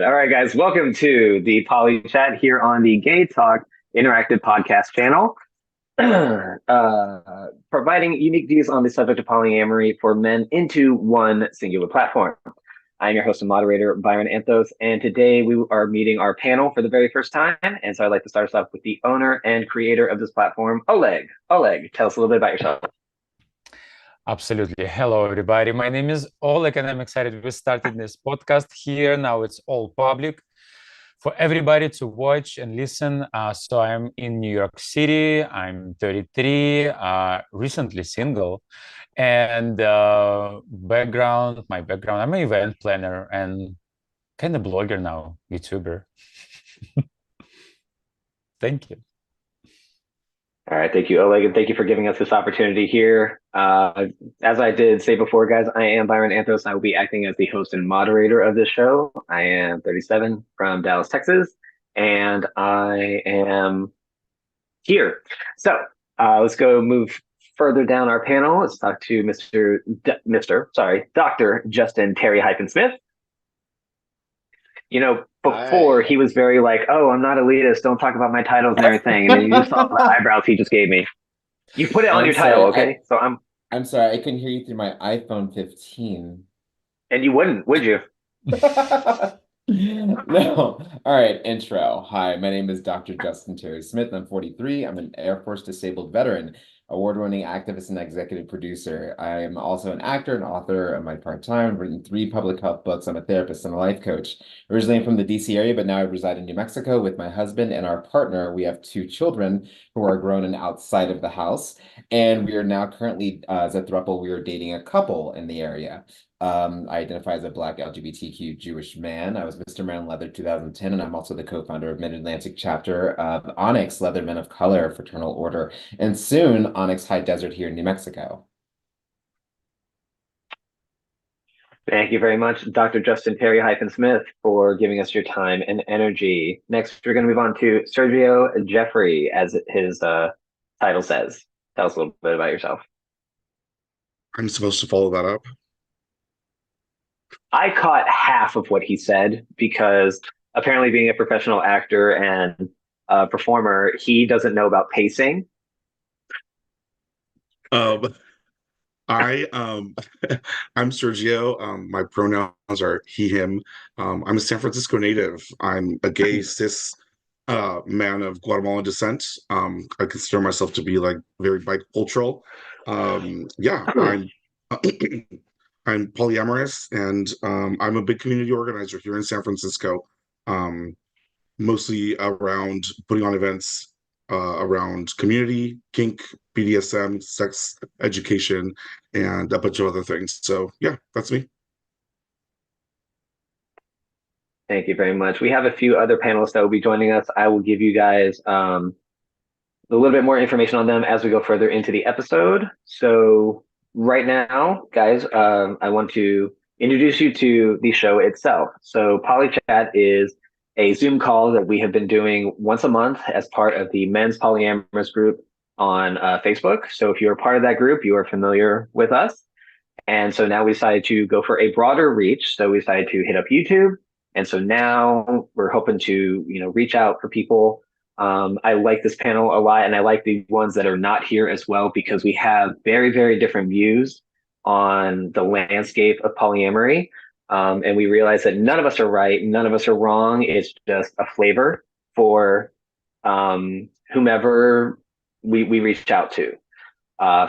All right, guys, welcome to the Poly Chat here on the Gay Talk Interactive Podcast channel, providing unique views on the subject of polyamory for men into one singular platform. I'm your host and moderator, Byron Anthos, and today we are meeting our panel for the very first time. And so I'd like to start us off with the owner and creator of this platform, Oleg. Oleg, tell us a little bit about yourself. Absolutely. Hello, everybody. My name is Oleg, and I'm excited we started this podcast here. Now it's all public for everybody to watch and listen. So I'm in New York City. I'm 33, recently single. And my background, I'm an event planner and kind of blogger now, YouTuber. Thank you. All right, thank you, Oleg, and thank you for giving us this opportunity here. As I did say before, guys, I am Byron Anthos, and I will be acting as the host and moderator of this show. I am 37 from Dallas, Texas, and I am here. So let's go move further down our panel. Let's talk to Dr. Justin Terry-Smith. You know, before he was very like, "Oh, I'm not elitist. Don't talk about my titles and everything." And then you just saw the eyebrows he just gave me. You put it on your title, okay? So I'm sorry, I couldn't hear you through my iPhone 15. And you wouldn't, would you? No. All right, intro. Hi, my name is Dr. Justin Terry-Smith. I'm 43. I'm an Air Force disabled veteran, award-winning activist and executive producer. I am also an actor and author of my part-time. I've written 3 public health books. I'm a therapist and a life coach. Originally from the DC area, but now I reside in New Mexico with my husband and our partner. We have 2 children who are grown and outside of the house. And we are now currently, as a throuple, we are dating a couple in the area. I identify as a Black LGBTQ Jewish man. I was Mr. Man Leather 2010, and I'm also the co-founder of Mid-Atlantic chapter of Onyx Leather Men of Color Fraternal Order, and soon Onyx High Desert here in New Mexico. Thank you very much, Dr. Justin Terry-Smith, for giving us your time and energy. Next, we're going to move on to Sergio Jeffrey, as his title says. Tell us a little bit about yourself. I'm supposed to follow that up. I caught half of what he said because apparently being a professional actor and performer, he doesn't know about pacing. I'm Sergio. My pronouns are he, him. I'm a San Francisco native. I'm a gay cis man of Guatemalan descent. I consider myself to be like very bicultural. I'm polyamorous, and I'm a big community organizer here in San Francisco, mostly around putting on events around community, kink, BDSM, sex education, and a bunch of other things. So yeah, that's me. Thank you very much. We have a few other panelists that will be joining us. I will give you guys a little bit more information on them as we go further into the episode. So right now, guys, I want to introduce you to the show itself. So Poly Chat is a Zoom call that we have been doing once a month as part of the Men's Polyamorous group on Facebook. So if you're a part of that group, you are familiar with us. And so now we decided to go for a broader reach. So we decided to hit up YouTube. And so now we're hoping to, reach out for people. I like this panel a lot, and I like the ones that are not here as well, because we have very, very different views on the landscape of polyamory. And we realize that none of us are right, none of us are wrong. It's just a flavor for whomever we reach out to.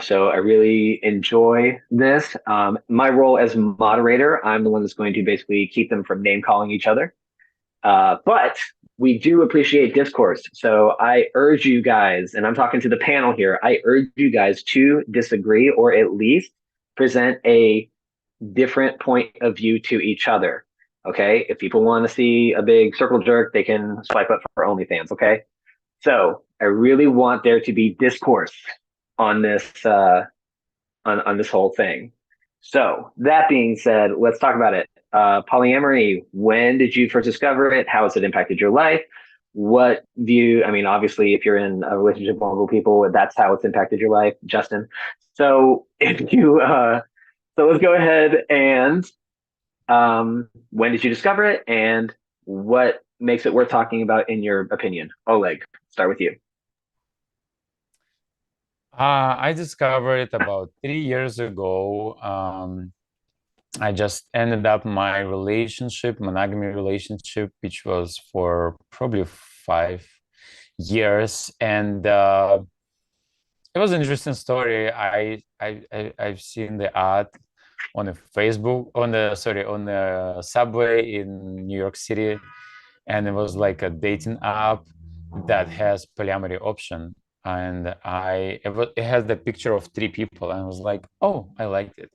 So I really enjoy this. My role as moderator, I'm the one that's going to basically keep them from name calling each other. But we do appreciate discourse. So I urge you guys, and I'm talking to the panel here, I urge you guys to disagree, or at least present a different point of view to each other. Okay. If people want to see a big circle jerk, they can swipe up for OnlyFans. Okay. So I really want there to be discourse on this, on this whole thing. So that being said, let's talk about it. Polyamory, when did you first discover it? How has it impacted your life? What view, obviously, if you're in a relationship with multiple people, that's how it's impacted your life, Justin. So if you, so let's go ahead and when did you discover it, and what makes it worth talking about in your opinion? Oleg, start with you. I discovered it about 3 years ago. I just ended up my monogamy relationship, which was for probably 5 years, and it was an interesting story. I've seen the ad on the Facebook on the subway in New York City, and it was like a dating app that has polyamory option, and it has the picture of 3 people, and I was like, oh, I liked it.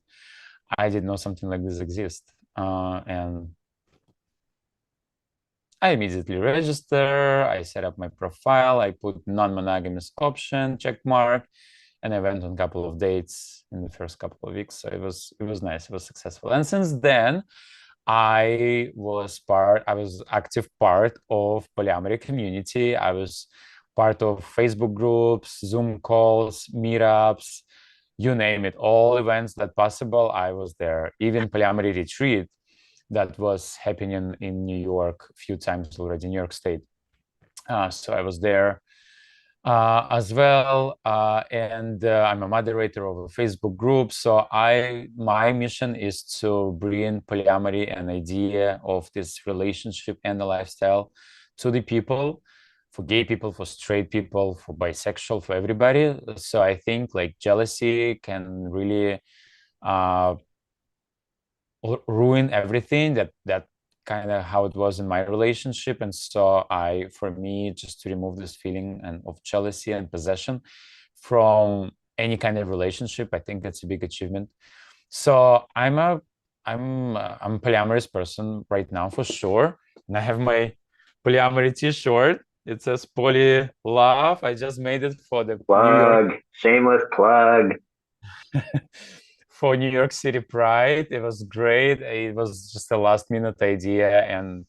I didn't know something like this exists, and I immediately register. I set up my profile. I put non-monogamous option check mark, and I went on a couple of dates in the first couple of weeks. So it was nice. It was successful. And since then, I was active part of polyamory community. I was part of Facebook groups, Zoom calls, meetups, you name it, all events that possible. I was there. Even polyamory retreat that was happening in New York a few times already, New York State. So I was there as well, and I'm a moderator of a Facebook group. So my mission is to bring polyamory, an idea of this relationship and the lifestyle, to the people, for gay people, for straight people, for bisexual, for everybody. So I think like jealousy can really ruin everything. That kind of how it was in my relationship. And so for me, just to remove this feeling of jealousy and possession from any kind of relationship, I think that's a big achievement. So I'm a polyamorous person right now for sure, and I have my polyamory t-shirt. It says poly love. I just made it for the New York Shameless plug. for New York City Pride. It was great. It was just a last minute idea, and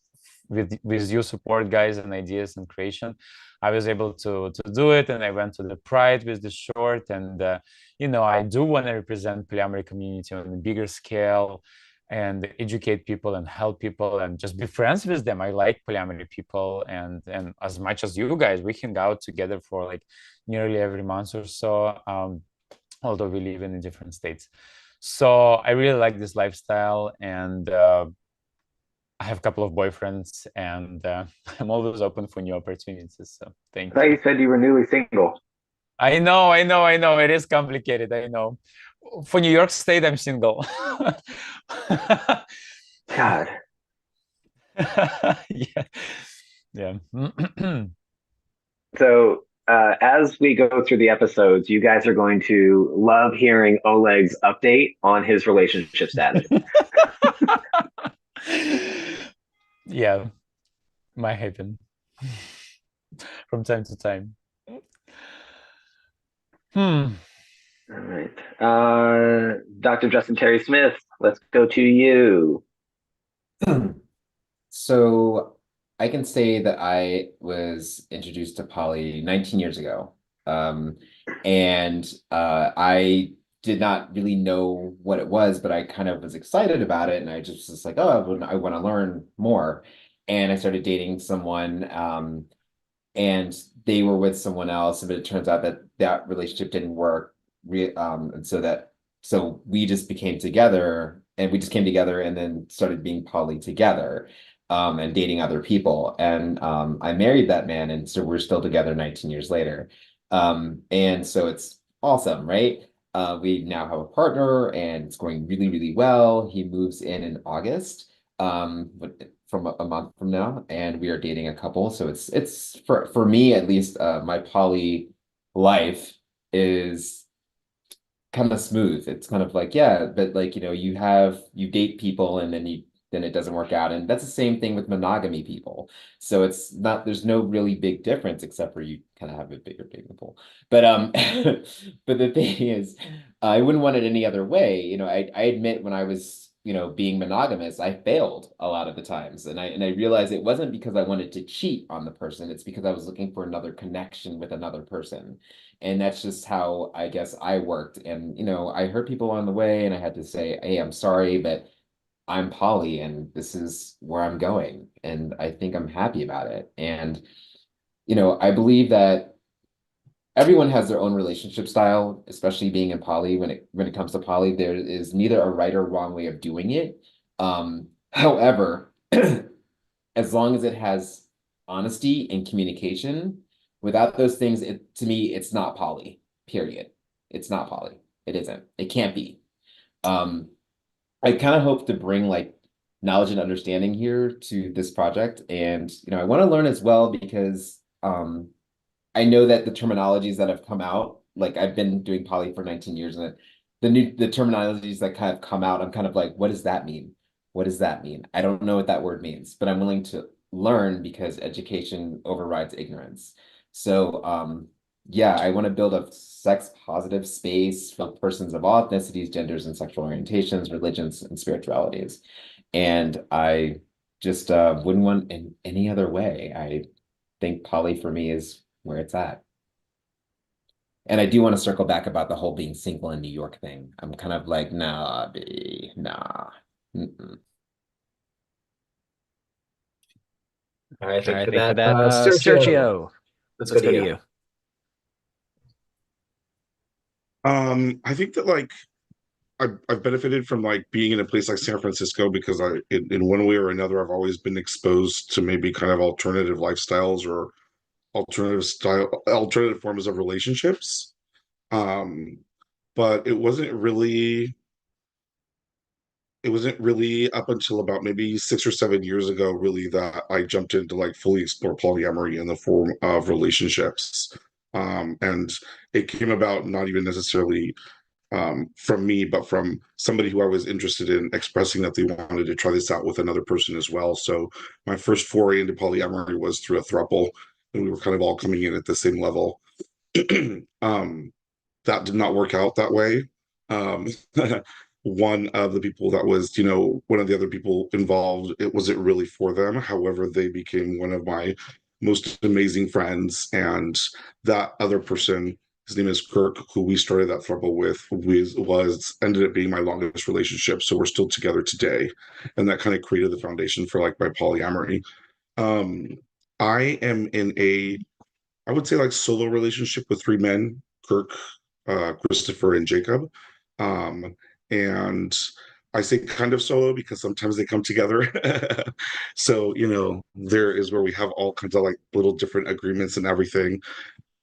with your support, guys, and ideas and creation, I was able to do it. And I went to the Pride with the short, and I do want to represent polyamory community on a bigger scale and educate people and help people and just be friends with them. I like polyamory people, and as much as you guys, we hang out together for like nearly every month or so, although we live in different states. So I really like this lifestyle, and I have a couple of boyfriends, and I'm always open for new opportunities. So thank I thought you. you said you were newly single. I know. It is complicated. I know. For New York State, I'm single. God. Yeah. Yeah. So as we go through the episodes, you guys are going to love hearing Oleg's update on his relationship status. Yeah, might happen from time to time. All right. Dr. Justin Terry Smith, let's go to you. So I can say that I was introduced to poly 19 years ago. And I did not really know what it was, but I kind of was excited about it. And I just was like, oh, I want to learn more. And I started dating someone, and they were with someone else, but it turns out that that relationship didn't work. And so we just became together, and we just came together and then started being poly together, and dating other people. And I married that man, and so we're still together 19 years later. And so it's awesome, right? We now have a partner, and it's going really, really well. He moves in August, from a month from now, and we are dating a couple. So it's for me at least, my poly life is kind of smooth. It's kind of like, yeah, but like, you date people, and then it doesn't work out. And that's the same thing with monogamy people. So there's no really big difference, except for you kind of have a bigger dating pool. But but the thing is, I wouldn't want it any other way. I admit, when I was, being monogamous, I failed a lot of the times. And I realized it wasn't because I wanted to cheat on the person. It's because I was looking for another connection with another person. And that's just how I guess I worked. And, I hurt people on the way, and I had to say, hey, I'm sorry, but I'm poly and this is where I'm going. And I think I'm happy about it. And, I believe that everyone has their own relationship style, especially being in poly. When it comes to poly, there is neither a right or wrong way of doing it. However, as long as it has honesty and communication, without those things, to me, it's not poly, period. It's not poly. It isn't. It can't be. I kind of hope to bring like knowledge and understanding here to this project. And, I want to learn as well because I know that the terminologies that have come out, like I've been doing poly for 19 years, and the terminologies that kind of come out, I'm kind of like, what does that mean? What does that mean? I don't know what that word means, but I'm willing to learn because education overrides ignorance. So yeah, I want to build a sex positive space for persons of all ethnicities, genders, and sexual orientations, religions, and spiritualities. And I just wouldn't want in any other way. I think poly for me is where it's at. And I do want to circle back about the whole being single in New York thing. I'm kind of like, nah, nah. Mm-mm. All right, All thanks right, for thank you for that. that. Sergio, let's go to you. I think that like I've benefited from like being in a place like San Francisco because in one way or another, I've always been exposed to maybe kind of alternative lifestyles or alternative forms of relationships. Um, but it wasn't really up until about maybe 6 or 7 years ago, really, that I jumped in to like fully explore polyamory in the form of relationships. And it came about not even necessarily from me, but from somebody who I was interested in expressing that they wanted to try this out with another person as well. So my first foray into polyamory was through a throuple, and we were kind of all coming in at the same level. um, that did not work out that way. Um, one of the people that was, one of the other people involved, it wasn't really for them. However, they became one of my most amazing friends. And that other person, his name is Kirk, who we started that throuple with, was ended up being my longest relationship. So we're still together today. And that kind of created the foundation for like my polyamory. Um, I am in I would say like solo relationship with three men, Kirk, Christopher, and Jacob. Um, and I say kind of solo because sometimes they come together. So, there is where we have all kinds of like little different agreements and everything.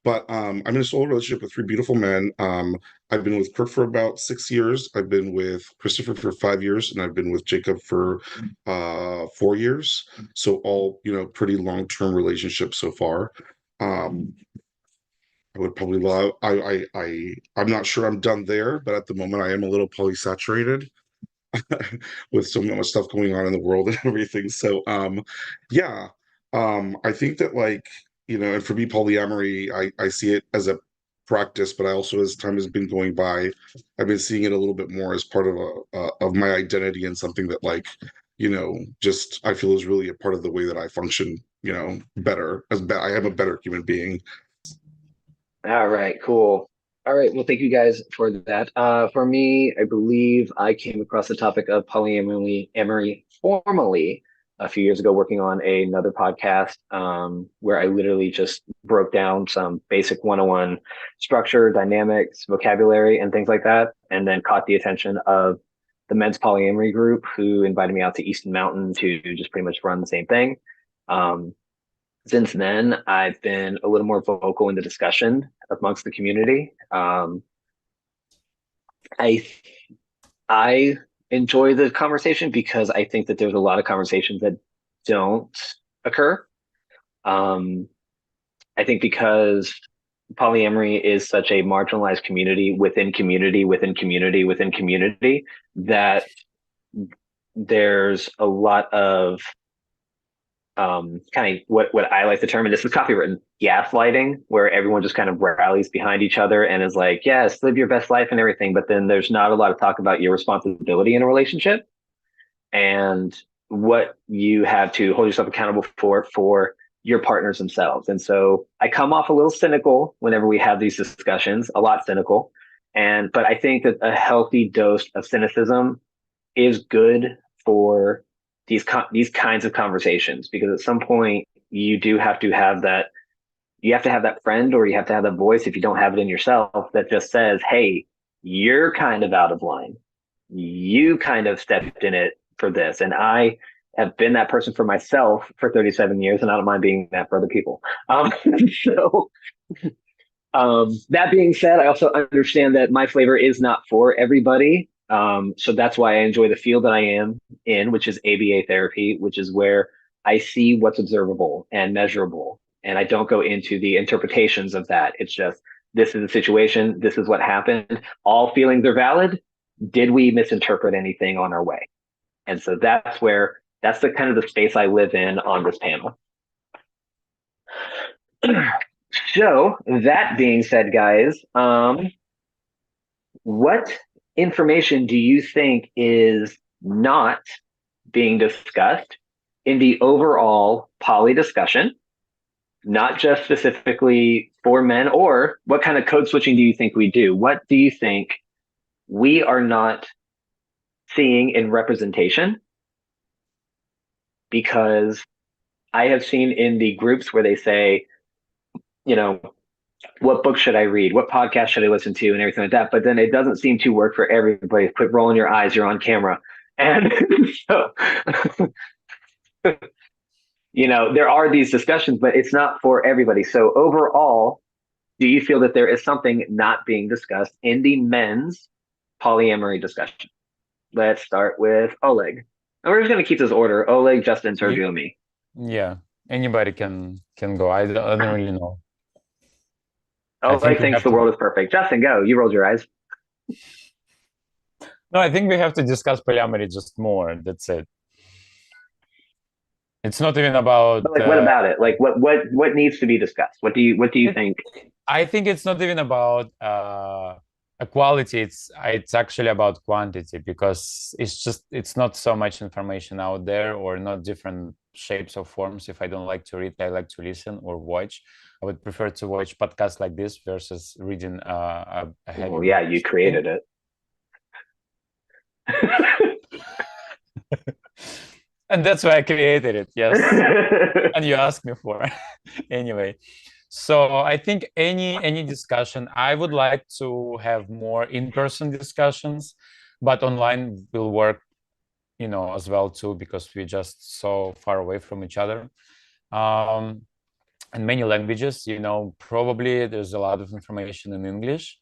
But I'm in a solo relationship with three beautiful men. I've been with Kirk for about 6 years. I've been with Christopher for 5 years, and I've been with Jacob for 4 years. So all, pretty long-term relationships so far. Um, I would probably love. I'm not sure I'm done there, but at the moment I am a little polysaturated with so much stuff going on in the world and everything. So, yeah, I think that like and for me, polyamory, I see it as a practice, but I also, as time has been going by, I've been seeing it a little bit more as part of of my identity and something that like just I feel is really a part of the way that I function. Better I am a better human being. All right, cool. All right, well, thank you guys for that. For me, I believe I came across the topic of polyamory formally a few years ago, working on another podcast where I literally just broke down some basic 101 structure, dynamics, vocabulary, and things like that, and then caught the attention of the men's polyamory group, who invited me out to Easton Mountain to just pretty much run the same thing. Um, since then, I've been a little more vocal in the discussion amongst the community. I I enjoy the conversation because I think that there's a lot of conversations that don't occur. Um, I think because polyamory is such a marginalized community within community within community within community that there's a lot of kind of what I like to term, and this is copywritten, gaslighting, where everyone just kind of rallies behind each other and is like, yes, live your best life and everything. But then there's not a lot of talk about your responsibility in a relationship and what you have to hold yourself accountable for your partners themselves. And so I come off a little cynical whenever we have these discussions, a lot cynical. But I think that a healthy dose of cynicism is good for these kinds of conversations, because at some point you do have to have that. You have to have that friend, or you have to have that voice, if you don't have it in yourself, that just says, "Hey, you're kind of out of line. You kind of stepped in it for this." And I have been that person for myself for 37 years, and I don't mind being that for other people. So that being said, I also understand that my flavor is not for everybody. So that's why I enjoy the field that I am in, which is ABA therapy, which is where I see what's observable and measurable. And I don't go into the interpretations of that. It's just, this is the situation. This is what happened. All feelings are valid. Did we misinterpret anything on our way? And so that's the kind of the space I live in on this panel. So that being said, guys, what information do you think is not being discussed in the overall poly discussion, not just specifically for men? Or what kind of code switching do you think we do? What do you think we are not seeing in representation? Because I have seen in the groups where they say, what book should I read? What podcast should I listen to? And everything like that. But then it doesn't seem to work for everybody. Quit rolling your eyes. You're on camera. And so, there are these discussions, but it's not for everybody. So overall, do you feel that there is something not being discussed in the men's polyamory discussion? Let's start with Oleg. And we're just going to keep this order: Oleg, Justin, Sergio, me. Yeah, anybody can go. I don't really know. Oleg thinks the world is perfect. Justin, go. You rolled your eyes. No, I think we have to discuss polyamory just more. That's it. It's not even about. But what about it? Like, what needs to be discussed? What do you think? I think it's not even about equality. It's actually about quantity, because it's not so much information out there, or not different shapes or forms. If I don't like to read, I like to listen or watch. I would prefer to watch podcasts like this versus reading a heavy Well, yeah, you created it. And that's why I created it. Yes. And you asked me for anyway. So I think any discussion, I would like to have more in-person discussions, but online will work, as well too, because we're just so far away from each other. And many languages, probably there's a lot of information in English,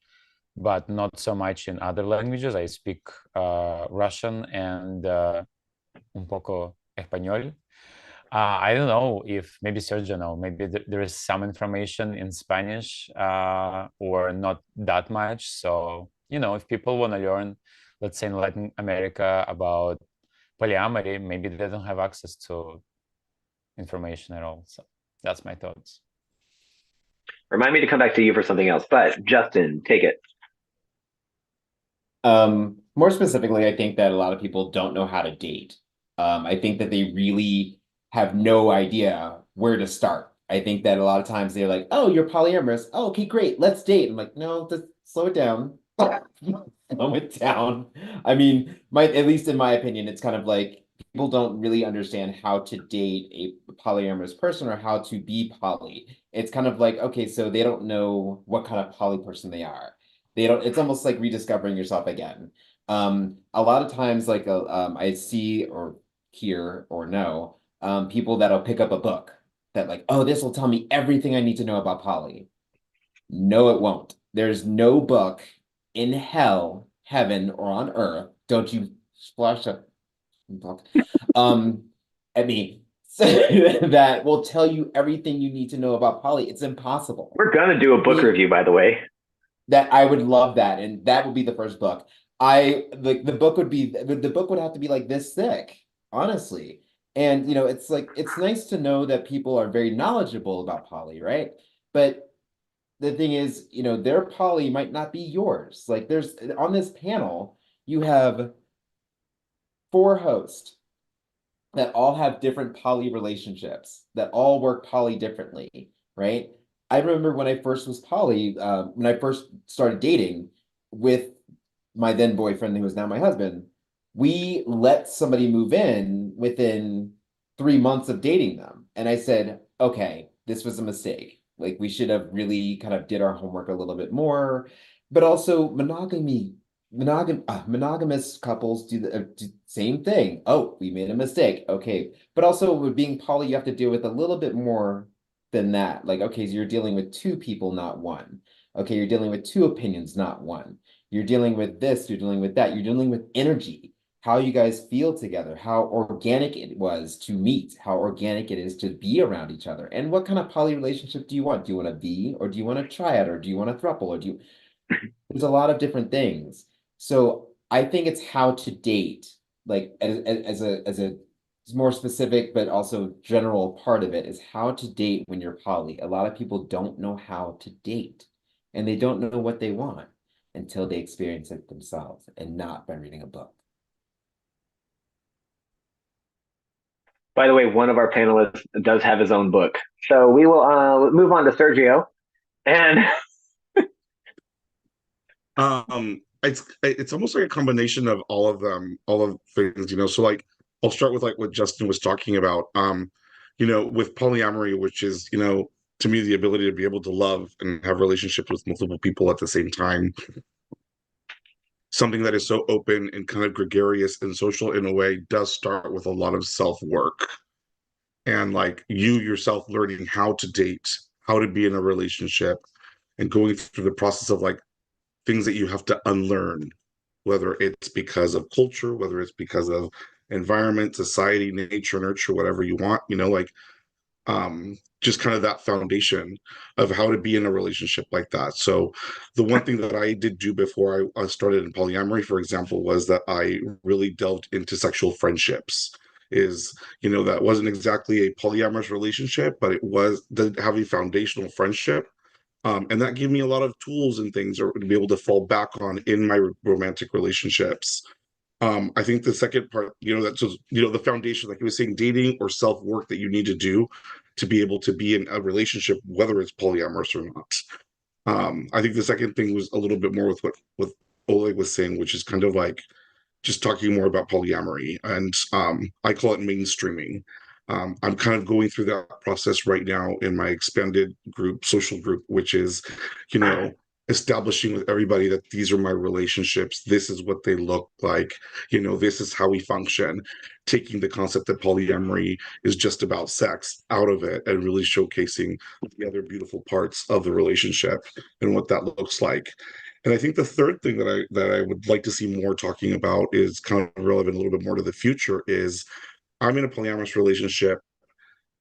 but not so much in other languages. I speak Russian and un poco español. I don't know if maybe Sergio know, maybe there is some information in Spanish or not that much. So, if people want to learn, let's say in Latin America, about polyamory, maybe they don't have access to information at all. So that's my thoughts. Remind me to come back to you for something else, but Justin, take it. More specifically, I think that a lot of people don't know how to date. I think that they really have no idea where to start. I think that a lot of times they're like, "Oh, you're polyamorous. Oh, okay, great. Let's date." I'm like, "No, just slow it down." Slow it down. I mean, at least in my opinion, it's kind of like people don't really understand how to date a polyamorous person or how to be poly. It's kind of like, okay, so they don't know what kind of poly person they are. It's almost like rediscovering yourself again. A lot of times, like I see or hear or know people that'll pick up a book that like, oh, this will tell me everything I need to know about poly. No, it won't. There's no book in hell, heaven, or on earth. Don't you splash a book at me that will tell you everything you need to know about poly. It's impossible. We're gonna do a book review, by the way. That I would love that, and that would be the first book. The book would have to be like this thick, honestly. And it's like, it's nice to know that people are very knowledgeable about poly, right? But the thing is, their poly might not be yours. Like, there's on this panel, you have 4 hosts that all have different poly relationships, that all work poly differently, right? I remember when I first was poly, when I first started dating with my then boyfriend, who is now my husband, we let somebody move in within 3 months of dating them. And I said, okay, this was a mistake. Like we should have really kind of did our homework a little bit more. But also monogamous couples do the same thing. Oh, we made a mistake. Okay. But also with being poly, you have to deal with a little bit more than that. Like, okay, so you're dealing with two people, not one. Okay, you're dealing with two opinions, not one. You're dealing with this, you're dealing with that, you're dealing with energy, how you guys feel together, how organic it was to meet, how organic it is to be around each other. And what kind of poly relationship do you want? Do you want a B, or do you want a triad, or do you want a throuple, or do you there's a lot of different things. So I think it's how to date, like as a more specific but also general part of it is how to date when you're poly. A lot of people don't know how to date, and they don't know what they want until they experience it themselves and not by reading a book. By the way, one of our panelists does have his own book. So we will move on to Sergio. And It's almost like a combination of all of them, all of things, so like I'll start with like what Justin was talking about. With polyamory, which is, to me, the ability to be able to love and have relationships with multiple people at the same time. Something that is so open and kind of gregarious and social in a way does start with a lot of self-work. And like you yourself learning how to date, how to be in a relationship, and going through the process of like things that you have to unlearn, whether it's because of culture, whether it's because of environment, society, nature, nurture, whatever you want, just kind of that foundation of how to be in a relationship like that. So the one thing that I did do before I started in polyamory, for example, was that I really delved into sexual friendships. That wasn't exactly a polyamorous relationship, but it was to have a foundational friendship. And that gave me a lot of tools and things to be able to fall back on in my romantic relationships. I think the second part, that's just, the foundation, like I was saying, dating or self-work that you need to do to be able to be in a relationship, whether it's polyamorous or not. I think the second thing was a little bit more with what Oleg was saying, which is kind of like just talking more about polyamory, and I call it mainstreaming. I'm kind of going through that process right now in my expanded group, social group, which is, you know, establishing with everybody that these are my relationships. This is what they look like. This is how we function. Taking the concept that polyamory is just about sex out of it and really showcasing the other beautiful parts of the relationship and what that looks like. And I think the third thing that I would like to see more talking about is kind of relevant a little bit more to the future is I'm in a polyamorous relationship.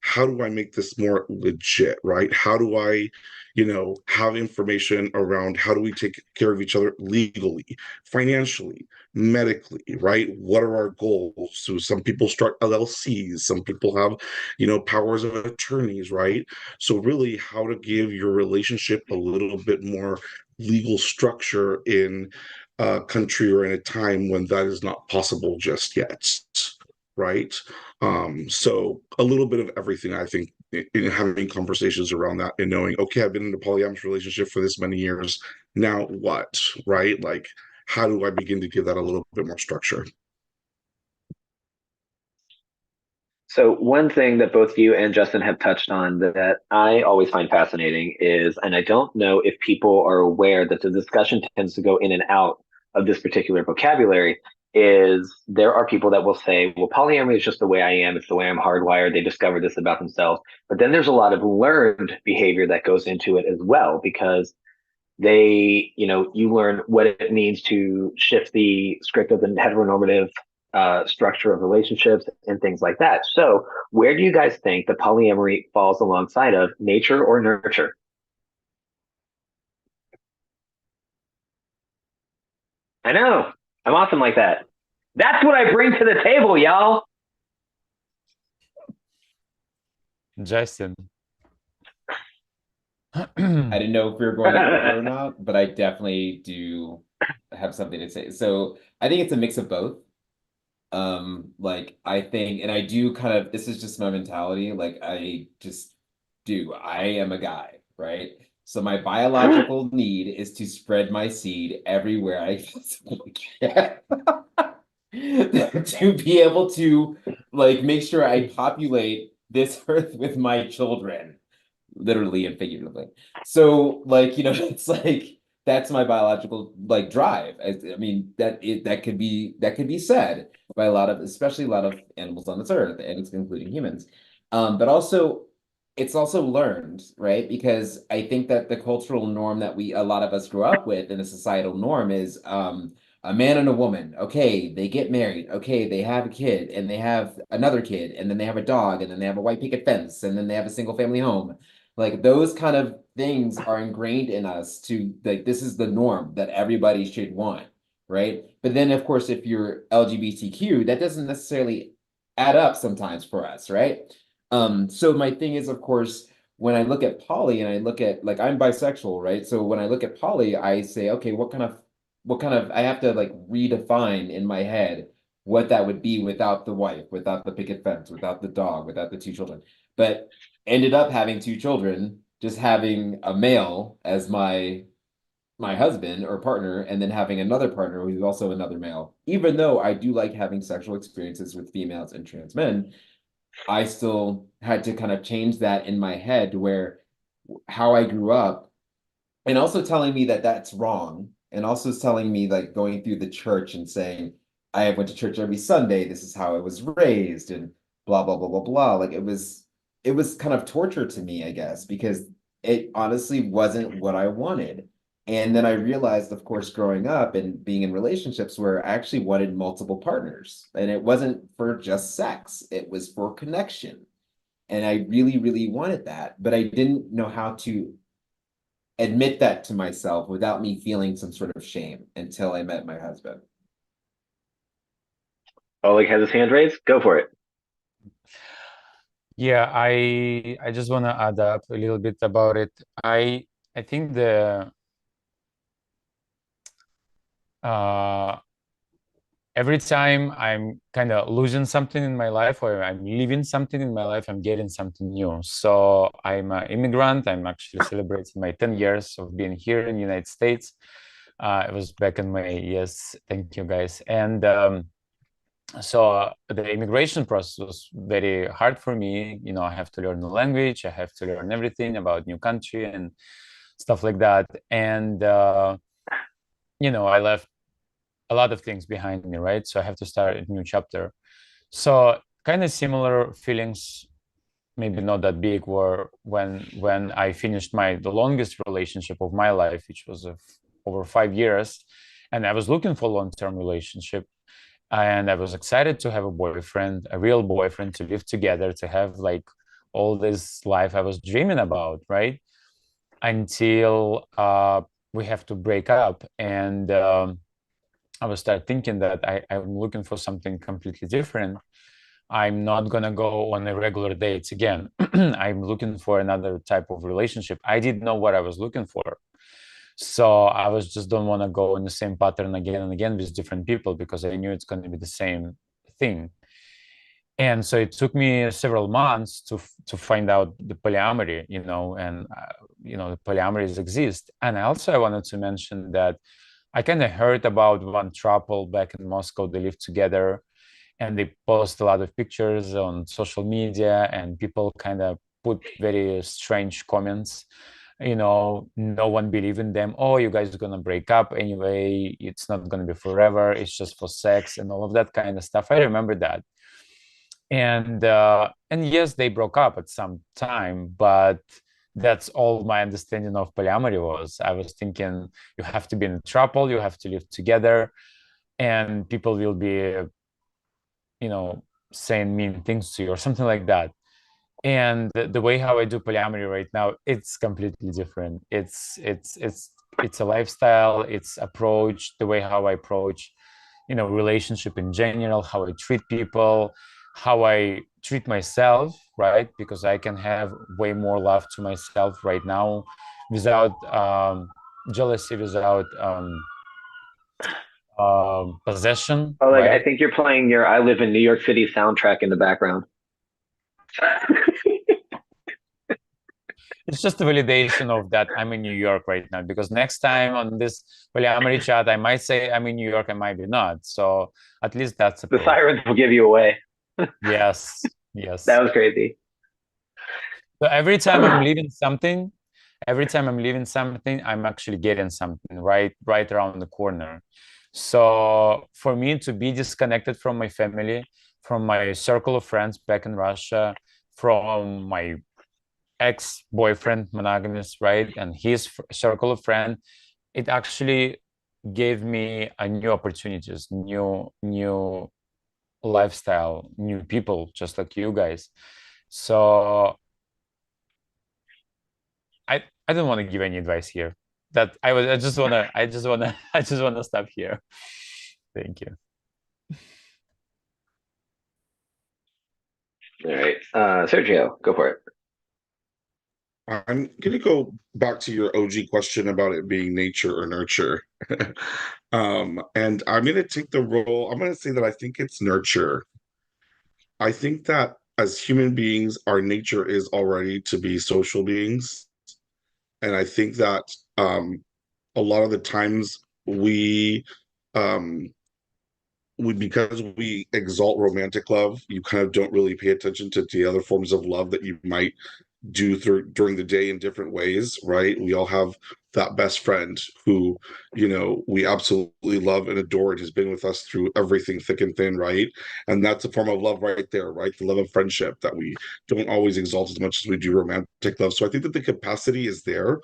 How do I make this more legit, right? How do I, have information around how do we take care of each other legally, financially, medically, right? What are our goals? So some people start LLCs, some people have, powers of attorneys, right? So really how to give your relationship a little bit more legal structure in a country or in a time when that is not possible just yet, right? So a little bit of everything, I think, in having conversations around that and knowing, okay, I've been in a polyamorous relationship for this many years. Now what, right? Like, how do I begin to give that a little bit more structure? so one thing that both you and Justin have touched on that I always find fascinating is, and I don't know if people are aware that the discussion tends to go in and out of this particular vocabulary, is there are people that will say, well, polyamory is just the way I am. It's the way I'm hardwired. They discovered this about themselves. But then there's a lot of learned behavior that goes into it as well, because you learn what it means to shift the script of the heteronormative structure of relationships and things like that. So where do you guys think the polyamory falls alongside of nature or nurture? I know. I'm awesome like that. That's what I bring to the table, y'all. Justin. I didn't know if we were going to order or not, but I definitely do have something to say. So I think it's a mix of both. Like I think, and I do kind of, this is just my mentality. Like I just do. I am a guy, right? So my biological need is to spread my seed everywhere I physically can. to be able to like make sure I populate this earth with my children, literally and figuratively. So like, it's like that's my biological like drive. I mean that could be said by a lot of, especially a lot of animals on this earth, and it's including humans. But also it's also learned, right? Because I think that the cultural norm that a lot of us grew up with, and a societal norm, is a man and a woman. Okay, they get married. Okay, they have a kid, and they have another kid, and then they have a dog, and then they have a white picket fence, and then they have a single family home. Like those kind of things are ingrained in us to like this is the norm that everybody should want, right? But then of course if you're LGBTQ, that doesn't necessarily add up sometimes for us, right? So my thing is, of course, when I look at poly and I look at like I'm bisexual, right? So when I look at poly, I say, okay, what kind of I have to like redefine in my head what that would be without the wife, without the picket fence, without the dog, without the two children. But ended up having two children, just having a male as my husband or partner, and then having another partner who's also another male. Even though I do like having sexual experiences with females and trans men, I still had to kind of change that in my head where how I grew up, and also telling me that that's wrong, and also telling me like going through the church and saying I went to church every Sunday, this is how I was raised, and blah blah blah blah blah. Like it was kind of torture to me, I guess, because it honestly wasn't what I wanted. And then I realized, of course, growing up and being in relationships where I actually wanted multiple partners, and it wasn't for just sex, it was for connection. And I really, really wanted that, but I didn't know how to admit that to myself without me feeling some sort of shame until I met my husband. Oleg has his hand raised. Go for it. Yeah, I just want to add up a little bit about it. I think the every time I'm kind of losing something in my life or I'm leaving something in my life, I'm getting something new. So I'm an immigrant. I'm actually celebrating my 10 years of being here in the United States. It was back in May. Yes, thank you guys. And so the immigration process was very hard for me. I have to learn the language. I have to learn everything about new country and stuff like that. And I left a lot of things behind me, right? So I have to start a new chapter. So kind of similar feelings, maybe not that big, were when I finished the longest relationship of my life, which was over 5 years, and I was looking for a long-term relationship, and I was excited to have a boyfriend, a real boyfriend, to live together, to have like all this life I was dreaming about, right? Until we have to break up, and I was start thinking that I'm looking for something completely different. I'm not gonna go on a regular dates again. I'm looking for another type of relationship. I didn't know what I was looking for. So I was just don't want to go in the same pattern again and again with different people because I knew it's going to be the same thing. And so it took me several months to find out the polyamory, and the polyamories exist. And I wanted to mention that I kind of heard about one couple back in Moscow. They live together and they post a lot of pictures on social media, and people kind of put very strange comments. No one believed in them. Oh, you guys are gonna break up anyway. It's not gonna be forever. It's just for sex and all of that kind of stuff. I remember that. And yes, they broke up at some time, but that's all my understanding of polyamory was. I was thinking you have to be in a couple, you have to live together, and people will be, saying mean things to you or something like that. And the way how I do polyamory right now, it's completely different. It's a lifestyle, it's approach, the way how I approach, relationship in general, how I treat people, how I treat myself, right? Because I can have way more love to myself right now without jealousy, without possession, Oleg, I right? think you're playing your "I Live in New York City" soundtrack in the background. it's just a validation of that I'm in New York right now, because next time on this polyamory chat, I might say I'm in New York, I might be not. So at least that's a The proof. sirens will give you away. Yes, yes. That was crazy. So every time I'm leaving something, I'm actually getting something right around the corner. So for me to be disconnected from my family, from my circle of friends back in Russia, from my ex-boyfriend, monogamous, right, and his circle of friends, it actually gave me a new opportunities, new lifestyle, new people, just like you guys. So I don't want to give any advice here. That I just wanna I just wanna stop here. Thank you. All right. Sergio, go for it. I'm going to go back to your OG question about it being nature or nurture. And I'm going to take the role, I'm going to say that I think it's nurture. I think that as human beings, our nature is already to be social beings. And I think that a lot of the times um, because we exalt romantic love, you kind of don't really pay attention to the other forms of love that you might do during the day in different ways, right? We all have that best friend who, we absolutely love and adore and has been with us through everything thick and thin, right? And that's a form of love right there, right? The love of friendship that we don't always exalt as much as we do romantic love. So I think that the capacity is there.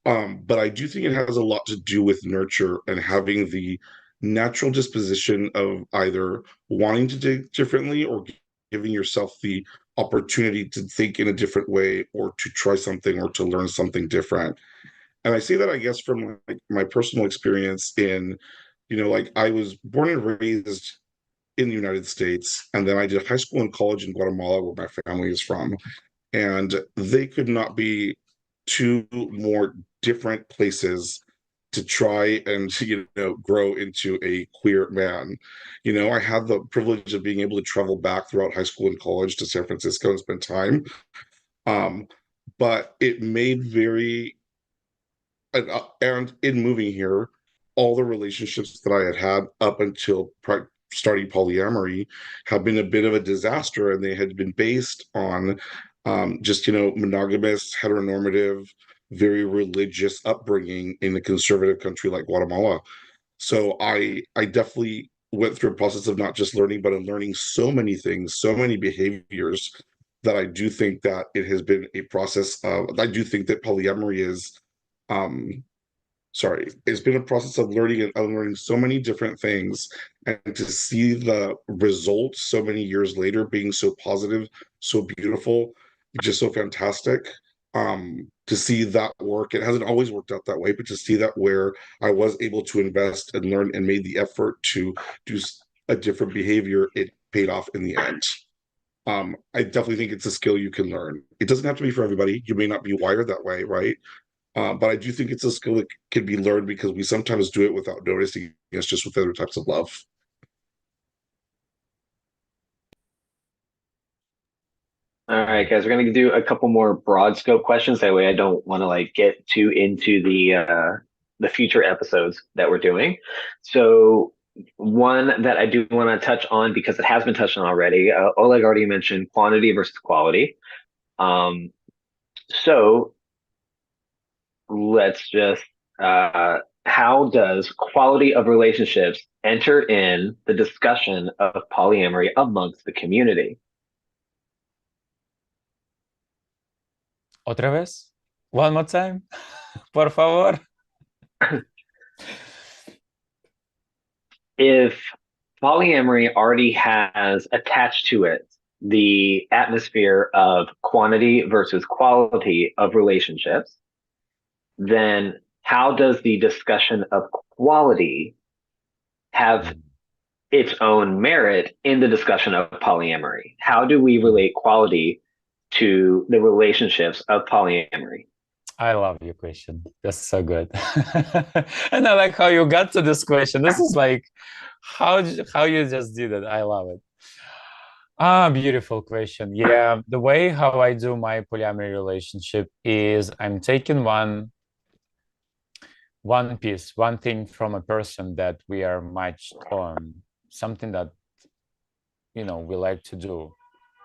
But I do think it has a lot to do with nurture and having the natural disposition of either wanting to think differently or giving yourself the opportunity to think in a different way or to try something or to learn something different. And I say that, I guess, from my personal experience like I was born and raised in the United States, and then I did high school and college in Guatemala, where my family is from. And they could not be two more different places to try and grow into a queer man. I had the privilege of being able to travel back throughout high school and college to San Francisco and spend time. But it made and in moving here, all the relationships that I had up until starting polyamory have been a bit of a disaster, and they had been based on just monogamous, heteronormative, very religious upbringing in a conservative country like Guatemala. So I definitely went through a process of not just learning, but in learning so many things, so many behaviors, that I do think that it has been a process of, I do think that polyamory is um it's been a process of learning and unlearning so many different things, and to see the results so many years later being so positive, so beautiful, just so fantastic. To see that work, it hasn't always worked out that way, but to see that where I was able to invest and learn and made the effort to do a different behavior, it paid off in the end. I definitely think it's a skill you can learn. It doesn't have to be for everybody. You may not be wired that way, right? But I do think it's a skill that can be learned, because we sometimes do it without noticing. It's just with other types of love. All right, guys, we're gonna do a couple more broad scope questions. That way, I don't want to get too into the future episodes that we're doing. So one that I do want to touch on, because it has been touched on already. Oleg already mentioned quantity versus quality. So let's just how does quality of relationships enter in the discussion of polyamory amongst the community? Otra vez? One more time? Por favor. If polyamory already has attached to it the atmosphere of quantity versus quality of relationships, then how does the discussion of quality have its own merit in the discussion of polyamory? How do we relate quality to the relationships of polyamory? I love your question. That's so good. And I like how you got to this question. This is like how you just did it. I love it. Beautiful question. Yeah, the way how I do my polyamory relationship is I'm taking one piece, one thing from a person that we are matched on, something that, we like to do.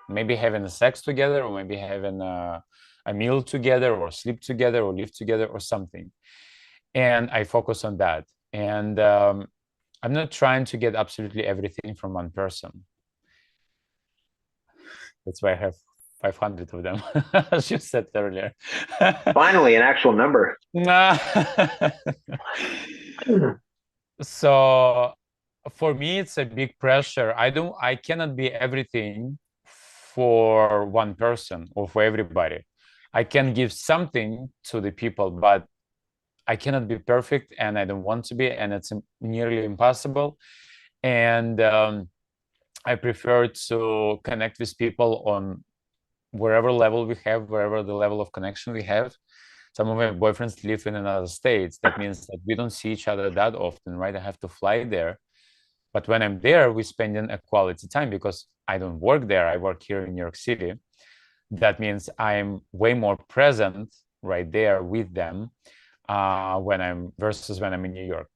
Maybe having sex together, or maybe having a meal together, or sleep together, or live together, or something. And I focus on that. And I'm not trying to get absolutely everything from one person. That's why I have 500 of them, as you said earlier. Finally, an actual number. So for me, it's a big pressure. I cannot be everything for one person or for everybody. I can give something to the people, but I cannot be perfect, and I don't want to be, and it's nearly impossible. And I prefer to connect with people on wherever level we have, wherever the level of connection we have. Some of my boyfriends live in another states. That means that we don't see each other that often, right? I have to fly there. But when I'm there, we spend a quality time because I don't work there. I work here in New York City. That means I'm way more present right there with them versus when I'm in New York.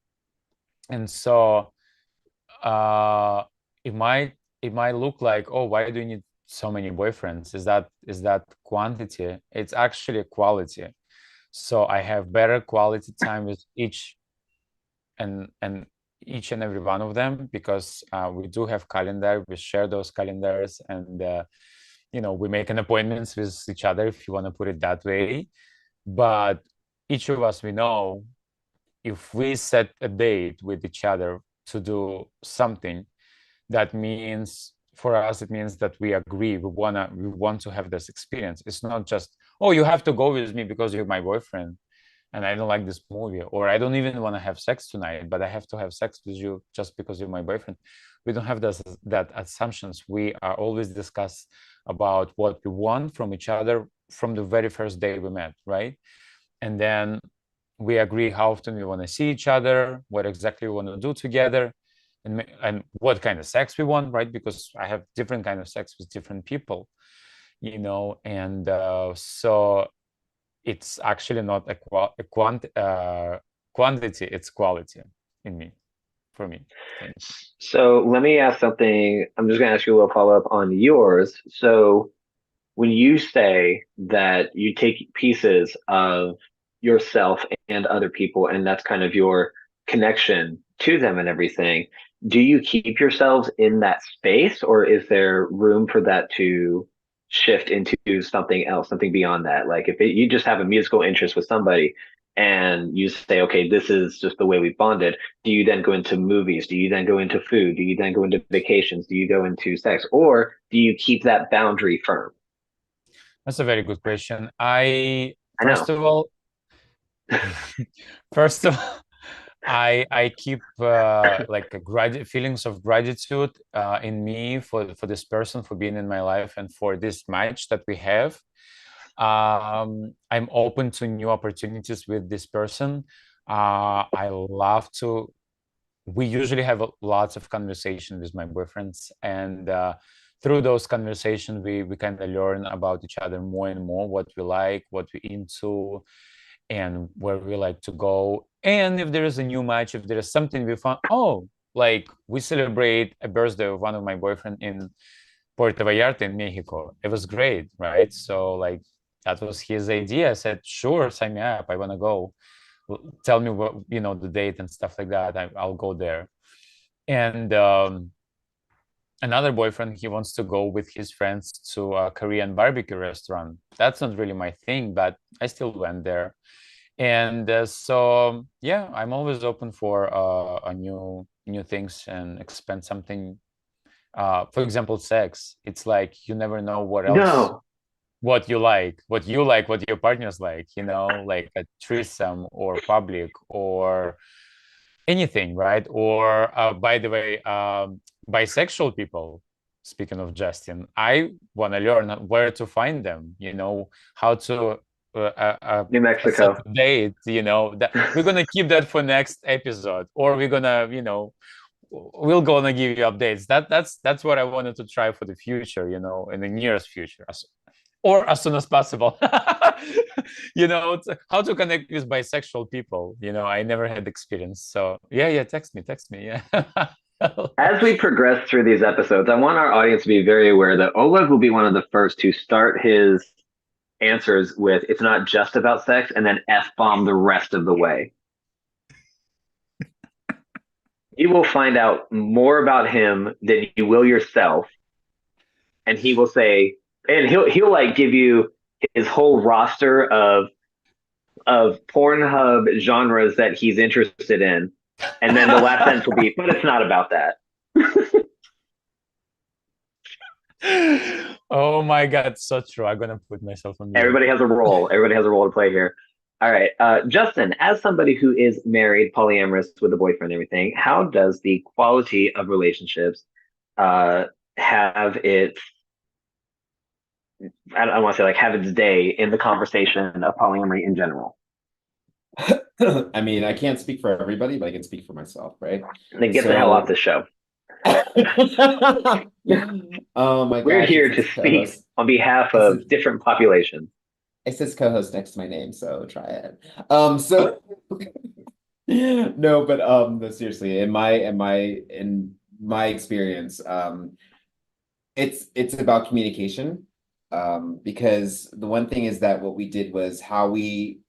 And so it might look like, oh, why do you need so many boyfriends? Is that quantity? It's actually quality. So I have better quality time with each and every one of them, because we do have calendar. We share those calendars, and we make an appointments with each other, if you want to put it that way. But each of us, we know, if we set a date with each other to do something, that means, for us, it means that we agree, we want to have this experience. It's not just, oh, you have to go with me because you're my boyfriend and I don't like this movie, or I don't even want to have sex tonight, but I have to have sex with you just because you're my boyfriend. We don't have that assumptions. We are always discuss about what we want from each other from the very first day we met, right? And then we agree how often we want to see each other, what exactly we want to do together, and what kind of sex we want, right? Because I have different kind of sex with different people, and so it's actually not a quantity, it's quality in me, for me. Thanks. So let me ask something. I'm just going to ask you a little follow up on yours. So when you say that you take pieces of yourself and other people, and that's kind of your connection to them and everything, do you keep yourselves in that space, or is there room for that to shift into something else, something beyond that? Like if you just have a musical interest with somebody and you say, okay, this is just the way we bonded, do you then go into movies? Do you then go into food? Do you then go into vacations? Do you go into sex? Or do you keep that boundary firm? That's a very good question. I I know. first of all first of all, I keep like feelings of gratitude in me for this person, for being in my life, and for this match that we have. I'm open to new opportunities with this person. I love to. We usually have lots of conversation with my boyfriends, and through those conversations, we kind of learn about each other more and more, what we like, what we into, and where we like to go. And if there is a new match, if there is something we found, oh, like we celebrate a birthday of one of my boyfriend in Puerto Vallarta in Mexico. It was great, right? So like that was his idea. I said, sure, sign me up. I want to go. Tell me what, the date and stuff like that. I'll go there. And another boyfriend, he wants to go with his friends to a Korean barbecue restaurant. That's not really my thing, but I still went there. And so yeah, I'm always open for a new things and expand something. For example, sex. It's like you never know No. what you like, what your partners like, like a threesome or public or anything, right? Or by the way, bisexual people. Speaking of Justin, I want to learn where to find them. How to New set Mexico. a date. That we're gonna keep that for next episode, or we're gonna we're gonna give you updates. That's what I wanted to try for the future, you know, in the nearest future, or as soon as possible. You know, how to connect with bisexual people. You know, I never had experience. So yeah, text me, Yeah. As we progress through these episodes, I want our audience to be very aware that Oleg will be one of the first to start his answers with "It's not just about sex," and then f-bomb the rest of the way. You will find out more about him than you will yourself, and he will say, and he'll like give you his whole roster of Pornhub genres that he's interested in, and then the last sentence will be, "But it's not about that." Oh my God, so true. I'm gonna put myself on mute. Everybody has a role. Everybody has a role to play here. All right, Justin, as somebody who is married, polyamorous with a boyfriend and everything, how does the quality of relationships have its, I don't want to say like have its day in the conversation of polyamory in general? I mean, I can't speak for everybody, but I can speak for myself, right? Then get the hell off the show. Oh my We're gosh, here to speak on behalf of different populations. It says co-host next to my name, so try it. So no, but no, seriously, in my experience, it's about communication. Because the one thing is that what we did was how we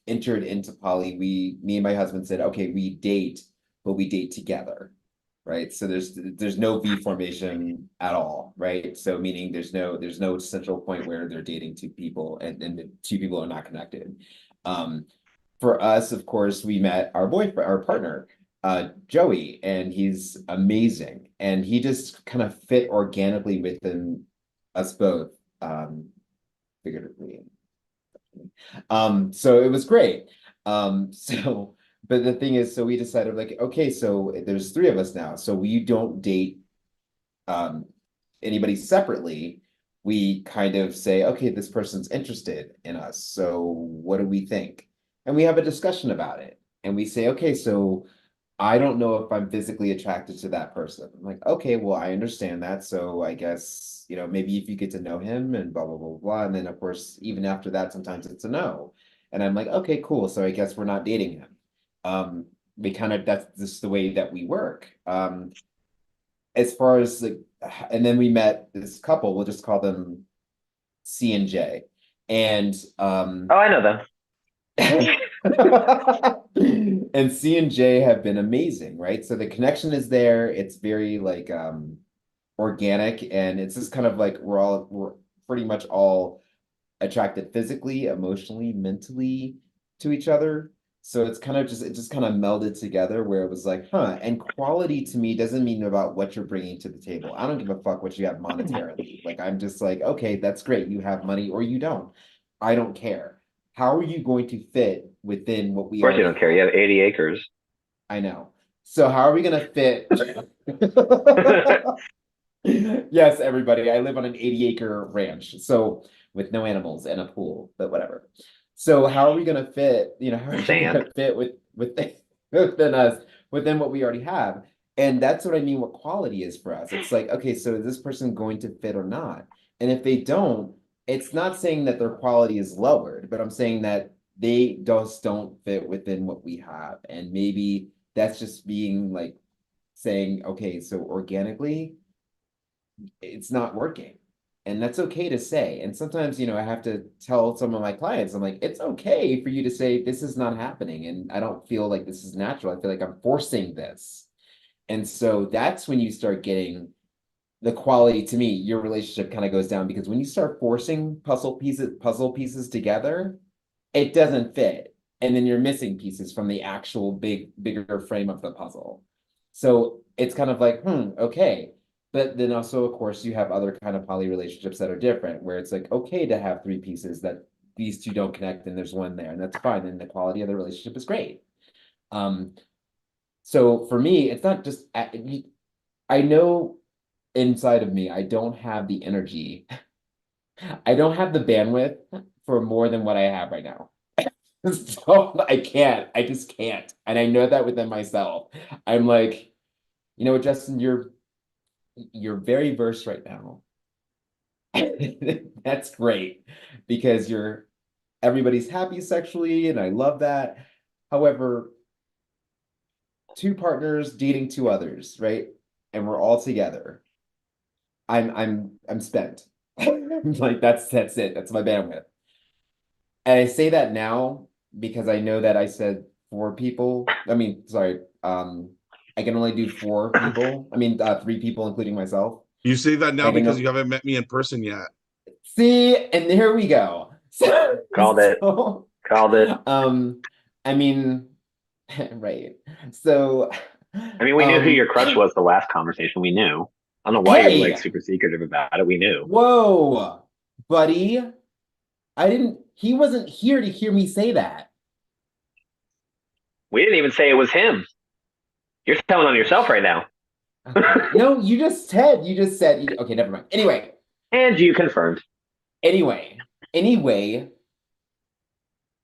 entered into poly, me and my husband said, okay, we date, but we date together. Right. So there's no V formation at all, right? So meaning there's no central point where they're dating two people and the two people are not connected. For us, of course, we met our partner, Joey, and he's amazing. And he just kind of fit organically within us both, figuratively. So it was great. But the thing is, so we decided like, okay, so there's three of us now. So we don't date anybody separately. We kind of say, okay, this person's interested in us. So what do we think? And we have a discussion about it. And we say, okay, so I don't know if I'm physically attracted to that person. I'm like, okay, well, I understand that. So I guess, you know, maybe if you get to know him and blah, blah, blah, blah. And then of course, even after that, sometimes it's a no. And I'm like, okay, cool. So I guess we're not dating him. We kind of, that's just the way that we work. As far as like, and then we met this couple, we'll just call them C and J. And Oh, I know them. and C and J have been amazing, right? So the connection is there. It's very like organic, and it's just kind of like we're pretty much all attracted physically, emotionally, mentally to each other. So it's kind of it just kind of melded together where it was like, huh. And quality to me doesn't mean about what you're bringing to the table. I don't give a fuck what you have monetarily. Like, I'm just like, okay, that's great. You have money or you don't. I don't care. How are you going to fit within what we Of course, you don't care. You have 80 acres. I know. So how are we going to fit? Yes, everybody. I live on an 80-acre ranch. So with no animals and a pool, but whatever. So how are we going to fit, you know, how are we going to fit within us, within what we already have? And that's what I mean, what quality is for us. It's like, okay, so is this person going to fit or not? And if they don't, it's not saying that their quality is lowered, but I'm saying that they just don't fit within what we have. And maybe that's just being like saying, okay, so organically, it's not working. And that's okay to say. And sometimes, you know, I have to tell some of my clients, I'm like, it's okay for you to say this is not happening. And I don't feel like this is natural. I feel like I'm forcing this. And so that's when you start getting the quality. To me, your relationship kind of goes down, because when you start forcing puzzle pieces together, it doesn't fit. And then you're missing pieces from the actual bigger frame of the puzzle. So it's kind of like, okay. But then also, of course, you have other kind of poly relationships that are different, where it's like, okay to have three pieces that these two don't connect and there's one there, and that's fine. And the quality of the relationship is great. So for me, it's not just, I know inside of me, I don't have the energy. I don't have the bandwidth for more than what I have right now. So I just can't. And I know that within myself. I'm like, you know what, Justin, you're very versed right now. That's great because everybody's happy sexually, and I love that. However, two partners dating two others, right? And we're all together. I'm spent. Like that's it. That's my bandwidth. And I say that now because I know that I said four people. I mean, sorry, I can only do four people. I mean, three people, including myself. You say that now And I because can you haven't met me in person yet. see, and there we go. So, Called it. so, Called it. I mean, right. So, I mean, we knew who your crush was the last conversation. We knew. I don't know why you're like hey, super secretive about it. We knew. whoa, buddy. He wasn't here to hear me say that. We didn't even say it was him. You're telling on yourself right now. Okay. No, you just said, okay, never mind. And you confirmed. Anyway,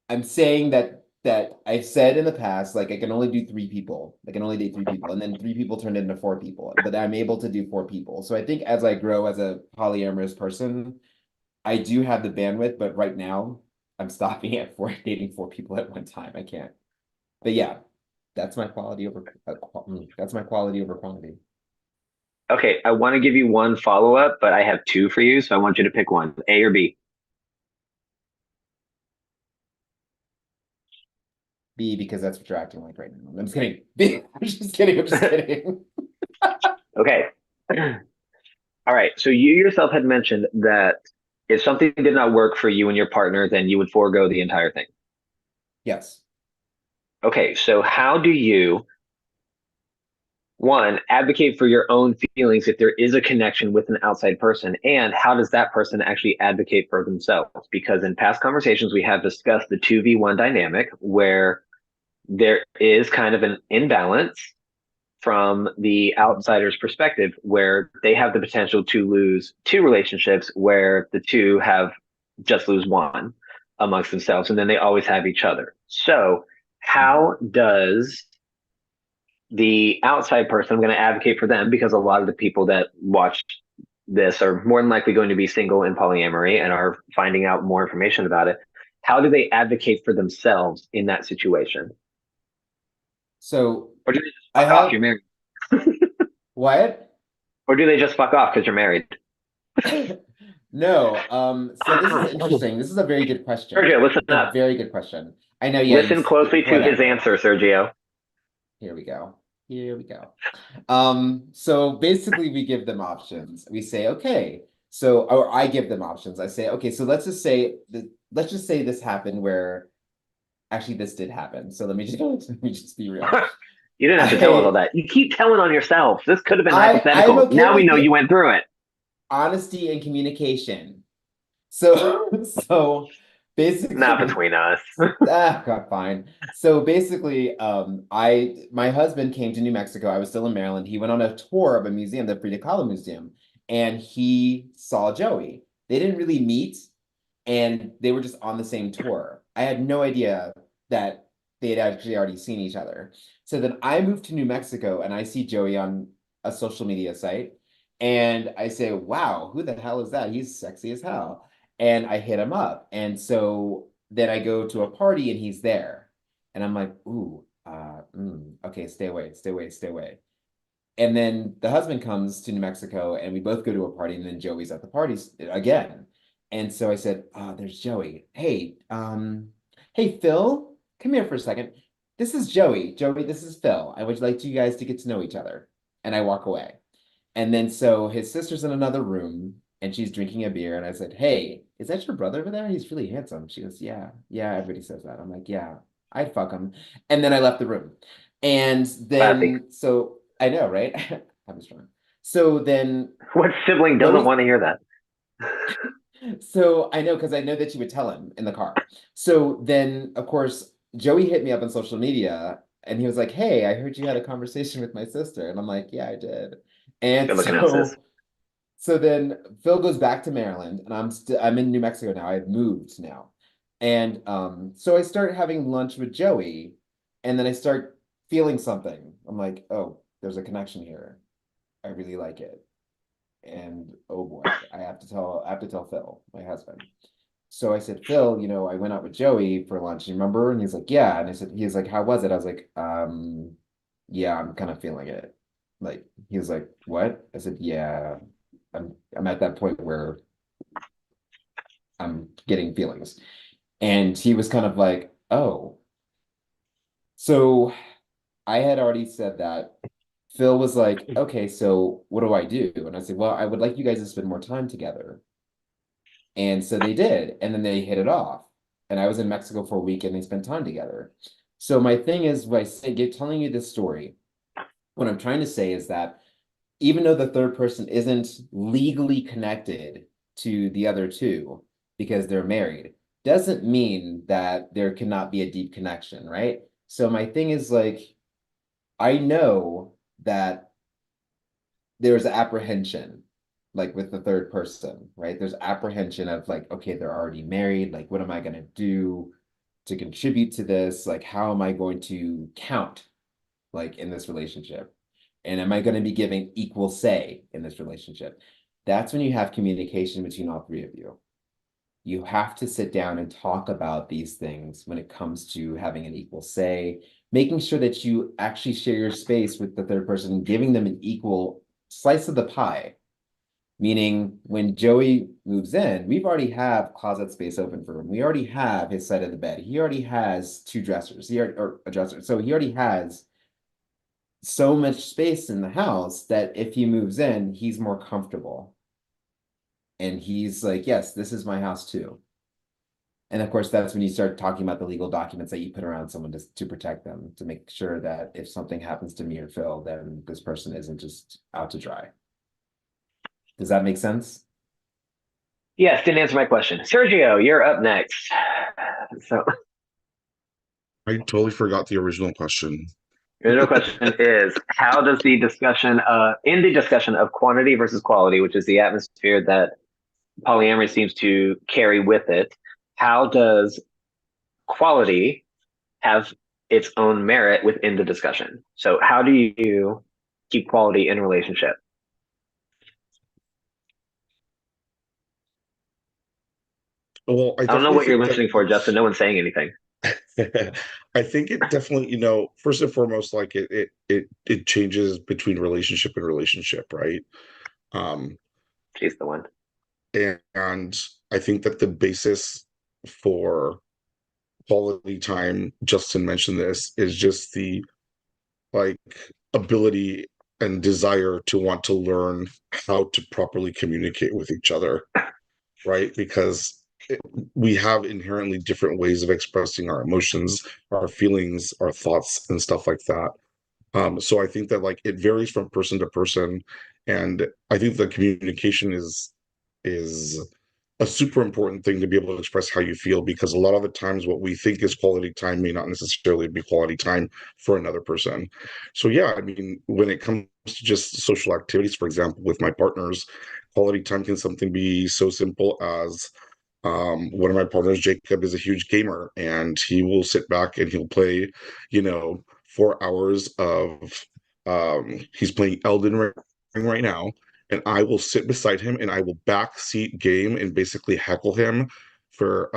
I'm saying that I've said in the past, like I can only do three people. I can only date three people, and then three people turned into four people. But I'm able to do four people. So I think as I grow as a polyamorous person, I do have the bandwidth, but right now I'm stopping at dating four people at one time. I can't. But yeah, that's my quality over quantity. Okay, I want to give you one follow up, but I have two for you, so I want you to pick one, A or B. B, because that's what you're acting like right now. I'm just kidding. B, I'm just kidding. I'm just kidding. Okay. All right. So you yourself had mentioned that if something did not work for you and your partner, then you would forego the entire thing. Yes. Okay. So how do you, one, advocate for your own feelings if there is a connection with an outside person? And how does that person actually advocate for themselves? Because in past conversations, we have discussed the 2v1 dynamic where there is kind of an imbalance from the outsider's perspective, where they have the potential to lose two relationships where the two have just lose one amongst themselves, and then they always have each other. So how does the outside person, I'm going to advocate for them because a lot of the people that watch this are more than likely going to be single in polyamory and are finding out more information about it. How do they advocate for themselves in that situation? So Or do they just I fuck off? have You're married. what? Or do they just fuck off because you're married? No. So this is interesting. This is a very good question. Sergio, listen It's a up. very good question. I know. Yeah. Listen closely to his answer, Sergio. Here we go. Here we go. So basically we give them options. We say, okay, or I give them options. I say, okay, so let's just say this happened where actually this did happen. So let me just be real. You didn't have to tell us all that. You keep telling on yourself. This could have been hypothetical. I'm okay now we with know it. you went through it. Honesty and communication. So basically, Not between us. God, fine. So basically, my husband came to New Mexico. I was still in Maryland. He went on a tour of a museum, the Frida Kahlo Museum, and he saw Joey. They didn't really meet, and they were just on the same tour. I had no idea that they had actually already seen each other. So then I moved to New Mexico, and I see Joey on a social media site, and I say, "Wow, who the hell is that? He's sexy as hell." And I hit him up. And so then I go to a party and he's there. And I'm like, ooh, okay, stay away, stay away, stay away. And then the husband comes to New Mexico and we both go to a party, and then Joey's at the parties again. And so I said, there's Joey. Hey, Phil, come here for a second. This is Joey. Joey, this is Phil. I would like you guys to get to know each other. And I walk away. And then so his sister's in another room and she's drinking a beer. And I said, hey, is that your brother over there? He's really handsome. She goes, yeah, everybody says that. I'm like, yeah, I'd fuck him. And then I left the room. And then, so I know, right? I was drunk. So then. What sibling doesn't want to hear that? So I know, because I know that you would tell him in the car. So then, of course, Joey hit me up on social media and he was like, hey, I heard you had a conversation with my sister. And I'm like, yeah, I did. And Good looking out, sis. so then Phil goes back to Maryland and I'm in New Mexico now. I've moved now. And so I start having lunch with Joey, and then I start feeling something. I'm like, oh, there's a connection here. I really like it. And oh boy, I have to tell Phil, my husband. So I said, Phil, I went out with Joey for lunch, you remember? And he's like, yeah. And he's like, how was it? I was like, yeah, I'm kind of feeling it. Like, he was like, what? I said, yeah, I'm at that point where I'm getting feelings. And he was kind of like, oh. So I had already said that. Phil was like, okay, so what do I do? And I said, well, I would like you guys to spend more time together. And so they did. And then they hit it off. And I was in Mexico for a week and they spent time together. So my thing is, by telling you this story, what I'm trying to say is that even though the third person isn't legally connected to the other two because they're married, doesn't mean that there cannot be a deep connection, right? So my thing is like, I know that there's apprehension, like with the third person, right? There's apprehension of like, okay, they're already married. Like, what am I going to do to contribute to this? Like, how am I going to count like in this relationship? And am I going to be giving equal say in this relationship? That's when you have communication between all three of you. You have to sit down and talk about these things when it comes to having an equal say, making sure that you actually share your space with the third person, giving them an equal slice of the pie. Meaning when Joey moves in, we've already have closet space open for him. We already have his side of the bed. He already has two dressers, or a dresser. So he already has so much space in the house that if he moves in, he's more comfortable. And he's like, yes, this is my house too. And of course, that's when you start talking about the legal documents that you put around someone to protect them, to make sure that if something happens to me or Phil, then this person isn't just out to dry. Does that make sense? Yes, didn't answer my question. Sergio, you're up next. So I totally forgot the original question. the original question is, how does the discussion in the discussion of quantity versus quality, which is the atmosphere that polyamory seems to carry with it, how does quality have its own merit within the discussion? So how do you keep quality in a relationship? Well, I I don't know definitely what you're think that listening for, Justin. No one's saying anything. I think it definitely, first and foremost, like it changes between relationship and relationship, right? Um, She's the one. and I think that the basis for quality time, Justin mentioned this, is just the like ability and desire to want to learn how to properly communicate with each other, right? Because we have inherently different ways of expressing our emotions, our feelings, our thoughts, and stuff like that. So I think that like it varies from person to person, and I think the communication is a super important thing to be able to express how you feel, because a lot of the times what we think is quality time may not necessarily be quality time for another person. So yeah, I mean, when it comes to just social activities, for example, with my partners, quality time can something be so simple as one of my partners, Jacob, is a huge gamer, and he will sit back and he'll play, 4 hours of he's playing Elden Ring right now, and I will sit beside him and I will backseat game and basically heckle him for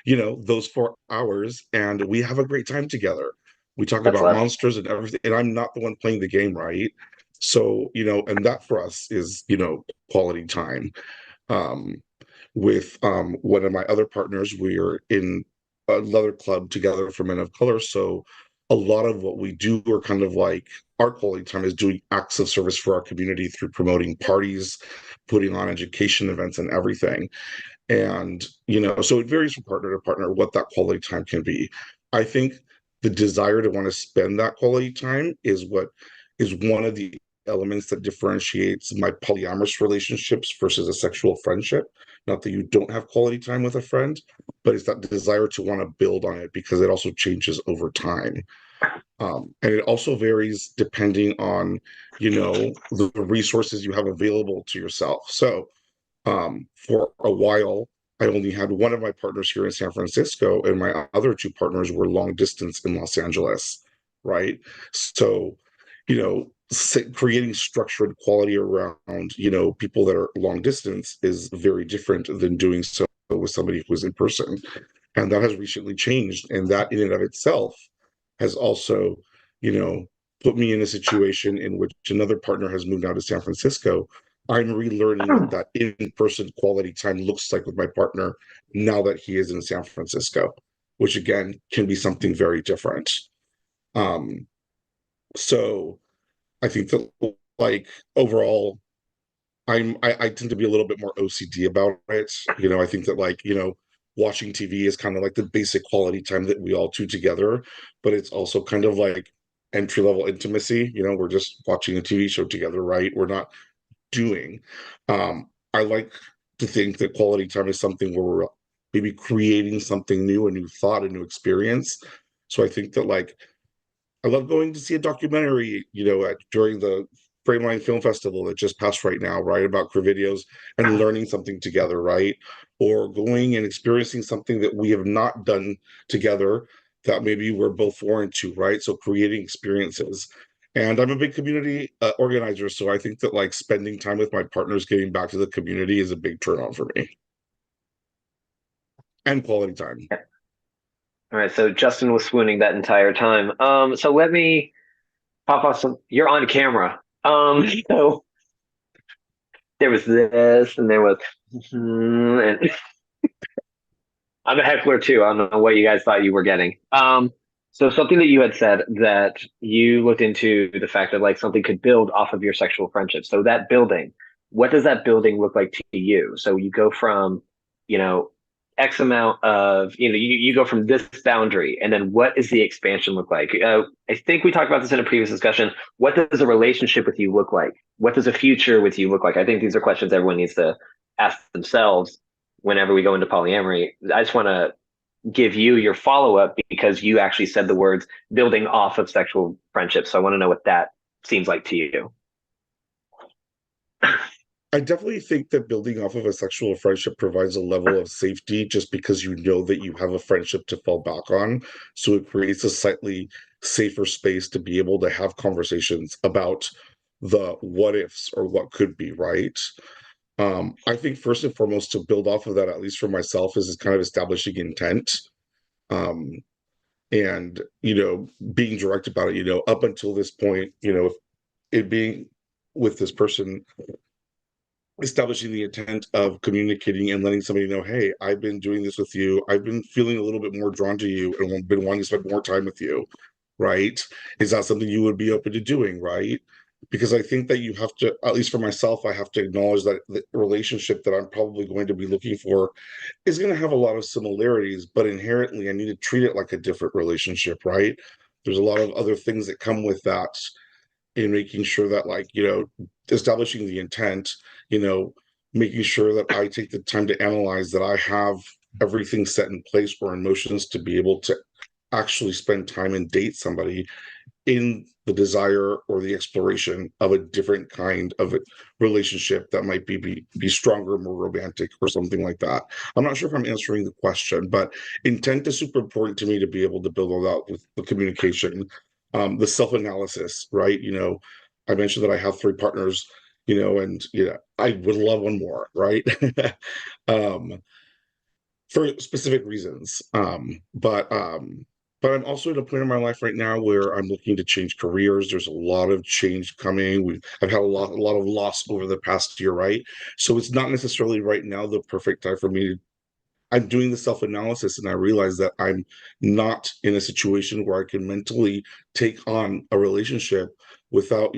those 4 hours, and we have a great time together. We talk That's about love. monsters and everything, and I'm not the one playing the game, right? So, and that for us is, quality time. Um, with one of my other partners, we're in a leather club together for men of color. So a lot of what we do are kind of like our quality time is doing acts of service for our community through promoting parties, putting on education events and everything. And, so it varies from partner to partner what that quality time can be. I think the desire to want to spend that quality time is what is one of the elements that differentiates my polyamorous relationships versus a sexual friendship. Not that you don't have quality time with a friend, but it's that desire to want to build on it because it also changes over time. And it also varies depending on, the resources you have available to yourself. So, for a while, I only had one of my partners here in San Francisco, and my other two partners were long distance in Los Angeles, right? So, creating structured quality around, people that are long distance is very different than doing so with somebody who is in person. And that has recently changed. And that in and of itself has also, you know, put me in a situation in which another partner has moved out to San Francisco. I'm relearning what that in-person quality time looks like with my partner now that he is in San Francisco, which again can be something very different. Um, so I think that like overall, I tend to be a little bit more OCD about it. I think that watching TV is kind of like the basic quality time that we all do together, but it's also kind of like entry level intimacy. We're just watching a TV show together, right? We're not doing. I like to think that quality time is something where we're maybe creating something new, a new thought, a new experience. So I think that I love going to see a documentary, during the Frameline Film Festival that just passed right now, right, about videos and learning something together, right? Or going and experiencing something that we have not done together that maybe we're both foreign to, right? So creating experiences. And I'm a big community organizer, so I think that spending time with my partners, getting back to the community is a big turn on for me. And quality time. All right, so Justin was swooning that entire time. So let me pop off some. You're on camera. So there was this, and there was, and I'm a heckler too. I don't know what you guys thought you were getting. So something that you had said that you looked into the fact that something could build off of your sexual friendship. So that building, what does that building look like to you? So you go from, X amount of, you go from this boundary, and then what does the expansion look like? I think we talked about this in a previous discussion. What does a relationship with you look like? What does a future with you look like? I think these are questions everyone needs to ask themselves whenever we go into polyamory. I just want to give you your follow-up because you actually said the words building off of sexual friendship. So I want to know what that seems like to you. I definitely think that building off of a sexual friendship provides a level of safety just because you know that you have a friendship to fall back on. So it creates a slightly safer space to be able to have conversations about the what ifs or what could be, right? I think first and foremost to build off of that, at least for myself, is kind of establishing intent. Um, and being direct about it, up until this point, it being with this person, establishing the intent of communicating and letting somebody know, hey, I've been doing this with you. I've been feeling a little bit more drawn to you and been wanting to spend more time with you, right? Is that something you would be open to doing, right? Because I think that you have to, at least for myself, I have to acknowledge that the relationship that I'm probably going to be looking for is going to have a lot of similarities, but inherently I need to treat it like a different relationship, right? There's a lot of other things that come with that in making sure that establishing the intent, making sure that I take the time to analyze that I have everything set in place for emotions to be able to actually spend time and date somebody in the desire or the exploration of a different kind of a relationship that might be stronger, more romantic, or something like that. I'm not sure if I'm answering the question, but intent is super important to me to be able to build all that with the communication, the self-analysis, right? I mentioned that I have 3 partners, and I would love one more, right? For specific reasons. But I'm also at a point in my life right now where I'm looking to change careers. There's a lot of change coming. I've had a lot of loss over the past year, right? So it's not necessarily right now the perfect time for me. I'm doing the self-analysis and I realize that I'm not in a situation where I can mentally take on a relationship without,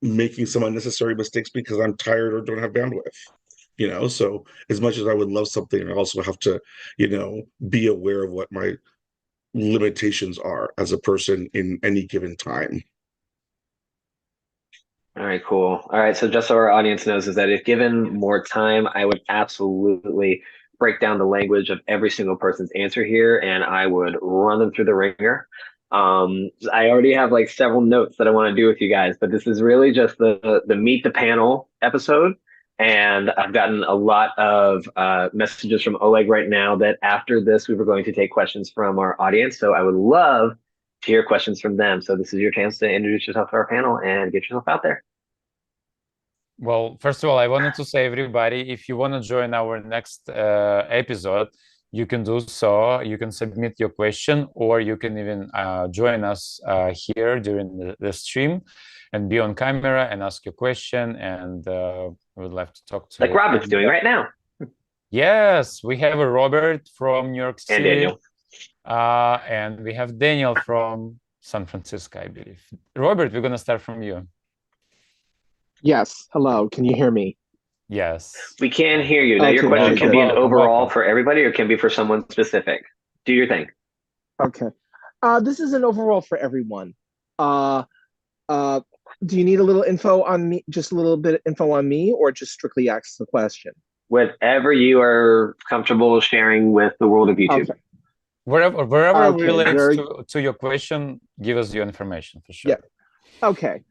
making some unnecessary mistakes because I'm tired or don't have bandwidth. So as much as I would love something, I also have to, be aware of what my limitations are as a person in any given time. All right, cool. All right, so just so our audience knows is that if given more time, I would absolutely break down the language of every single person's answer here, and I would run them through the ringer. I already have several notes that I want to do with you guys, but this is really just the meet the panel episode. And I've gotten a lot of messages from Oleg right now that after this, we were going to take questions from our audience. So I would love to hear questions from them. So this is your chance to introduce yourself to our panel and get yourself out there. Well, first of all, I wanted to say, everybody, if you want to join our next episode, you can do so. You can submit your question, or you can even join us here during the stream and be on camera and ask your question. And we would love to talk to like Robert's doing right now. Yes, we have a Robert from New York And City. Daniel. And we have Daniel from San Francisco, I believe. Robert, we're going to start from you. Yes. Hello. Can you hear me? Yes. We can hear you. Now, Okay, your question very can good. be an Welcome, overall welcome. for everybody, or can be for someone specific. Do your thing. Okay. This is an overall for everyone. Uh, do you need a little info on me? Just a little bit of info on me, or just strictly ask the question? Whatever you are comfortable sharing with the world of YouTube. Okay. Wherever Okay, relates very- to your question, give us your information for sure. Yeah. Okay.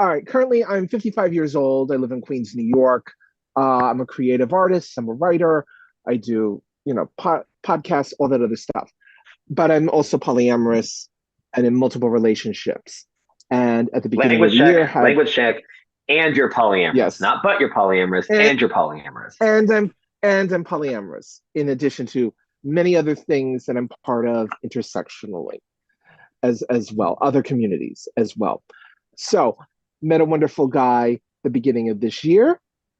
All right. Currently, I'm 55 years old. I live in Queens, New York. I'm a creative artist. I'm a writer. I do, podcasts, all that other stuff. But I'm also polyamorous and in multiple relationships. And at the beginning Language of the year, check, language check, and you're polyamorous. Yes. Not but you're polyamorous, and you're polyamorous. and I'm polyamorous, in addition to many other things that I'm part of intersectionally as well, other communities as well. So met a wonderful guy the beginning of this year,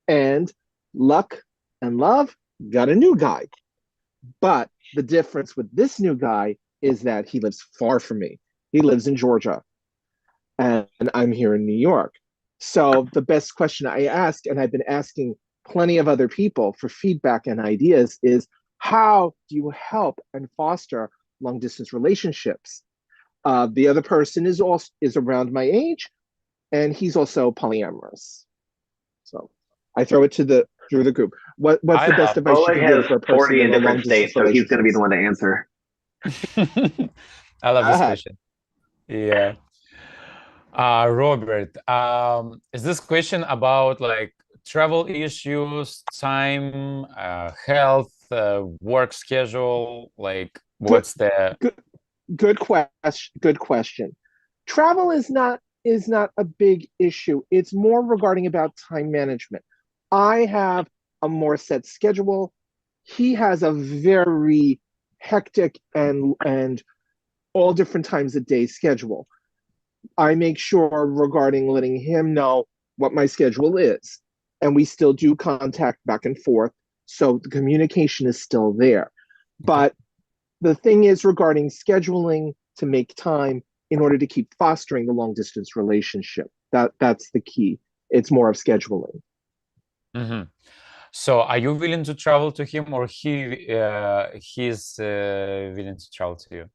and luck and love got a new guy. But the difference with this new guy is that he lives far from me. He lives in Georgia, and I'm here in New York. So the best question I ask, and I've been asking plenty of other people for feedback and ideas, is how do you help and foster long distance relationships? The other person is around my age, and he's also polyamorous. So I throw it through the group. What's the best advice you Oleg can has give for a person 40 in in a long different states, distance so he's going to be the relationship? one to answer. I love this Go ahead. question. Yeah. Robert, is this question about like travel issues, time, health, work schedule? Like, what's the Good question. Travel is not a big issue. It's more regarding about time management. I have a more set schedule. He has a very hectic and all different times of day schedule. I make sure regarding letting him know what my schedule is, and we still do contact back and forth, so the communication is still there. But the thing is regarding scheduling to make time in order to keep fostering the long distance relationship. That's the key. It's more of scheduling. Mm-hmm. So are you willing to travel to him, or he's willing to travel to you?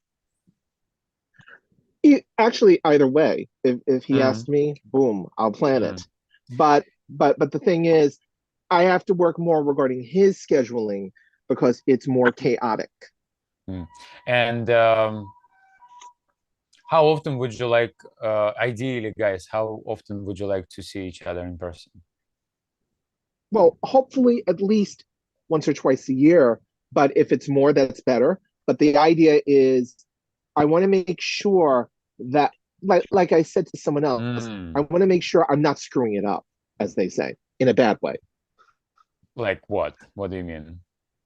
Actually, either way, if he asked me, boom, I'll plan it. But the thing is, I have to work more regarding his scheduling because it's more chaotic. And how often would you like, ideally, guys, how often would you like to see each other in person? Well, hopefully at least once or twice a year, but if it's more, that's better. But the idea is I want to make sure that, like I said to someone else, I want to make sure I'm not screwing it up, as they say, in a bad way. Like what? What do you mean?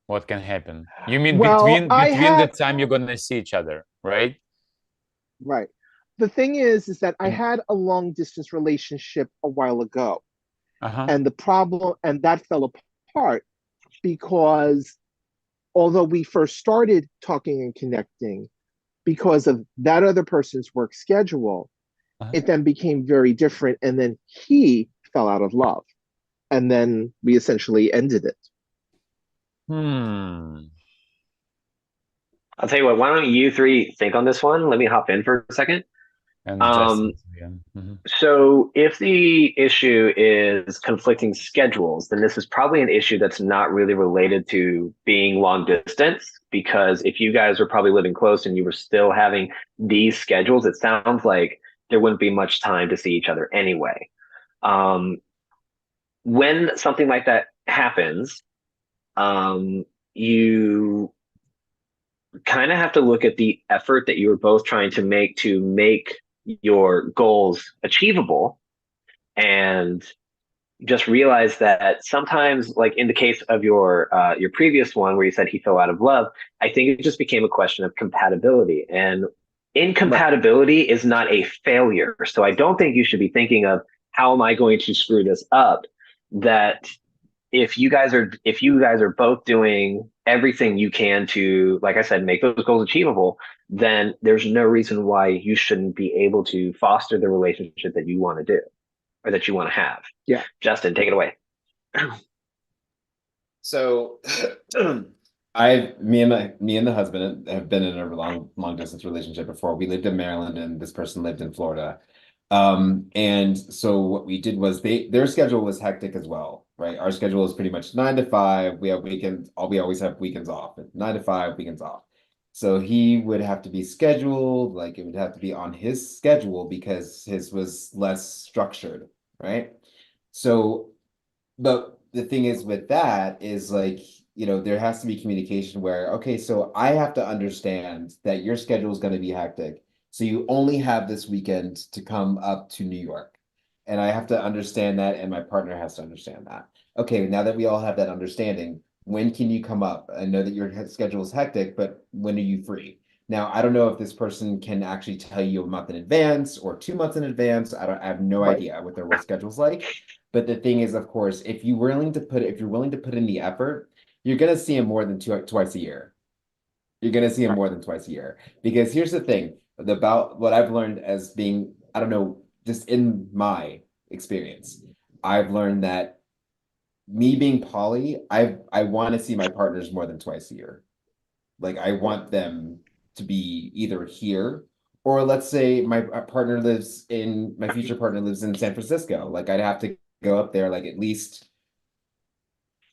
What can happen? You mean Well, between the time you're gonna see each other, right? Right. The thing is that I had a long distance relationship a while ago. And the problem, and that fell apart because although we first started talking and connecting, because of that other person's work schedule, it then became very different. And then he fell out of love. And then we essentially ended it. I'll tell you what, why don't you three think on this one? Let me hop in for a second. And so if the issue is conflicting schedules, then this is probably an issue that's not really related to being long distance, because if you guys were probably living close and you were still having these schedules, it sounds like there wouldn't be much time to see each other anyway. I'll tell you what, why don't you three think on this one? Let me hop in for a second. So if the issue is conflicting schedules, then this is probably an issue that's not really related to being long distance, because if you guys were probably living close and you were still having these schedules, it sounds like there wouldn't be much time to see each other anyway. when something like that happens, you kind of have to look at the effort that you were both trying to make your goals achievable, and just realize that sometimes, like in the case of your previous one where you said he fell out of love, I think it just became a question of compatibility, and incompatibility is not a failure. So I don't think you should be thinking of how am I going to screw this up. That if you guys are both doing everything you can to, like I said, make those goals achievable, then there's no reason why you shouldn't be able to foster the relationship that you want to do or that you want to have. Yeah. Justin, take it away. So me and the husband have been in a long distance relationship before. We lived in Maryland and this person lived in Florida. And so what we did was their schedule was hectic as well, right? Our schedule is pretty much 9 to 5. We have weekends, we always have weekends off, 9 to 5, weekends off. So he would have to be scheduled, like it would have to be on his schedule because his was less structured, right? So, but the thing is with that is like, there has to be communication where, okay, so I have to understand that your schedule is going to be hectic. So you only have this weekend to come up to New York. And I have to understand that, and my partner has to understand that. Okay, now that we all have that understanding, when can you come up? I know that your schedule is hectic, but when are you free? Now, I don't know if this person can actually tell you a month in advance or 2 months in advance. I have no idea what their work schedule's like. But the thing is, of course, if you're willing to put in the effort, you're gonna see him more than twice a year. You're gonna see him more than twice a year. Because here's the thing about what I've learned as being, I don't know, just in my experience, I've learned that me being poly, I want to see my partners more than twice a year. Like I want them to be either here, or let's say my future partner lives in San Francisco. Like I'd have to go up there like at least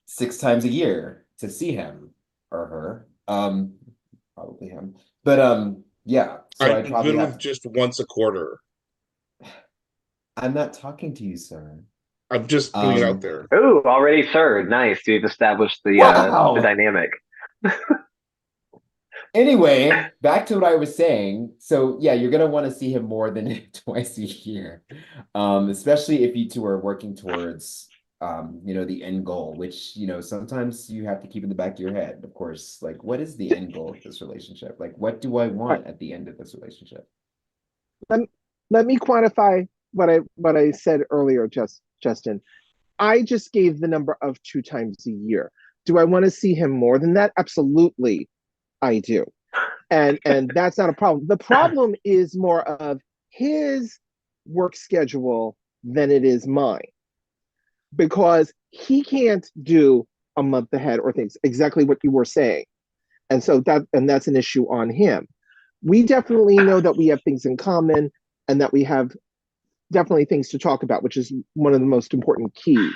6 times a year to see him or her. Probably him. But yeah. So I'd I'm probably good have with just once a quarter. I'm not talking to you, sir. I'm just putting it out there. Ooh, already third. Nice. We've established the Wow. dynamic. Anyway, back to what I was saying. So yeah, you're gonna want to see him more than twice a year, especially if you two are working towards, the end goal, which sometimes you have to keep in the back of your head. Of course, like what is the end goal of this relationship? Like, what do I Right. want at the end of this relationship? Let, let me quantify what I said earlier, Justin. I just gave the number of 2 times a year. Do I want to see him more than that? Absolutely, I do. And that's not a problem. The problem is more of his work schedule than it is mine, because he can't do a month ahead or things exactly what you were saying. And so that's an issue on him. We definitely know that we have things in common and that we have definitely things to talk about, which is one of the most important keys.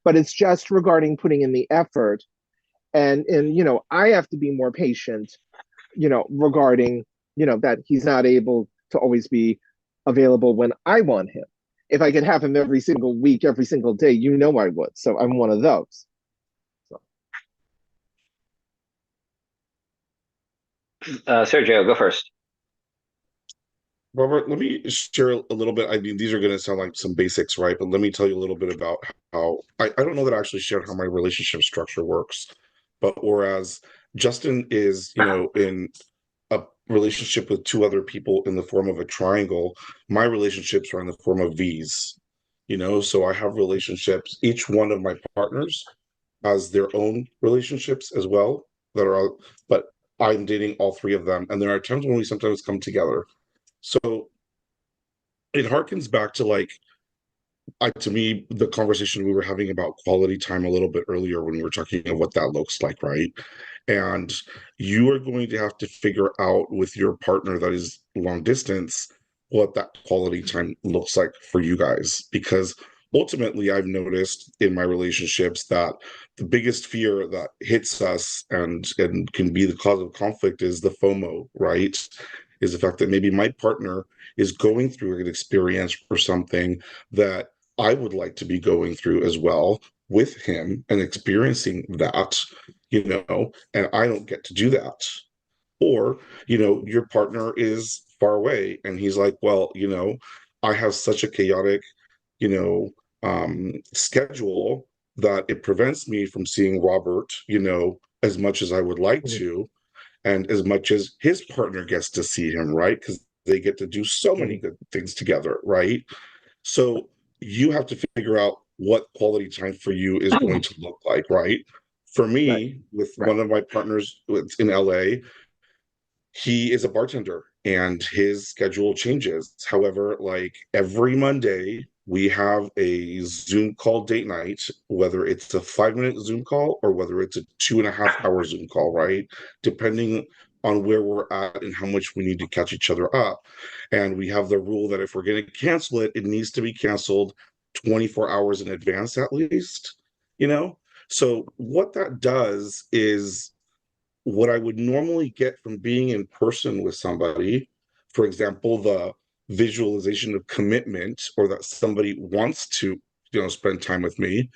But it's just regarding putting in the effort, and I have to be more patient, regarding that he's not able to always be available when I want him. If I could have him every single week, every single day, I would. So I'm one of those. So. Sergio, go first. Robert, let me share a little bit. I mean, these are going to sound like some basics, right? But let me tell you a little bit about how I don't know that I actually shared how my relationship structure works. But whereas Justin is, in a relationship with two other people in the form of a triangle, my relationships are in the form of V's, so I have relationships. Each one of my partners has their own relationships as well but I'm dating all three of them. And there are times when we sometimes come together. So it harkens back to to me, the conversation we were having about quality time a little bit earlier when we were talking about what that looks like, right? And you are going to have to figure out with your partner that is long distance what that quality time looks like for you guys. Because ultimately, I've noticed in my relationships that the biggest fear that hits us and can be the cause of conflict is the FOMO, right? Is the fact that maybe my partner is going through an experience or something that I would like to be going through as well with him and experiencing that, and I don't get to do that. Or, your partner is far away and he's like, well, I have such a chaotic, you know, schedule that it prevents me from seeing Robert, as much as I would like to, and as much as his partner gets to see him, right? Because they get to do so many good things together, right? So you have to figure out what quality time for you is going to look like, right? For Right. me, with Right. one of my partners in LA, he is a bartender and his schedule changes. However, like every Monday, we have a Zoom call date night, whether it's a 5 minute Zoom call or whether it's a 2.5 hour Zoom call, right? Depending on where we're at and how much we need to catch each other up. And we have the rule that if we're going to cancel it, it needs to be canceled 24 hours in advance at least, you know? So what that does is what I would normally get from being in person with somebody, for example, the visualization of commitment or that somebody wants to, spend time with me,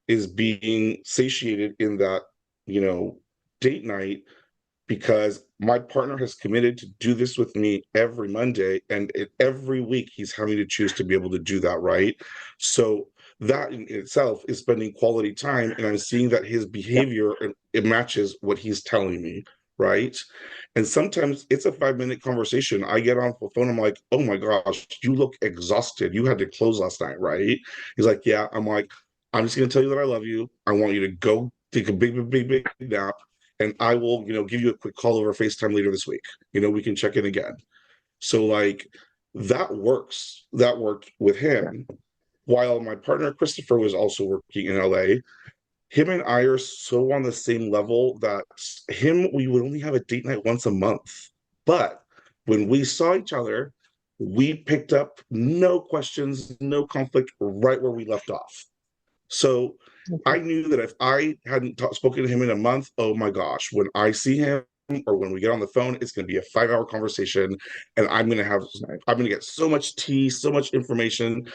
is being satiated in that, date night because my partner has committed to do this with me every Monday, and every week he's having to choose to be able to do that, right? So that in itself is spending quality time, and I'm seeing that his Yeah. behavior it matches what he's telling me, right? And sometimes it's a 5 minute conversation. I get on the phone, I'm like, oh my gosh, you look exhausted. You had to close last night, right? He's like, yeah. I'm like, I'm just gonna tell you that I love you. I want you to go take a big nap and I will, give you a quick call over FaceTime later this week. We can check in again. So like that works. That worked with him. While my partner Christopher was also working in LA, him and I are so on the same level that we would only have a date night once a month. But when we saw each other, we picked up no questions, no conflict, right where we left off. So I knew that if I hadn't spoken to him in a month, oh my gosh, when I see him or when we get on the phone, it's going to be a 5 hour conversation. And I'm going to get so much tea, so much information,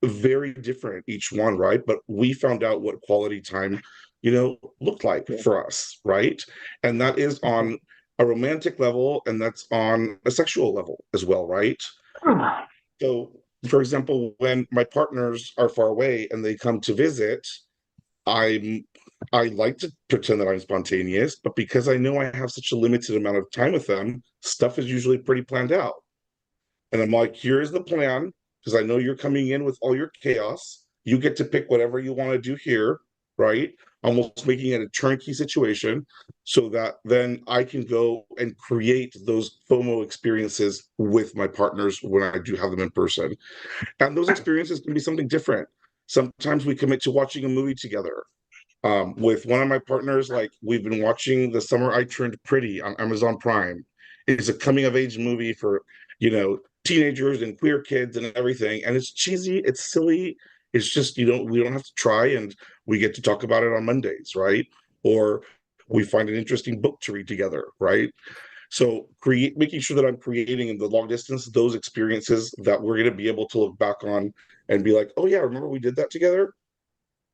very different each one, right? But we found out what quality time, looked like for us, right? And that is on a romantic level and that's on a sexual level as well, right? So, for example, when my partners are far away and they come to visit, I'm I like to pretend that I'm spontaneous, but because I know I have such a limited amount of time with them, stuff is usually pretty planned out. And I'm like, here's the plan, because I know you're coming in with all your chaos. You get to pick whatever you want to do here, right? Almost making it a turnkey situation so that then I can go and create those FOMO experiences with my partners when I do have them in person. And those experiences can be something different. Sometimes we commit to watching a movie together. With one of my partners, like we've been watching The Summer I Turned Pretty on Amazon Prime. It's a coming of age movie for, teenagers and queer kids and everything. And it's cheesy, it's silly. It's just, we don't have to try and we get to talk about it on Mondays, right? Or we find an interesting book to read together, right? So making sure that I'm creating in the long distance those experiences that we're going to be able to look back on and be like, oh yeah, remember we did that together?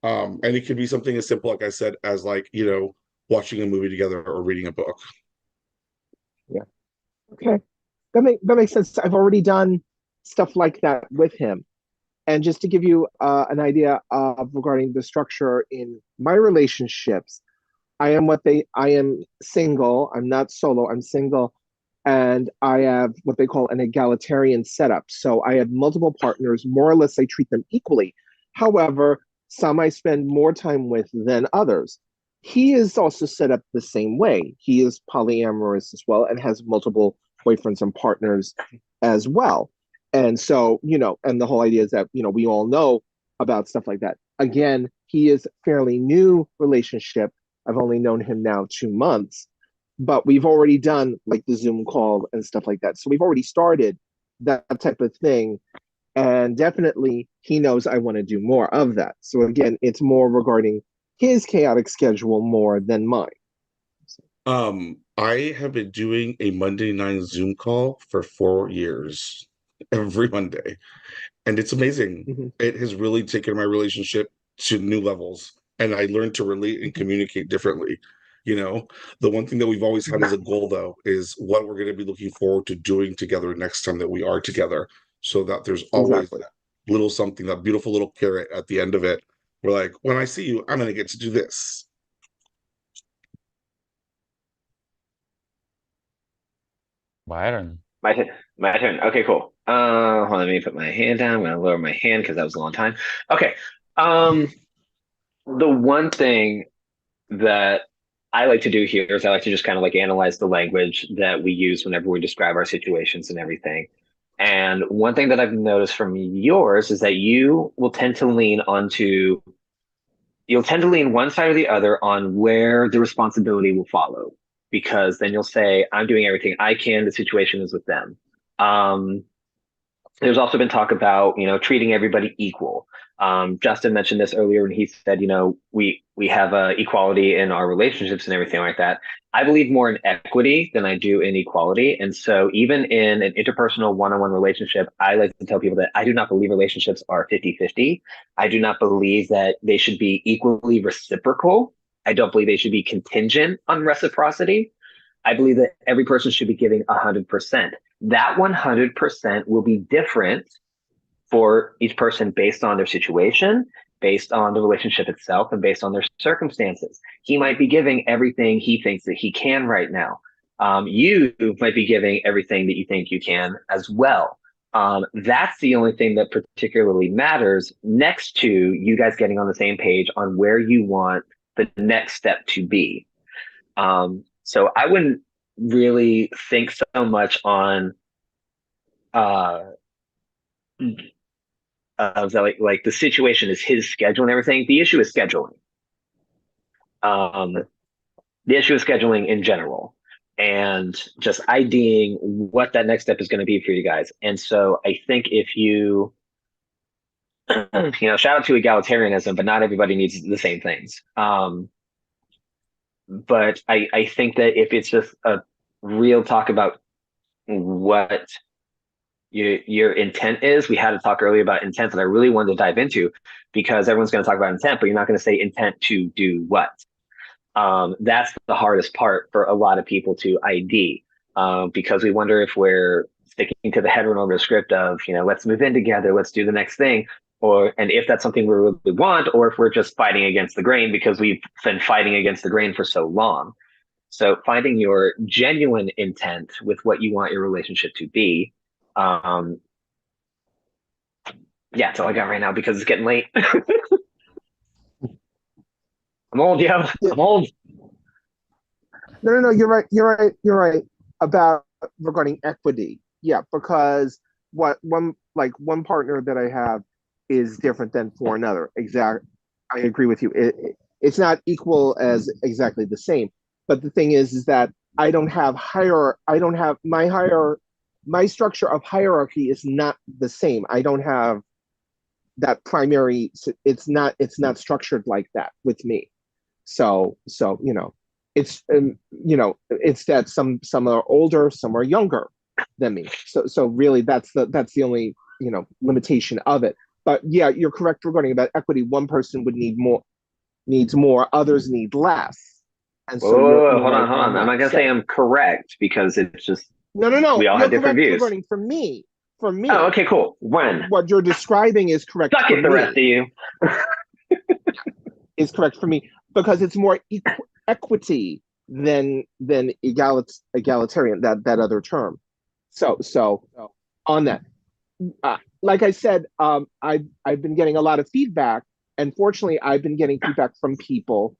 And it could be something as simple, like I said, as like, watching a movie together or reading a book. Yeah. Okay. That makes sense. I've already done stuff like that with him. And just to give you an idea of regarding the structure in my relationships, I am single. I'm not solo. I'm single. And I have what they call an egalitarian setup. So I have multiple partners. More or less, I treat them equally. However, some I spend more time with than others. He is also set up the same way. He is polyamorous as well and has multiple boyfriends and partners as well. And so, and the whole idea is that, we all know about stuff like that. Again, he is fairly new relationship. I've only known him now 2 months, but we've already done like the Zoom call and stuff like that. So we've already started that type of thing. And definitely he knows I want to do more of that. So again, it's more regarding his chaotic schedule more than mine. I have been doing a Monday night Zoom call for 4 years, every Monday. and it's amazing. Mhm. It has really taken my relationship to new levels, and I learned to relate and communicate differently. You know, the one thing that we've always had as a goal, though, is what we're going to be looking forward to doing together next time that we are together, so that there's always Exactly. that little something, that beautiful little carrot at the end of it. We're like, when I see you, I'm going to get to do this. Byron. My turn. My turn. Okay, cool. Hold on, let me put my hand down. I'm gonna lower my hand because that was a long time. Okay. Um, the one thing that I like to do here is I like to just kind of like analyze the language that we use whenever we describe our situations and everything. And one thing that I've noticed from yours is that you'll tend to lean one side or the other on where the responsibility will follow, because then you'll say, I'm doing everything I can, the situation is with them. Um, there's also been talk about, treating everybody equal. Justin mentioned this earlier when he said, we have equality in our relationships and everything like that. I believe more in equity than I do in equality. And so even in an interpersonal one-on-one relationship, I like to tell people that I do not believe relationships are 50-50. I do not believe that they should be equally reciprocal. I don't believe they should be contingent on reciprocity. I believe that every person should be giving 100%. That 100% will be different for each person based on their situation, based on the relationship itself, and based on their circumstances. He might be giving everything he thinks that he can right now. You might be giving everything that you think you can as well. That's the only thing that particularly matters, next to you guys getting on the same page on where you want the next step to be. So I wouldn't really think so much on uh like the situation is his schedule and everything. The issue is scheduling. Um, the issue is scheduling in general, and just IDing what that next step is going to be for you guys. And so I think if you shout out to egalitarianism, but not everybody needs the same things. But I think that if it's just a real talk about what your intent is, we had to talk earlier about intent that I really wanted to dive into, because everyone's going to talk about intent, but you're not going to say intent to do what. That's the hardest part for a lot of people to ID, because we wonder if we're sticking to the heteronormative script of, let's move in together, let's do the next thing, and if that's something we really want, or if we're just fighting against the grain because we've been fighting against the grain for so long. So finding your genuine intent with what you want your relationship to be. Yeah, that's all I got right now because it's getting late. I'm old, yo. Yeah. I'm old. No. You're right. You're right about regarding equity. Yeah, because one partner that I have is different than for another. I agree with you. It's not equal as exactly the same. But the thing is that I don't have my structure of hierarchy is not the same. I don't have that primary. It's not structured like that with me. So it's it's that some are older, some are younger than me. So really that's the only limitation of it. But yeah, you're correct regarding about equity. One person would needs more, others need less. And so Whoa, hold right on. I'm not gonna say I'm correct because it's just no. we all You're have different correct views. regarding for me. Oh, okay, cool. When? What you're describing is correct Suck for it, the me. rest of you. Is correct for me because it's more equity than egalitarian, that other term. So on that, like I said, I've been getting a lot of feedback, and fortunately, I've been getting feedback from people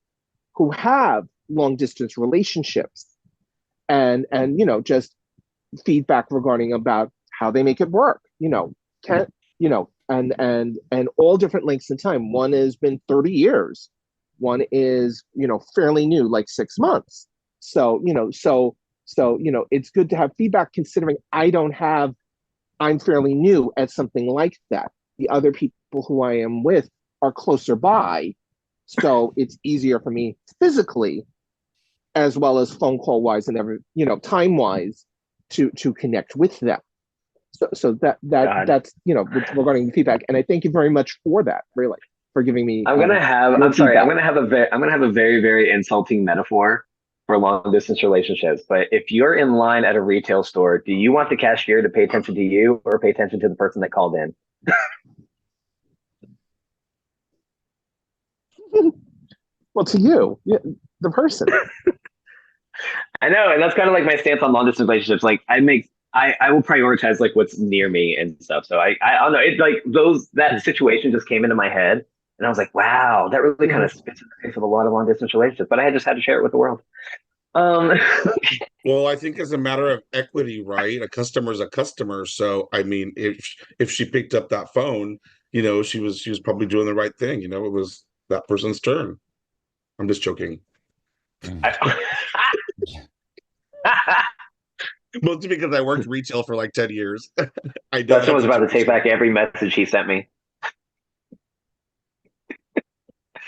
who have long distance relationships, and just feedback regarding about how they make it work. Can and all different lengths of time. One has been 30 years. One is fairly new, like 6 months. So it's good to have feedback considering I'm fairly new at something like that. The other people who I am with are closer by, so it's easier for me physically as well as phone call wise and time wise to connect with them. So that's regarding the feedback, and I thank you very much for that, really, for giving me. I'm sorry. I'm gonna have a very, very insulting metaphor for long distance relationships. But if you're in line at a retail store, do you want the cashier to pay attention to you or pay attention to the person that called in? Well, to you, yeah, the person. I know, and that's kind of like my stance on long distance relationships. Like I will prioritize like what's near me and stuff. So I don't know. It's like that situation just came into my head, and I was like, wow, that really kind of spits in the face of a lot of long distance relationships. But I just had to share it with the world. Well, I think as a matter of equity, right? A customer is a customer. So I mean, if she picked up that phone, she was probably doing the right thing. It was that person's turn. I'm just joking. Mostly because I worked retail for like 10 years. I know Dustin was about to take back every message he sent me.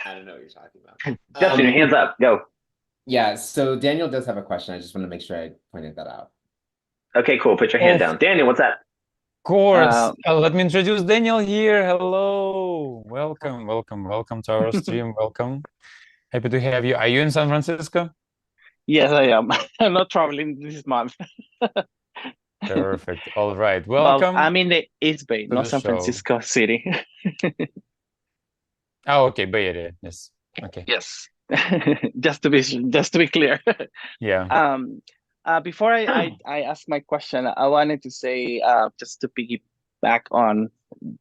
I don't know what you're talking about. Dustin, your hands up. Go. Yeah, so Daniel does have a question. I just want to make sure I pointed that out. Okay, cool. Put your hand down. Daniel, what's that? Of course. Let me introduce Daniel here. Hello. Welcome to our stream. Welcome. Happy to have you. Are you in San Francisco? Yes, I am. I'm not traveling this month. Perfect. All right. Welcome. Well, I'm in the East Bay, not San Francisco City. Oh, okay. Bay Area. Yes. Okay. Yes. just to be clear. Yeah. Before I ask my question, I wanted to say just to piggyback on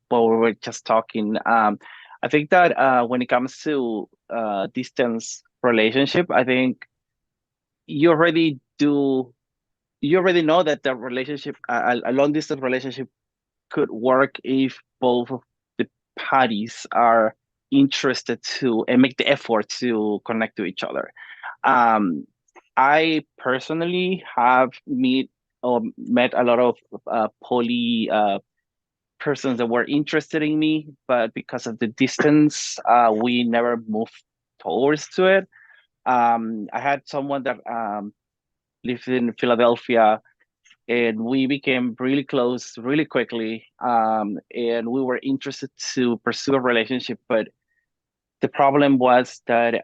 what we were just talking. I think that when it comes to distance relationship, I think you already know that the relationship, a long distance relationship, could work if both of the parties are interested to and make the effort to connect to each other. I personally have met a lot of poly persons that were interested in me, but because of the distance, we never moved towards to it. I had someone that lived in Philadelphia, and we became really close really quickly. And we were interested to pursue a relationship, but the problem was that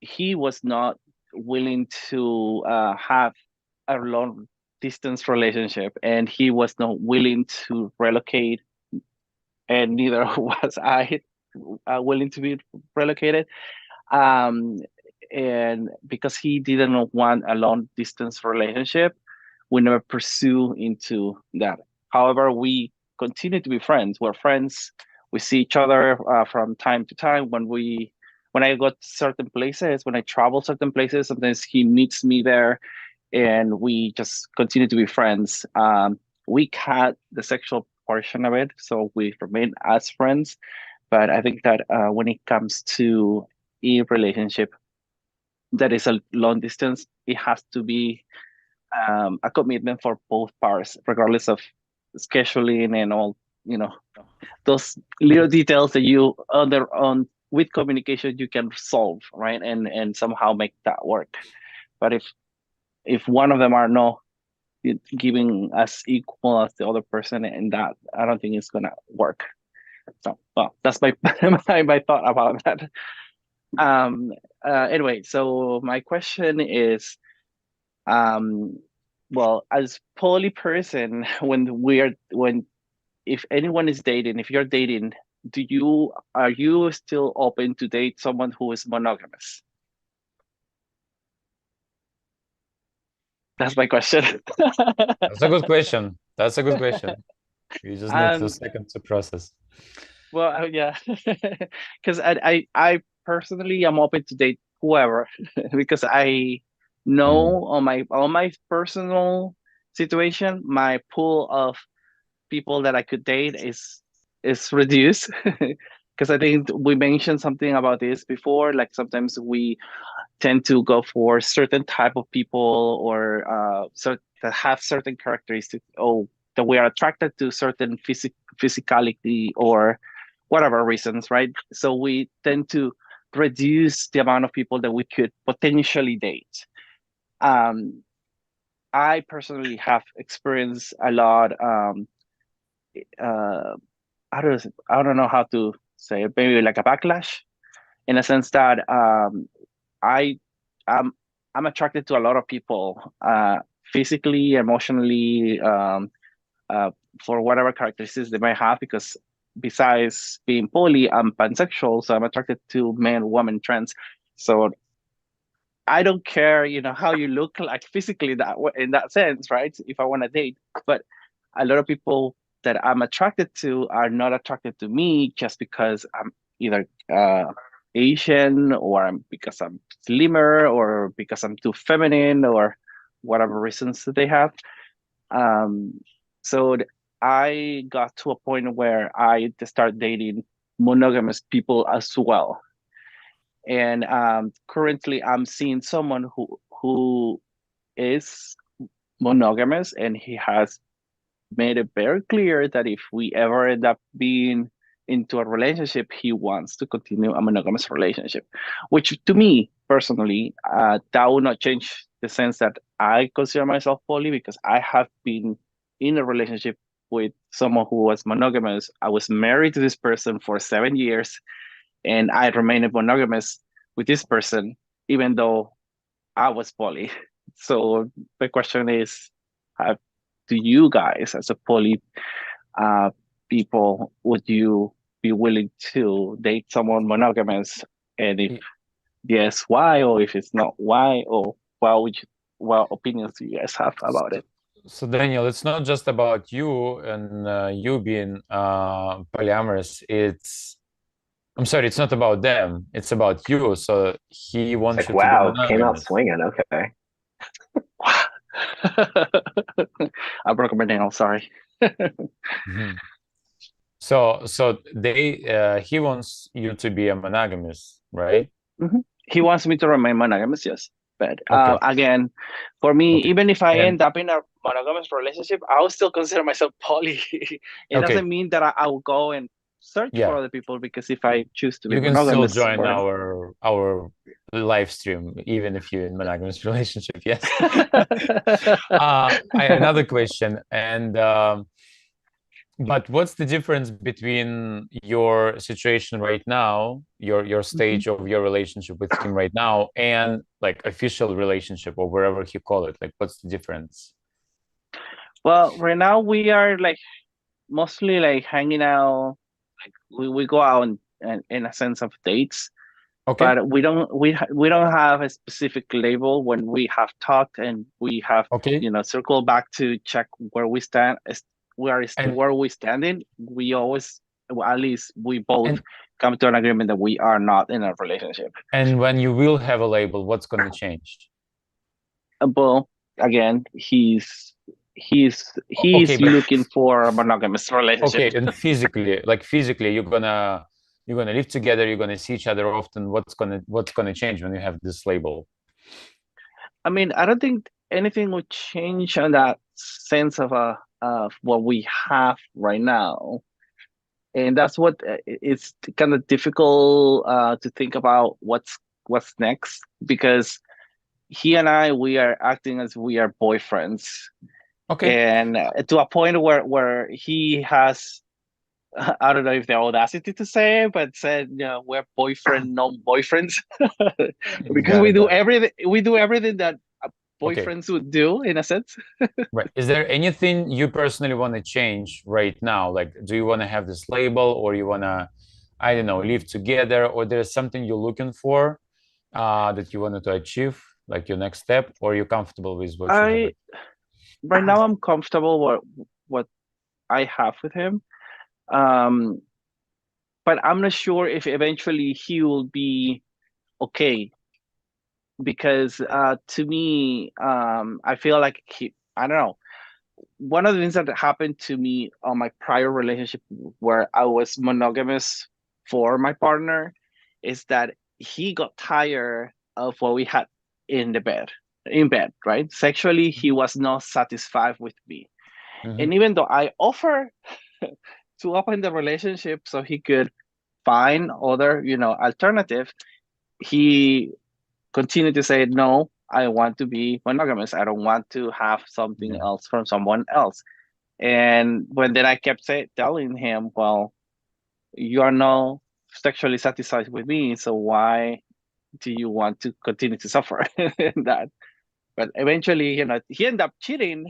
he was not willing to have a long distance relationship, and he was not willing to relocate, and neither was I willing to be relocated. And because he didn't want a long distance relationship, we never pursue into that. However, we continue to be friends. We're friends. We see each other from time to time when I go to certain places, when I travel certain places, sometimes he meets me there, and we just continue to be friends. We cut the sexual portion of it, so we remain as friends. But I think that when it comes to a relationship that is a long distance, it has to be a commitment for both parts, regardless of scheduling and all, those little details that you on with communication you can solve, right? And somehow make that work. But if one of them are not giving as equal as the other person, and that, I don't think it's gonna work. So, well, that's my my thought about that. Anyway, so my question is, well, as poly person, if anyone is dating, if you're dating, are you still open to date someone who is monogamous? That's my question. That's a good question. You just need 2 seconds to process. Well, yeah, because I personally am open to date whoever because I know on my personal situation, my pool of people that I could date is reduced. Because I think we mentioned something about this before. Like sometimes we tend to go for certain type of people, or that have certain characteristics, or that we are attracted to certain physicality or whatever reasons, right? So we tend to reduce the amount of people that we could potentially date. I personally have experienced a lot. Uh, I don't know how to say it, maybe like a backlash in a sense that I am I'm attracted to a lot of people, physically, emotionally, uh, for whatever characteristics they may have. Because besides being poly, I'm pansexual, so I'm attracted to men, women, trans. So I don't care, how you look like physically in that sense, right? If I want to date, but a lot of people that I'm attracted to are not attracted to me just because I'm either Asian, or because I'm slimmer, or because I'm too feminine, or whatever reasons that they have. Um, so I got to a point where I start dating monogamous people as well. And currently, I'm seeing someone who is monogamous, and he has made it very clear that if we ever end up being into a relationship, he wants to continue a monogamous relationship, which to me personally, that would not change the sense that I consider myself poly, because I have been in a relationship with someone who was monogamous. I was married to this person for 7 years, and I remained monogamous with this person, even though I was poly. So the question is, do you guys, as a poly uh, people, would you be willing to date someone monogamous? And if yes, why? Or if it's not, why? Or what opinions do you guys have about it? So Daniel, it's not just about you and you being polyamorous. I'm sorry, it's not about them. It's about you. So he It's wants like, you to be wow, came out monogamous. swinging. Okay. I broke my nail. Sorry. Mhm. So he wants you to be a monogamous, right? Mhm. He wants me to remain monogamous, yes. But Okay. again, for me, Okay. even if I And end up in a monogamous relationship, I will still consider myself poly. It okay, doesn't mean that I will go and search for yeah, other people, because if I choose to be you can still monogamous join for our live stream even if you're in monogamous relationship. Yes. Another question, and but what's the difference between your situation right now, your Mhm. stage of your relationship with him right now, and like official relationship or wherever you call it? Like, what's the difference? Well, right now we are like mostly like hanging out. Like we go out and in a sense of dates, Okay. but we don't have a specific label when we have talked, and we have Okay. circled back to check where we stand. And Where we standing. We always, well, at least we both and come to an agreement that we are not in a relationship. and when you will have a label, what's going to change? But again, Okay, he's but looking for a monogamous relationship. okay, and physically, like physically, you're gonna live together, you're gonna see each other often. What's gonna change when you have this label? I mean, I don't think anything would change on that sense of what we have right now. And that's what it's kind of difficult to think about what's next, because he and I, we are acting as we are boyfriends, Okay. and to a point where he has, I don't know if the audacity to say it, but said, we're boyfriend non boyfriends, because Got it, got it. we do everything that Okay, boyfriends would do in a sense. right. Is there anything you personally want to change right now? Like, do you want to have this label, or you want to, I don't know, live together, or there's something you're looking for that you wanted to achieve, like your next step, or you're comfortable with what you have? I Right now I'm comfortable what I have with him. Um, but I'm not sure if eventually he will be okay, because to me, I feel like I don't know. One of the things that happened to me on my prior relationship, where I was monogamous for my partner, is that he got tired of what we had in bed, right? Sexually, he was not satisfied with me. Mm-hmm. And even though I offer to open the relationship so he could find other, alternative, he continued to say no. I want to be monogamous. I don't want to have something Yeah. else from someone else. And when then I kept telling him, well, you are not sexually satisfied with me, so why do you want to continue to suffer in that? But eventually, he ended up cheating,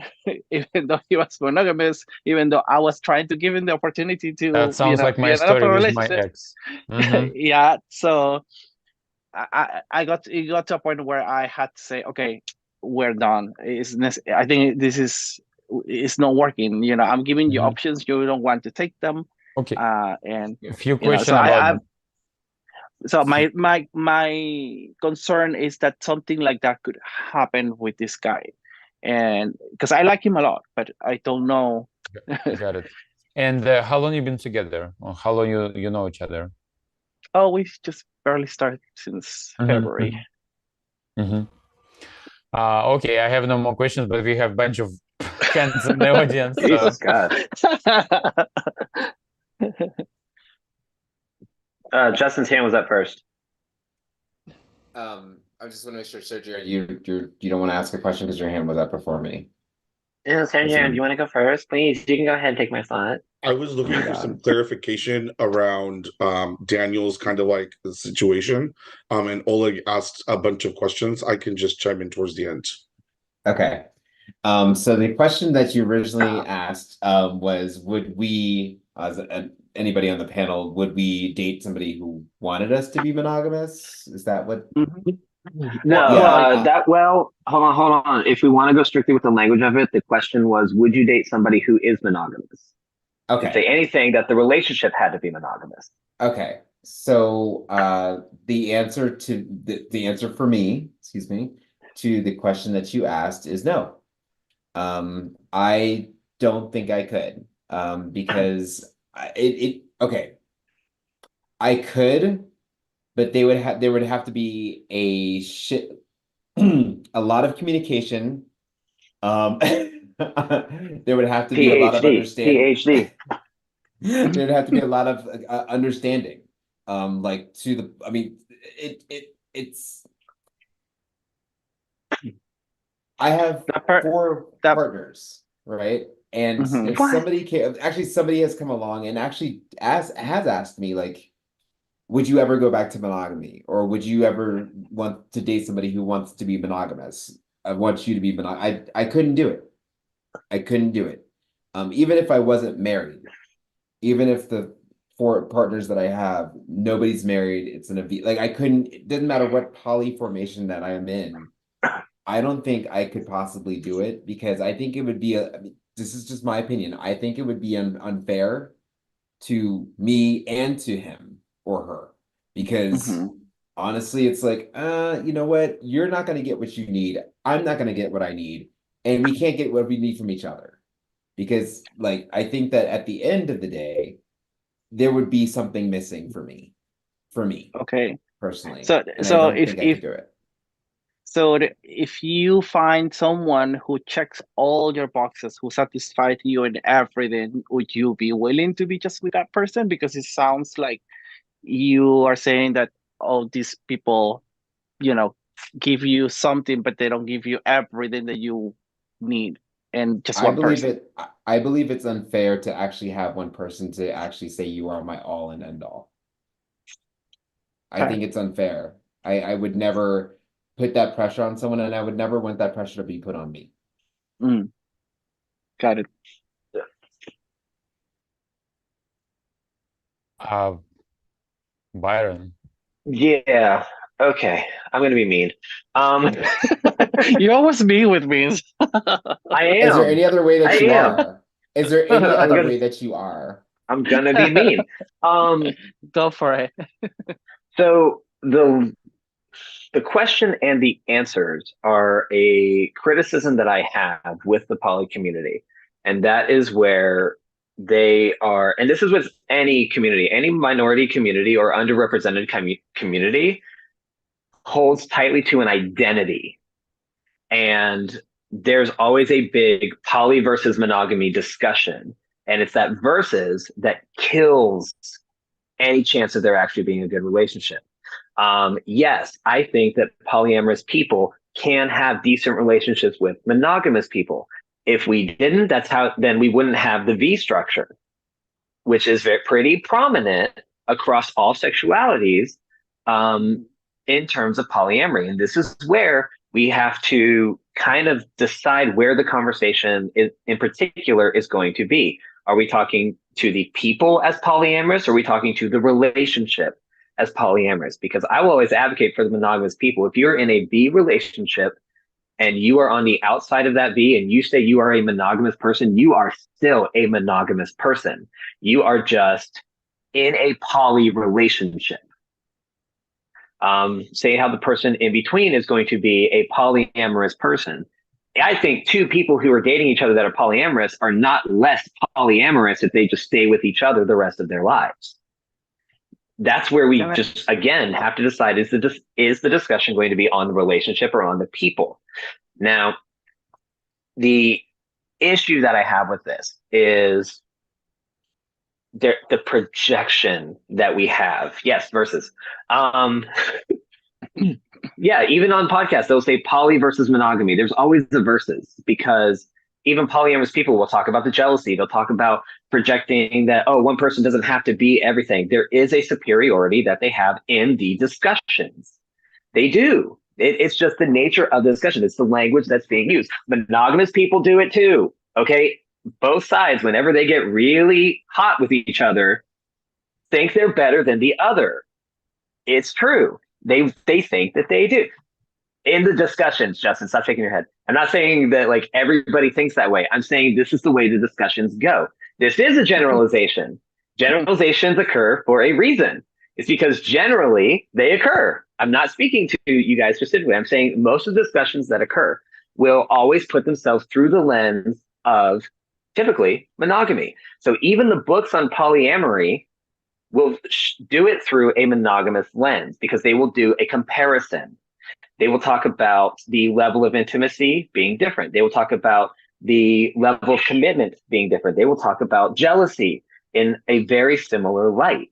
even though he was monogamous, even though I was trying to give him the opportunity That to, sounds like be my in an open story with my relationship. ex. Mhm. Yeah. So it got to a point where I had to say, okay, we're done. I think this is not working. I'm giving you Mhm. options, you don't want to take them. Okay, And a few so questions about my concern is that something like that could happen with this guy, and because I like him a lot, but I don't know. got it. And how long you been together? Or how long you know each other? Oh, we just barely started since February. Mm-hmm. Okay, I have no more questions, but we have a bunch of hands in the audience. Jesus God. Justin's hand was up first. I just want to make sure, Sergio, you don't want to ask a question because your hand was up before me. Yeah, Sergio, do you want to go first? Please, you can go ahead and take my spot. I was looking for some clarification around Daniel's kind of like the situation. And Oleg asked a bunch of questions. I can just chime in towards the end. Okay. So the question that you originally asked was, would we, as anybody on the panel, would we date somebody who wanted us to be monogamous? Is that what? No, Yeah. hold on. If we want to go strictly with the language of it, the question was, would you date somebody who is monogamous? Didn't say Okay. anything that the relationship had to be monogamous. Okay. So the answer to the answer for me, excuse me, to the question that you asked is no. I don't think I could. Because okay. I could, but there would have to be a lot of communication. There would have to be a lot of understanding. PhD. There'd have to be a lot of understanding. Like I mean, it's. I have four partners, right? And if somebody somebody has come along and actually has asked me, like, would you ever go back to monogamy, or would you ever want to date somebody who wants to be monogamous? I want you to be monogamous. I couldn't do it. I couldn't do it. Even if I wasn't married, even if the four partners that I have, nobody's married, it's like I couldn't, it doesn't matter what poly formation that I am in. I don't think I could possibly do it, because I think it would be I mean, this is just my opinion. I think it would be unfair to me and to him or her, because honestly, it's like, you know what? You're not going to get what you need. I'm not going to get what I need, and we can't get what we need from each other, because like, I think that at the end of the day, there would be something missing for me Okay. personally. So and I don't think I could do it. So if you find someone who checks all your boxes, who satisfies you in everything, would you be willing to be just with that person? Because it sounds like you are saying that, oh, these people, give you something, but they don't give you everything that you need, and just one person. I believe it's unfair to actually have one person to actually say you are my all and end all. I think it's unfair. I would never put that pressure on someone, and I would never want that pressure to be put on me. Got it. Byron. Yeah. Okay. I'm gonna be mean. You always mean with me. I am. Is there any other way that you are? Is there any other way that you are? I'm gonna be mean. Go for it. So the question and the answers are a criticism that I have with the poly community. And that is where they are, and this is with any community, any minority community or underrepresented community holds tightly to an identity. And there's always a big poly versus monogamy discussion. And it's that versus that kills any chance of there actually being a good relationship. Yes, I think that polyamorous people can have decent relationships with monogamous people. If we didn't, then we wouldn't have the V structure, which is pretty prominent across all sexualities in terms of polyamory. And this is where we have to kind of decide where the conversation in particular is going to be. Are we talking to the people as polyamorous, or are we talking to the relationship as polyamorous? Because I will always advocate for the monogamous people. If you're in a B relationship and you are on the outside of that B and you say you are a monogamous person, you are still a monogamous person. You are just in a poly relationship. Say how the person in between is going to be a polyamorous person. I think two people who are dating each other that are polyamorous are not less polyamorous if they just stay with each other the rest of their lives. That's where we just, again, have to decide, is the discussion going to be on the relationship or on the people? Now, the issue that I have with this is the projection that we have. Yes, versus. Yeah, even on podcasts, they'll say poly versus monogamy. There's always the versus, because even polyamorous people will talk about the jealousy. They'll talk about projecting that, oh, one person doesn't have to be everything. There is a superiority that they have in the discussions. They do. It's just the nature of the discussion. It's the language that's being used. Monogamous people do it too. Okay. Both sides, whenever they get really hot with each other, think they're better than the other. It's true. They think that they do. In the discussions, Justin, stop shaking your head. I'm not saying that like everybody thinks that way. I'm saying this is the way the discussions go. This is a generalization. Generalizations occur for a reason. It's because generally they occur. I'm not speaking to you guys specifically. I'm saying most of the discussions that occur will always put themselves through the lens of typically monogamy. So even the books on polyamory will do it through a monogamous lens, because they will do a comparison. They will talk about the level of intimacy being different. They will talk about the level of commitment being different. They will talk about jealousy in a very similar light.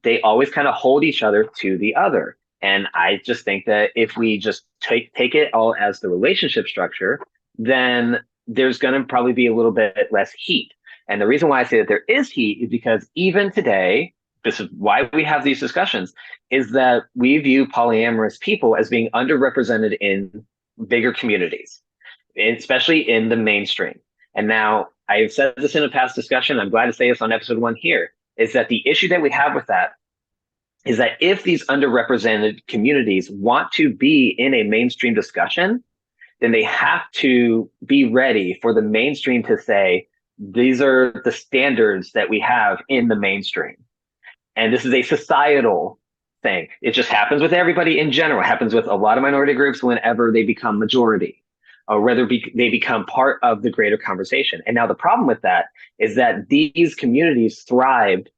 They always kind of hold each other to the other. And I just think that if we just take it all as the relationship structure, then there's going to probably be a little bit less heat. And the reason why I say that there is heat is because even today, this is why we have these discussions, is that we view polyamorous people as being underrepresented in bigger communities, especially in the mainstream. And now I've said this in a past discussion, I'm glad to say this on episode 1 here, is that the issue that we have with that is that if these underrepresented communities want to be in a mainstream discussion, then they have to be ready for the mainstream to say, these are the standards that we have in the mainstream. And this is a societal thing. It just happens with everybody in general. It happens with a lot of minority groups whenever they become majority, or whether they become part of the greater conversation. And now the problem with that is that these communities thrived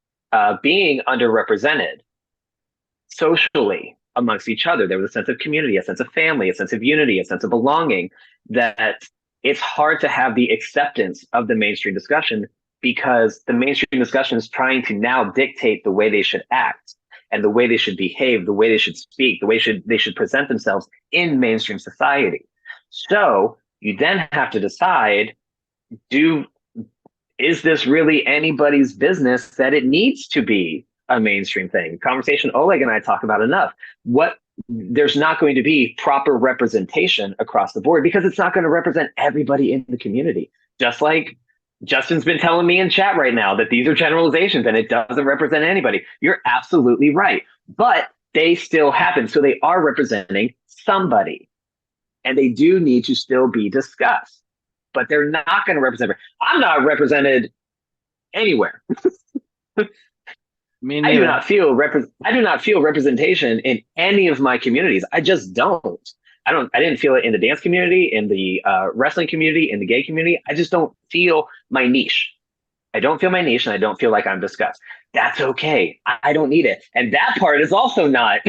being underrepresented socially amongst each other. There was a sense of community, a sense of family, a sense of unity, a sense of belonging, that it's hard to have the acceptance of the mainstream discussion, because the mainstream discussion is trying to now dictate the way they should act and the way they should behave, the way they should speak, the way they should present themselves in mainstream society. So you then have to decide, is this really anybody's business that it needs to be a mainstream thing? Conversation Oleg and I talk about enough. There's not going to be proper representation across the board, because it's not going to represent everybody in the community. Just like Justin's been telling me in chat right now that these are generalizations and it doesn't represent anybody. You're absolutely right. But they still happen. So they are representing somebody. And they do need to still be discussed. But they're not going to represent. I'm not represented anywhere. I do not feel representation in any of my communities. I just don't. I didn't feel it in the dance community, in the wrestling community, in the gay community. I just don't feel my niche. I don't feel my niche, and I don't feel like I'm discussed. That's okay. I don't need it. And that part is also not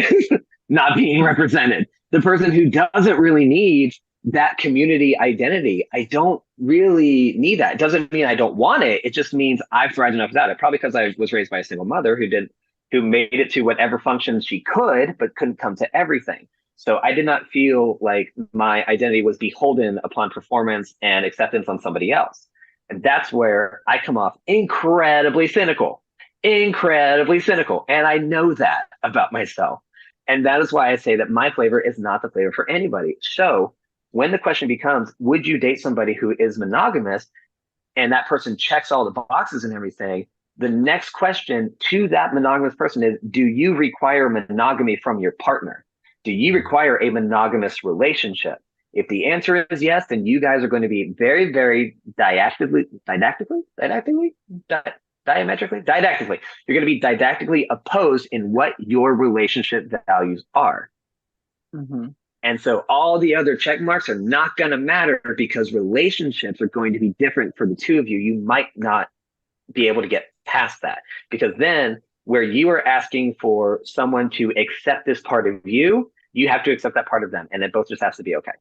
not being represented. The person who doesn't really need that community identity, I don't really need that. It doesn't mean I don't want it. It just means I've thrived enough without it. Probably because I was raised by a single mother who made it to whatever functions she could, but couldn't come to everything. So I did not feel like my identity was beholden upon performance and acceptance on somebody else. And that's where I come off incredibly cynical, incredibly cynical. And I know that about myself. And that is why I say that my flavor is not the flavor for anybody. So when the question becomes, would you date somebody who is monogamous? And that person checks all the boxes and everything. The next question to that monogamous person is, do you require monogamy from your partner? Do you require a monogamous relationship? If the answer is yes, then you guys are going to be very, very didactically, you're going to be didactically opposed in what your relationship values are. Mm-hmm. And so all the other check marks are not going to matter because relationships are going to be different for the two of you. You might not be able to get past that, because then where you are asking for someone to accept this part of you, you have to accept that part of them, and it both just has to be okay.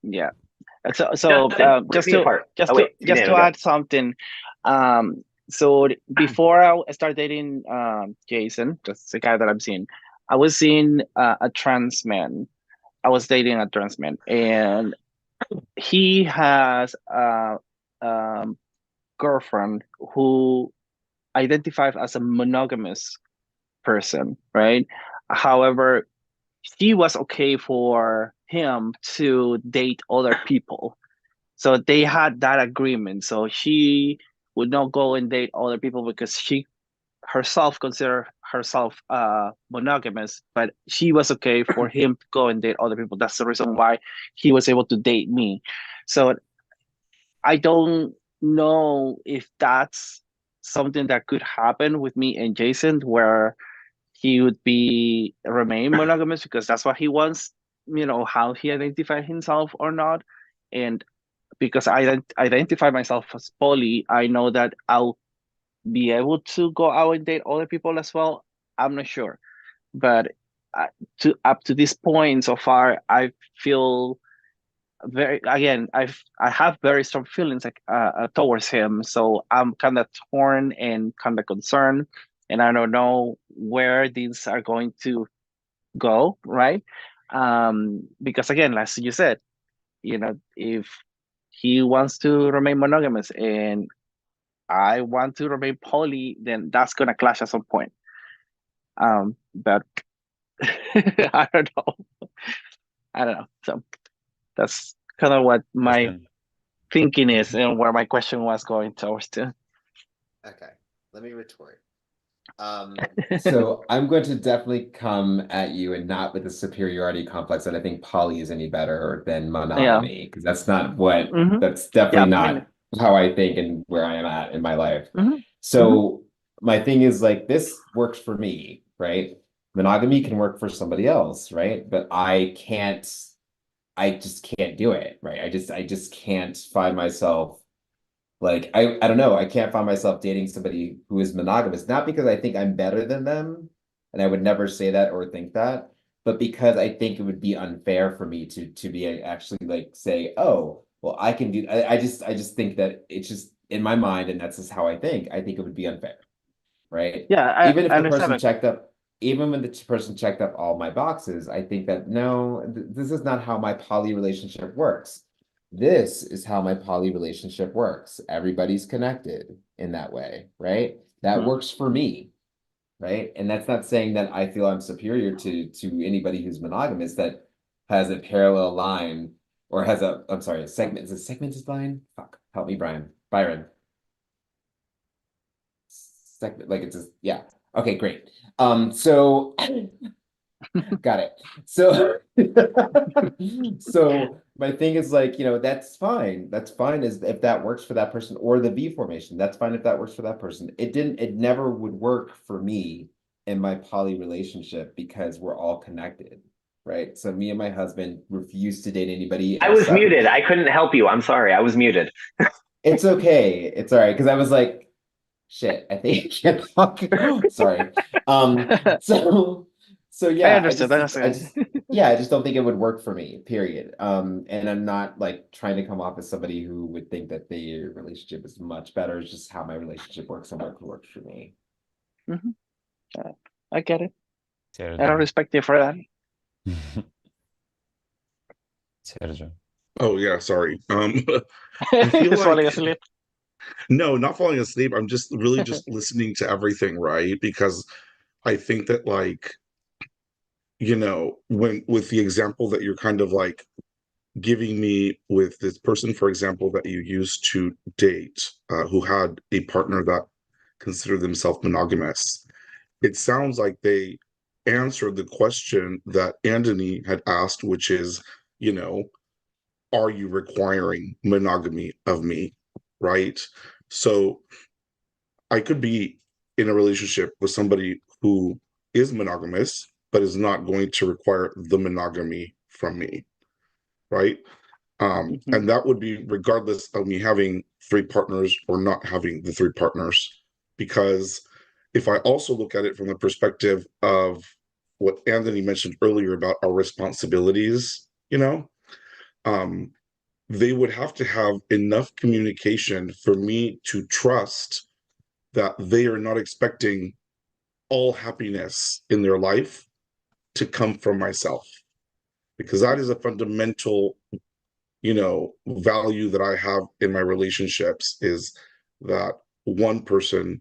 Yeah. So just to add something, so before I started dating Jason, that's the guy that I'm seeing, I was seeing a trans man. I was dating a trans man, and he has a girlfriend who identifies as a monogamous person, right? However, she was okay for him to date other people. So they had that agreement. So she would not go and date other people because she herself consider herself monogamous, but she was okay for him to go and date other people. That's the reason why he was able to date me. So I don't know if that's something that could happen with me and Jason, where he would remain monogamous because that's what he wants, how he identified himself or not. And because I identify myself as poly, I know that I'll be able to go out and date other people as well. I'm not sure, but up to this point so far, I feel I have very strong feelings towards him. So I'm kind of torn and kind of concerned, and I don't know where these are going to go, right? Because again, as you said, if he wants to remain monogamous and I want to remain poly, then that's gonna clash at some point. But I don't know. So that's kind of what my thinking is and where my question was going towards to. Okay, let me retort. So I'm going to definitely come at you and not with a superiority complex that I think poly is any better than monogamy, because that's not what, that's definitely not how I think and where I am at in my life. So my thing is like, this works for me, right? Monogamy can work for somebody else, right? But I just can't do it, right? I just can't find myself like, I don't know, I can't find myself dating somebody who is monogamous, not because I think I'm better than them, and I would never say that or think that, but because I think it would be unfair for me to be actually like say, oh, well, I can do, I just think that it's just in my mind, and that's just how I think it would be unfair, right? Yeah, even if the person checked up, even when the person checked up all my boxes, I think that no, this is not how my poly relationship works. This is how my poly relationship works. Everybody's connected in that way, right? That works for me, right? And that's not saying that I feel I'm superior to anybody who's monogamous that has a parallel line or has I'm sorry, a segment. Is a segmented line? Fuck, help me, Byron. Segment, like it's yeah. Okay, great. So got it. So so my thing is like, that's fine. That's fine is if that works for that person, or the V formation. That's fine if that works for that person. It never would work for me in my poly relationship because we're all connected, right? So me and my husband refuse to date anybody else. I was muted. I couldn't help you. I'm sorry. I was muted. It's okay. It's all right. Because I was like, shit, I think I can't talk. Sorry. So yeah, I understood. I just don't think it would work for me, period. And I'm not like trying to come off as somebody who would think that their relationship is much better. It's just how my relationship works and what works for me. I get it. I don't respect you for that. Sergio. Oh yeah, sorry. I feel He's falling like asleep. no, not falling asleep. I'm just really just listening to everything, right? Because I think that like, when with the example that you're kind of like giving me with this person, for example, that you used to date, who had a partner that considered themselves monogamous, it sounds like they answered the question that Anthony had asked, which is, you know, are you requiring monogamy of me? Right. So I could be in a relationship with somebody who is monogamous, but is not going to require the monogamy from me. Right. Mhm. And that would be regardless of me having three partners or not having the three partners. Because if I also look at it from the perspective of what Anthony mentioned earlier about our responsibilities, um, they would have to have enough communication for me to trust that they are not expecting all happiness in their life to come from myself. Because that is a fundamental value that I have in my relationships, is that one person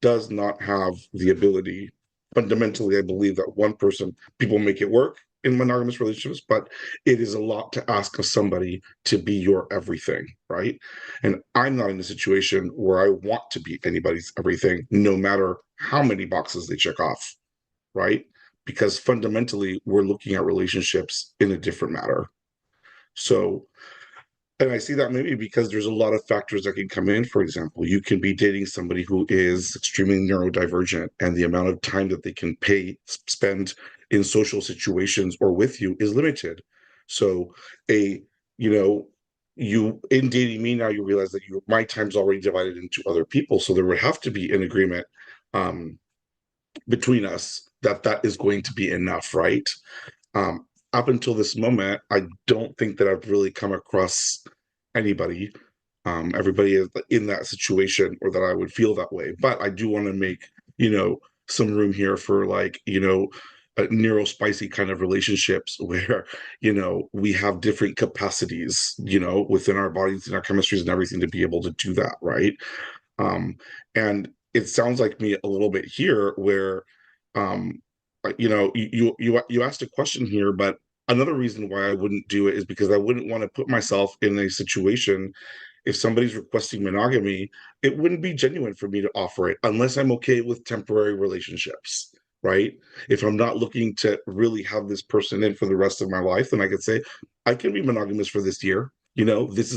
does not have the ability. Fundamentally, I believe that one person, people make it work in monogamous relationships, but it is a lot to ask of somebody to be your everything, right? And I'm not in a situation where I want to be anybody's everything, no matter how many boxes they check off, right? Because fundamentally, we're looking at relationships in a different matter. So, and I see that maybe because there's a lot of factors that can come in. For example, you can be dating somebody who is extremely neurodivergent, and the amount of time that they can spend in social situations or with you is limited. So, a you know, you in dating me now, you realize that my time's already divided into other people. So there would have to be an agreement um, between us that that is going to be enough, right? Um, Up until this moment, I don't think that I've really come across anybody, everybody is in that situation, or that I would feel that way. But I do want to make, you know, some room here for like, neuro spicy kind of relationships where, we have different capacities, within our bodies and our chemistries and everything to be able to do that, right? Um, and it sounds like me a little bit here where, um, you asked a question here, but another reason why I wouldn't do it is because I wouldn't want to put myself in a situation. If somebody's requesting monogamy, it wouldn't be genuine for me to offer it unless I'm okay with temporary relationships, right? If I'm not looking to really have this person in for the rest of my life, then I could say I can be monogamous for this year. This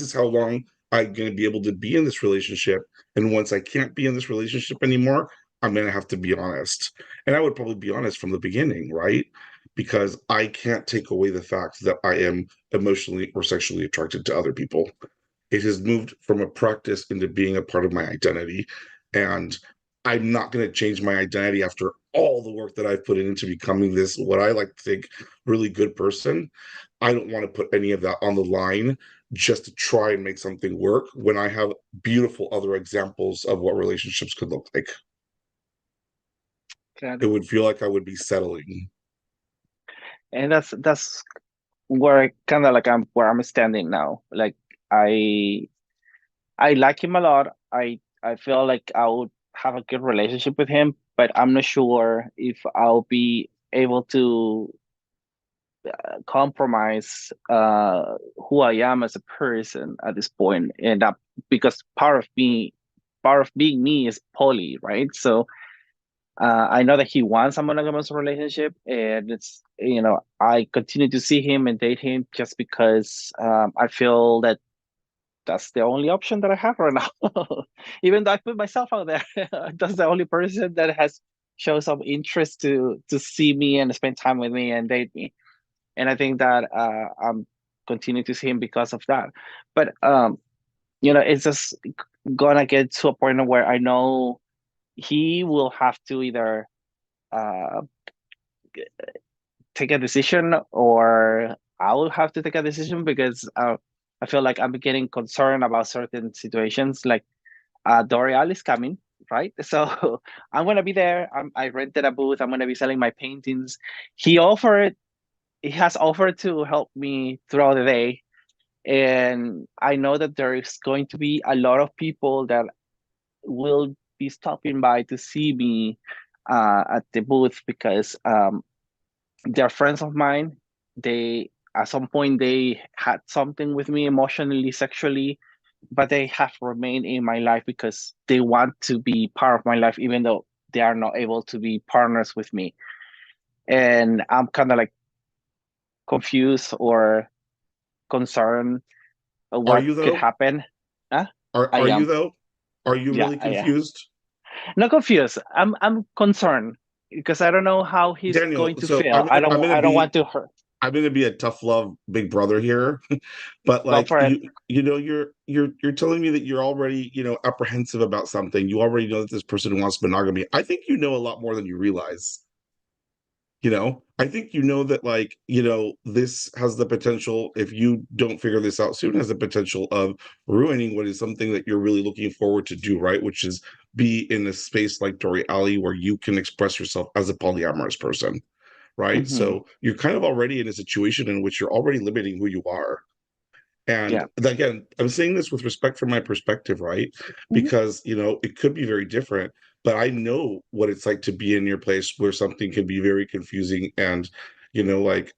is how long I'm going to be able to be in this relationship. And once I can't be in this relationship anymore, I'm going to have to be honest. And I would probably be honest from the beginning, right? Because I can't take away the fact that I am emotionally or sexually attracted to other people. It has moved from a practice into being a part of my identity. And I'm not going to change my identity after all the work that I've put into becoming this, what I like to think, really good person. I don't want to put any of that on the line just to try and make something work when I have beautiful other examples of what relationships could look like. Got It it. would feel like I would be settling. And that's where kind of like where I'm standing now. Like I I like him a lot. I feel like I would have a good relationship with him, but I'm not sure if I'll be able to compromise who I am as a person at this point. And that because part of being me is poly, right? So I know that he wants a monogamous relationship, and I continue to see him and date him just because I feel that that's the only option that I have right now. Even though I put myself out there, that's the only person that has shown some interest to see me and spend time with me and date me. And I think that I'm continuing to see him because of that. But it's just gonna get to a point where I know he will have to either uh, take a decision, or I will have to take a decision because I feel like I'm getting concerned about certain situations. Like L'Oreal is coming, right? So I'm gonna be there. I rented a booth. I'm gonna be selling my paintings. He offered he has offered to help me throughout the day, and I know that there is going to be a lot of people that will be stopping by to see me at the booth because they're friends of mine. They at some point they had something with me emotionally, sexually, but they have remained in my life because they want to be part of my life, even though they are not able to be partners with me. And I'm kind of like confused or concerned of Are what you could though? happen. Huh? I Are you am. though? Are you Yeah, really I am. confused? Not confused. I'm concerned because I don't know how he's Daniel, going to so feel. I don't want to hurt. I'm gonna be a tough love big brother here, but Go like for it. you know you're telling me that you're already apprehensive about something. You already know that this person wants monogamy. I think you know a lot more than you realize. I think that like this has the potential, if you don't figure this out soon, has the potential of ruining what is something that you're really looking forward to do, right? Which is be in a space like Dory Alley where you can express yourself as a polyamorous person, right? Hmm. So you're kind of already in a situation in which you're already limiting who you are. And Yeah. again, I'm saying this with respect from my perspective, right? Mhm. Because, it could be very different, but I know what it's like to be in your place where something can be very confusing and, like,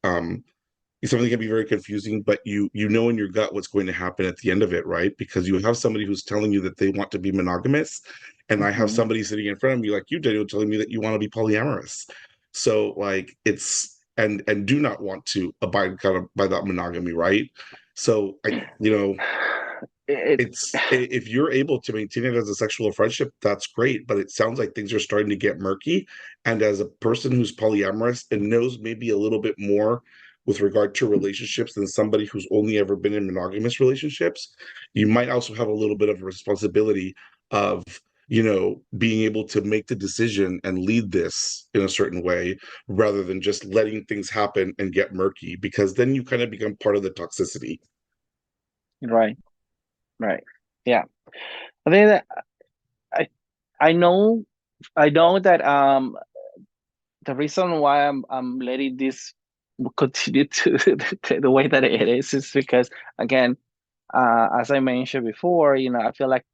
something can be very confusing, but you know in your gut what's going to happen at the end of it, right? Because you have somebody who's telling you that they want to be monogamous, and I have Hmm. somebody sitting in front of me like you, Daniel, telling me that you want to be polyamorous. So like and do not want to abide kind of by that monogamy, right? So It, it's if you're able to maintain it as a sexual friendship, that's great. But it sounds like things are starting to get murky. And as a person who's polyamorous and knows maybe a little bit more with regard to relationships than somebody who's only ever been in monogamous relationships, you might also have a little bit of a responsibility of being able to make the decision and lead this in a certain way rather than just letting things happen and get murky, because then you kind of become part of the toxicity. right, right. Yeah. I think that I I know I know that the reason why I'm letting this continue to the way that it is because again, as I mentioned before, I feel like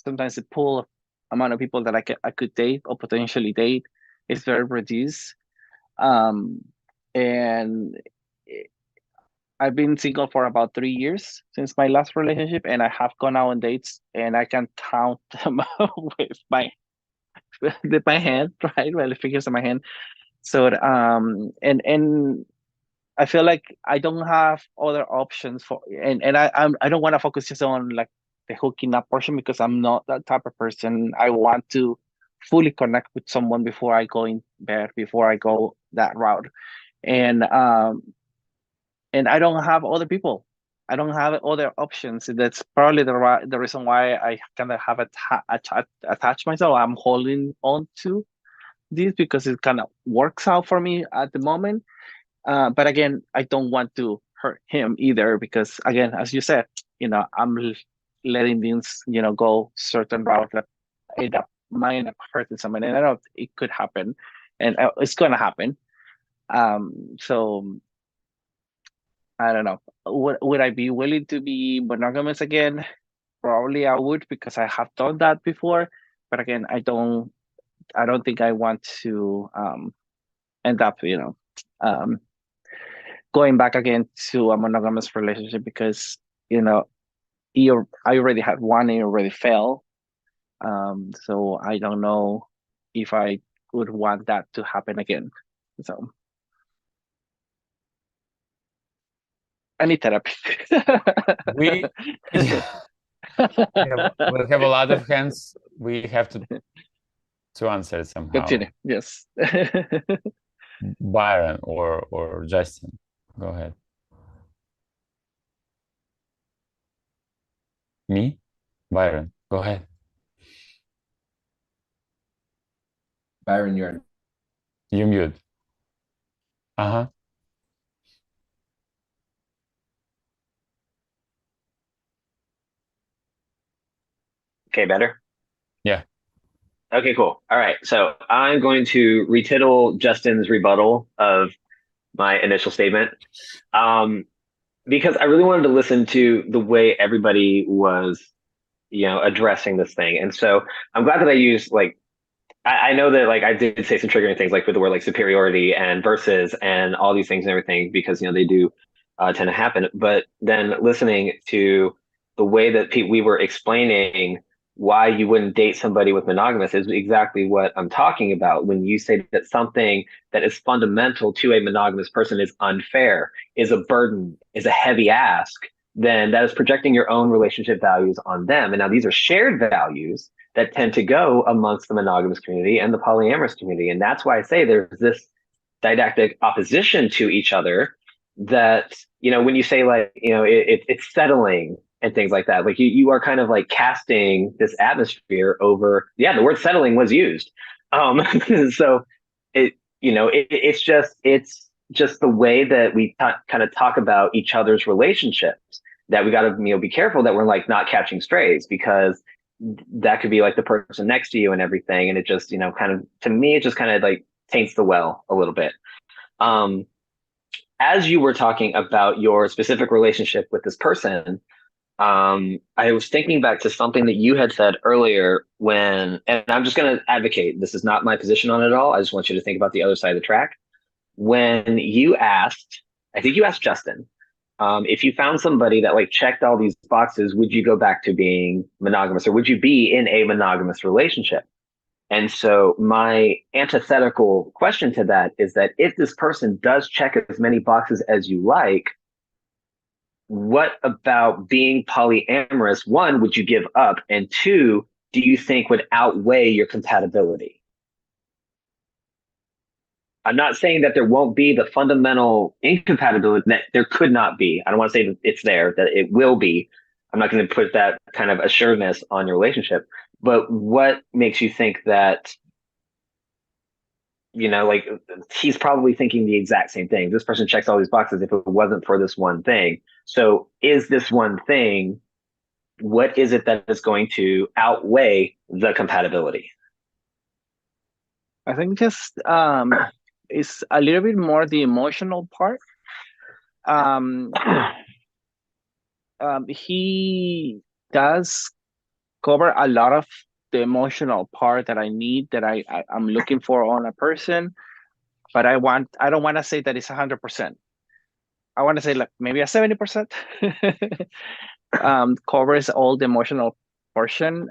sometimes the pool amount of people that I could date or potentially date is very reduced. Um, and I've been single for about 3 years since my last relationship, and I have gone out on dates, and I can count them with my hand, right? Well, the fingers of my hand. So, and I feel like I don't have other options and I don't want to focus just on like the hooking up portion because I'm not that type of person. I want to fully connect with someone before I go in bed, before I go that route, and I don't have other people. I don't have other options. That's probably the reason why I kind of have attached myself. I'm holding on to this because it kind of works out for me at the moment. But again, I don't want to hurt him either because again, as you said, I'm letting things, go certain route that might end up hurting someone, and I know it could happen, and it's gonna happen. So I don't know. Would I be willing to be monogamous again? Probably I would because I have done that before. But again, I don't think I want to end up, um, going back again to a monogamous relationship because you know I already had one and it already failed. So I don't know if I would want that to happen again. So I need therapy. We we'll have a lot of hands. We have to answer it somehow. Continue. Yes. Byron or Justin, go ahead. Me? Byron, go ahead. Byron, you're You mute. Uh-huh. Okay, better. Yeah. Okay, cool. All right. So I'm going to retittle Justin's rebuttal of my initial statement. Because I really wanted to listen to the way everybody was, addressing this thing. And so I'm glad that I used like, I know that like I did say some triggering things like with the word like superiority and versus and all these things and everything because they do tend to happen. But then listening to the way that we were explaining why you wouldn't date somebody with monogamous is exactly what I'm talking about. When you say that something that is fundamental to a monogamous person is unfair, is a burden, is a heavy ask, then that is projecting your own relationship values on them. And now these are shared values that tend to go amongst the monogamous community and the polyamorous community. And that's why I say there's this didactic opposition to each other that, when you say like, it's settling and things like that, like you are kind of like casting this atmosphere over, the word settling was used. So it's just the way that we kind of talk about each other's relationships that we got to, be careful that we're like not catching strays because that could be like the person next to you and everything. And it just, kind of, to me, it just kind of like taints the well a little bit. As you were talking about your specific relationship with this person, I was thinking back to something that you had said earlier and I'm just going to advocate, this is not my position on it at all. I just want you to think about the other side of the track. When you asked, I think you asked Justin, if you found somebody that like checked all these boxes, would you go back to being monogamous or would you be in a monogamous relationship? And so my antithetical question to that is that if this person does check as many boxes as you like, what about being polyamorous? One, would you give up? And two, do you think would outweigh your compatibility? I'm not saying that there won't be the fundamental incompatibility that there could not be. I don't want to say that it's there, that it will be. I'm not going to put that kind of assuredness on your relationship. But what makes you think that, like he's probably thinking the exact same thing. This person checks all these boxes if it wasn't for this one thing. So is this one thing, what is it that is going to outweigh the compatibility? I think just it's a little bit more the emotional part. He does cover a lot of the emotional part that I need, that I'm looking for on a person, but I don't want to say that it's 100%. I want to say like maybe a 70%. Covers all the emotional portion.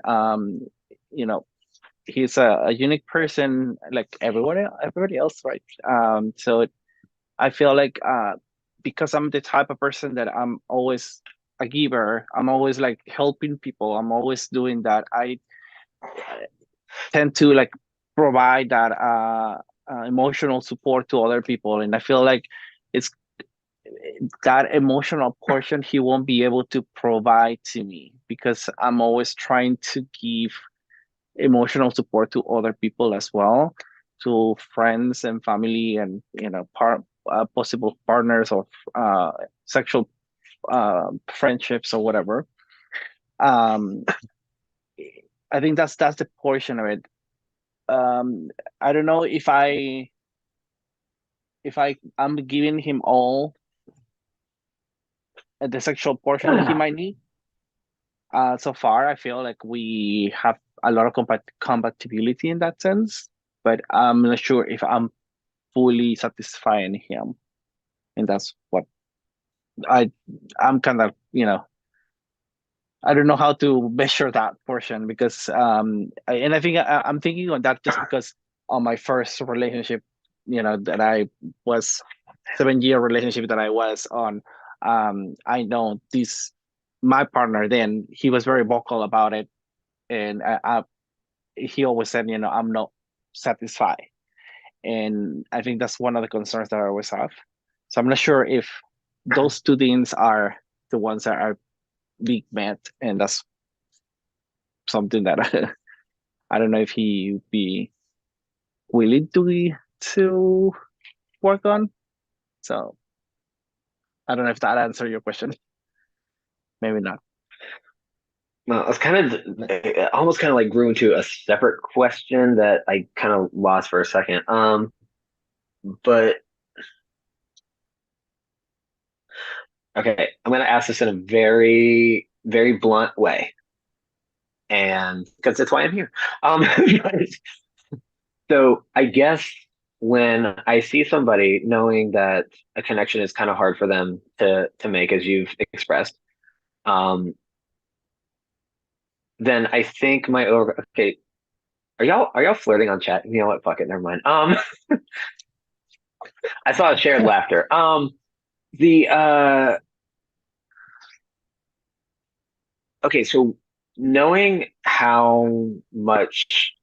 He's a unique person like everybody else, right? So I feel like because I'm the type of person that I'm always a giver, I'm always like helping people, I'm always doing that. I tend to like provide that emotional support to other people, and I feel like it's that emotional portion he won't be able to provide to me because I'm always trying to give emotional support to other people as well, to friends and family, and possible partners or sexual friendships or whatever. I think that's the portion of it. I don't know if I'm giving him all the sexual portion that he might need. So far, I feel like we have a lot of compatibility in that sense, but I'm not sure if I'm fully satisfying him, and that's what I'm kind of I don't know how to measure that portion because I think I'm thinking on that just because on my first relationship, that I was 7-year relationship that I was on, I know my partner then, he was very vocal about it, and he always said, I'm not satisfied, and I think that's one of the concerns that I always have. So I'm not sure if those two things are the ones that are being met, and that's something that I don't know if he would be willing to work on. So I don't know if that answered your question. Maybe not. Well, it's kind of almost kind of like grew into a separate question that I kind of lost for a second. But Okay, I'm going to ask this in a very, very blunt way, and because that's why I'm here. Um, so I guess when I see somebody knowing that a connection is kind of hard for them to make, as you've expressed, um, then I think my over. Okay, are y'all flirting on chat? You know what? Fuck it. Never mind. I saw a shared laughter. The okay, so knowing how much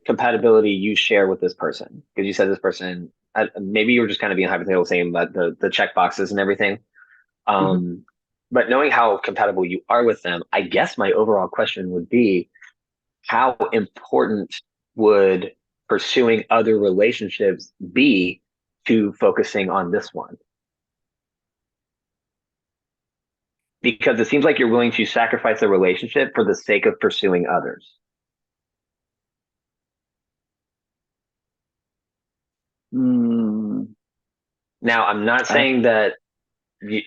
compatibility you share with this person, because you said this person, maybe you were just kind of being hypothetical, saying that the check boxes and everything. Mhm. Um, but knowing how compatible you are with them, I guess my overall question would be, how important would pursuing other relationships be to focusing on this one? Because it seems like you're willing to sacrifice a relationship for the sake of pursuing others. Mm, Now, I'm not I, saying that you,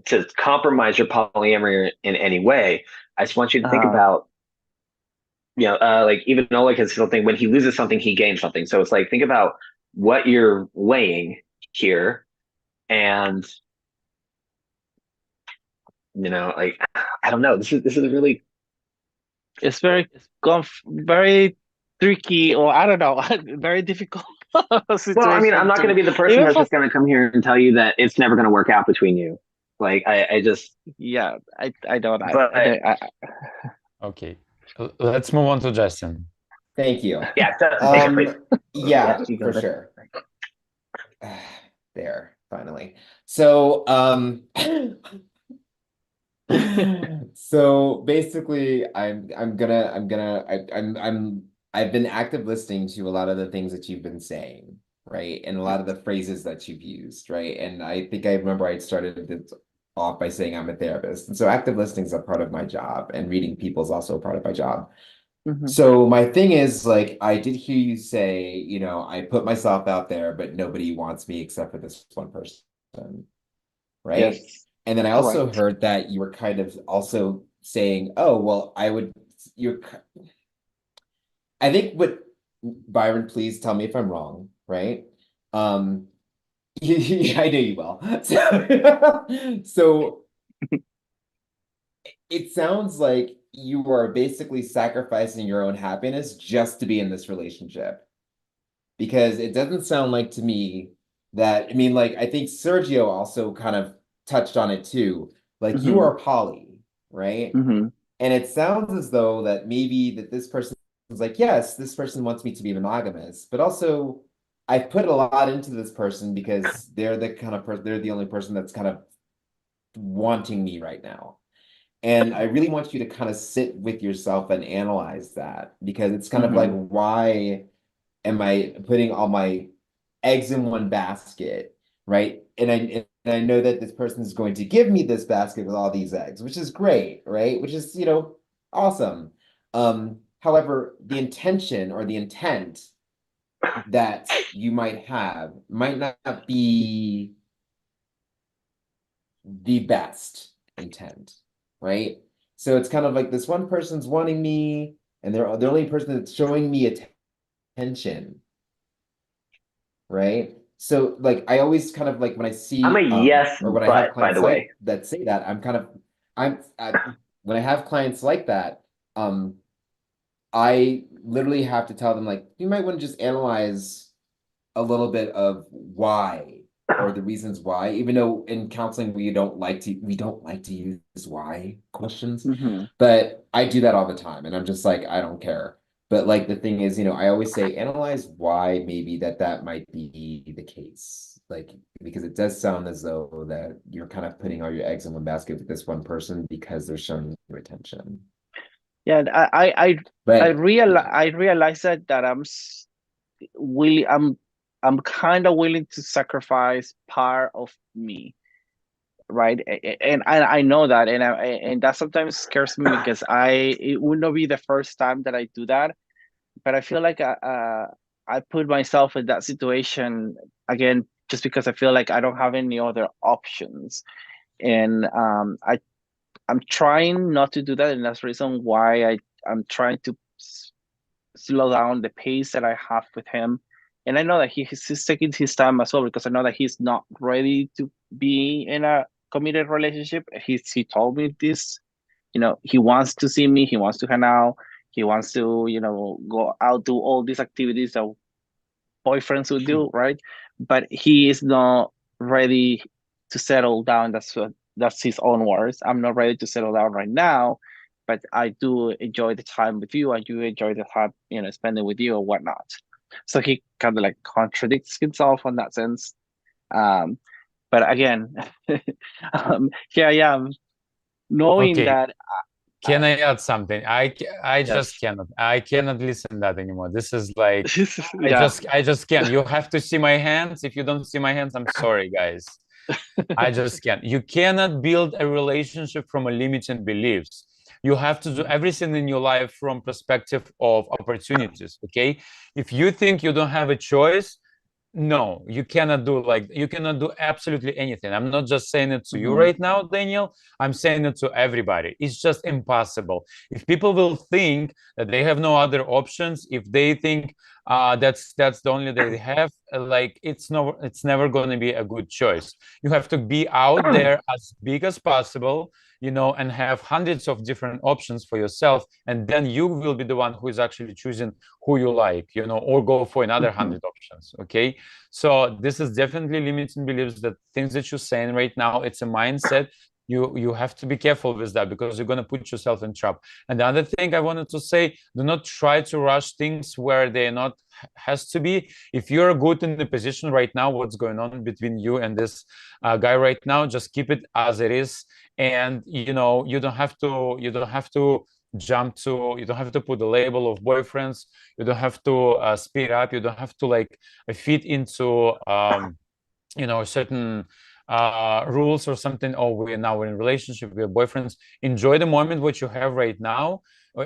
to compromise your polyamory in any way. I just want you to think uh, about, like even Oleg has something, when he loses something, he gains something. So it's like, think about what you're weighing here, and like, I don't know. This is a really, it's very tricky, or I don't know, very difficult well, I mean, I'm situation not going to, to be the person even that's for, just going to come here and tell you that it's never going to work out between you. Like, I just, yeah, I don't, but Okay, let's move on to Justin. Thank you. yeah, Justin, take it, please. Yeah, Yes, you go for there. sure. There, finally. So, so basically, I've been active listening to a lot of the things that you've been saying, right? And a lot of the phrases that you've used, right? And I think I remember I started it off by saying I'm a therapist. And so active listening is a part of my job, and reading people is also a part of my job. Mhm. So my thing is, like, I did hear you say, I put myself out there, but nobody wants me except for this one person, right? Yes, And then I also correct. heard that you were kind of also saying, oh, well, I think what, Byron, please tell me if I'm wrong, right? Um, I know you will. So it sounds like you are basically sacrificing your own happiness just to be in this relationship. Because it doesn't sound like to me that, I mean, like, I think Sergio also kind of touched on it too. Like, you Hmm. are poly, right? Hmm. And it sounds as though that maybe that this person is like, yes, this person wants me to be monogamous, but also I put a lot into this person because they're the kind of person, they're the only person that's kind of wanting me right now. And I really want you to kind of sit with yourself and analyze that, because it's kind of like, Hmm. why am I putting all my eggs in one basket, right? And I know that this person is going to give me this basket with all these eggs, which is great, right? Which is, awesome. However, the intention or the intent that you might have might not be the best intent, right? So it's kind of like this one person's wanting me, and they're the only person that's showing me attention, right? So like I always kind of like when I I'm a see yes, or when I have but by clients the way. that say that, when I have clients like that, I literally have to tell them, like, you might want to just analyze a little bit of why, or the reasons why, even though in counseling we don't like to use why questions, Hmm. but I do that all the time, and I'm just like, I don't care. But like the thing is, I always say analyze why maybe that might be the case. Like, because it does sound as though that you're kind of putting all your eggs in one basket with this one person because they're showing you attention. Yeah, But yeah. I realize that willing, I'm kind of willing to sacrifice part of me, right? And I know that, and that sometimes scares me because it would not be the first time that I do that, but I feel like I put myself in that situation again just because I feel like I don't have any other options. And I'm trying not to do that, and that's the reason why I'm trying to slow down the pace that I have with him. And I know that he's taking his time as well, because I know that he's not ready to be in a committed relationship. He told me this, he wants to see me, he wants to hang out, he wants to, go out, do all these activities that boyfriends would do, right? But he is not ready to settle down. That's his own words. I'm not ready to settle down right now, but I do enjoy the time with you. I do enjoy the time, spending with you or whatnot. So he kind of like contradicts himself in that sense. But again, here I am, knowing Okay. that. Can I add something? I just Yes. cannot listen that anymore. This is like Yeah. I just can't. You have to see my hands. If you don't see my hands, I'm sorry, guys. I just can't. You cannot build a relationship from a limiting beliefs. You have to do everything in your life from perspective of opportunities. Okay, if you think you don't have a choice, no, you cannot do absolutely anything. I'm not just saying it to you right now, Daniel. I'm saying it to everybody. It's just impossible. If people will think that they have no other options, if they think that's the only they have, like it's never going to be a good choice. You have to be out there as big as possible, and have hundreds of different options for yourself, and then you will be the one who is actually choosing who you like, or go for another 100 options. Okay, so this is definitely limiting beliefs. That things that you're saying right now, it's a mindset. You have to be careful with that, because you're going to put yourself in trap. And the other thing I wanted to say, do not try to rush things where they're not has to be. If you're good in the position right now, what's going on between you and this guy right now, just keep it as it is. And you don't have to jump to, you don't have to put the label of boyfriends, you don't have to speed up, you don't have to like fit into certain rules or something. Oh, we're now in a relationship, we're boyfriends. Enjoy the moment what you have right now,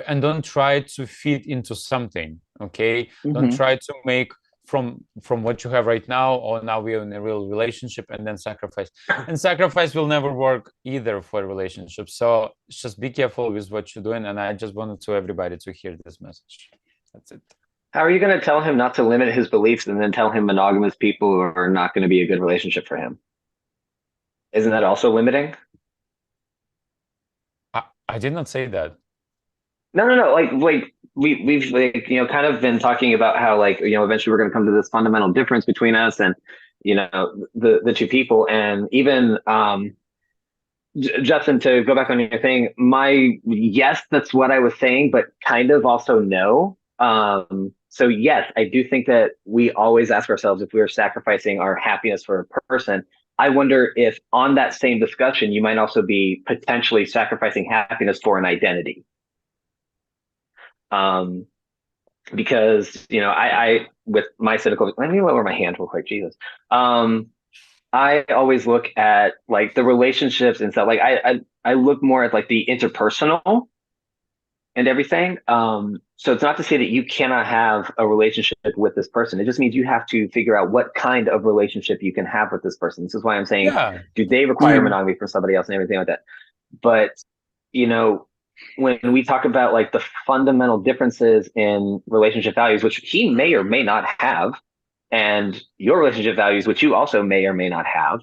and don't try to fit into something. Okay, don't try to make from what you have right now, or now we're in a real relationship, and then sacrifice. And sacrifice will never work either for a relationship. So just be careful with what you're doing. And I just wanted to everybody to hear this message. That's it. How are you going to tell him not to limit his beliefs and then tell him monogamous people are not going to be a good relationship for him? Isn't that also limiting? I did not say that. No. Like we've like, kind of been talking about how, like, eventually we're going to come to this fundamental difference between us and, the two people. And even, Justin, to go back on your thing, yes, that's what I was saying, but kind of also no. So yes, I do think that we always ask ourselves if we are sacrificing our happiness for a person. I wonder if on that same discussion, you might also be potentially sacrificing happiness for an identity. Because, I with my cynical, let me lower my hand real quick, Jesus. I always look at like the relationships and stuff. Like I look more at like the interpersonal and everything. So it's not to say that you cannot have a relationship with this person. It just means you have to figure out what kind of relationship you can have with this person. This is why I'm saying, do they require monogamy from somebody else and everything like that? But, when we talk about like the fundamental differences in relationship values, which he may or may not have, and your relationship values, which you also may or may not have,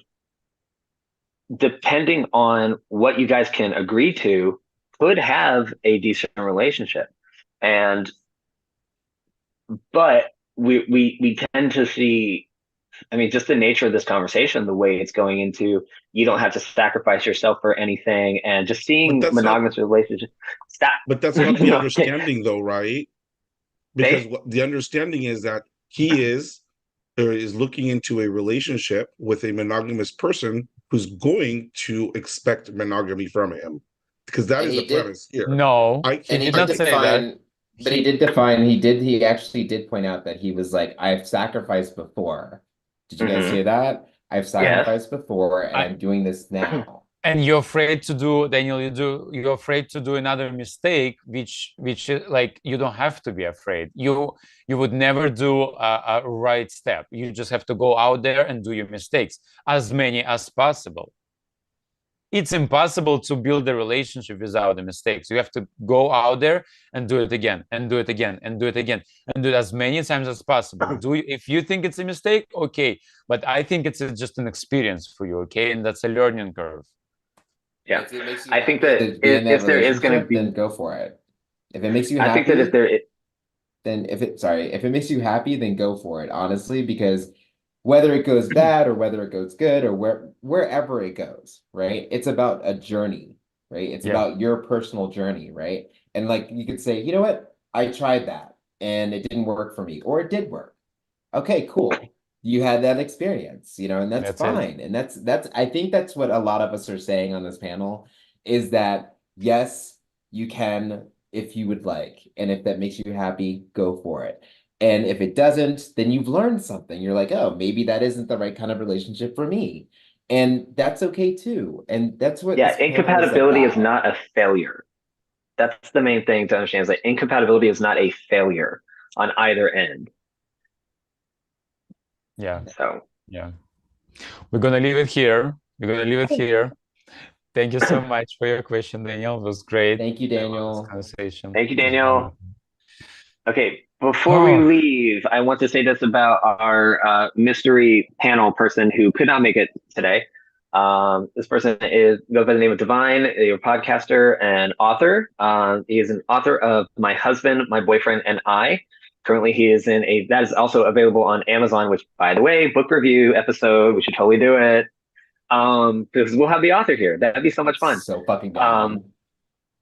depending on what you guys can agree to, could have a decent relationship. But we tend to see, I mean, just the nature of this conversation, the way it's going into, you don't have to sacrifice yourself for anything, and just seeing monogamous relationships. Stop. But that's not the understanding, though, right? Because the understanding is that he is looking into a relationship with a monogamous person who's going to expect monogamy from him, because that is the premise here. No, he did not say that. But he did define. He actually did point out that he was like, I've sacrificed before. Did you guys hear that? I've sacrificed before, and I'm doing this now. And you're afraid to do, Daniel, you're afraid to do another mistake, which is like, you don't have to be afraid. You would never do a right step. You just have to go out there and do your mistakes, as many as possible. It's impossible to build a relationship without the mistakes. You have to go out there and do it again, and do it again, and do it again, and do it as many times as possible. If you think it's a mistake, okay, but I think it's just an experience for you, okay, and that's a learning curve. Yeah, If it makes you I think happy that to be in that if there is going to relationship, then be, go for it. If it makes you I think that if happy, there, then if it makes you happy, then go for it, honestly, because whether it goes bad or whether it goes good or wherever it goes, right? It's about a journey, right? It's Yeah, about your personal journey, right? And like you could say, you know what? I tried that and it didn't work for me, or it did work. Okay, cool. You had that experience, and that's that's it. fine. And that's I think that's what a lot of us are saying on this panel is that yes, you can if you would like, and if that makes you happy, go for it. And if it doesn't, then you've learned something. You're like, oh, maybe that isn't the right kind of relationship for me. And that's okay too. And that's what yeah, this panel is incompatibility is about. not a failure. That's the main thing to understand, is that incompatibility is not a failure on either end. Yeah, So yeah. We're gonna leave it here. Thank you so much for your question, Daniel. It was great. Thank you, I love this Daniel. conversation. thank you, It was Daniel. wonderful. Okay, before we Oh, leave, I want to say this about our mystery panel person who could not make it today. This person goes by the name of Divine, a podcaster and author. He is an author of My Husband, My Boyfriend, and I. Currently, he is that is also available on Amazon, which, by the way, book review episode, we should totally do it. Because we'll have the author here. That'd be so much fun. So fucking Um, down.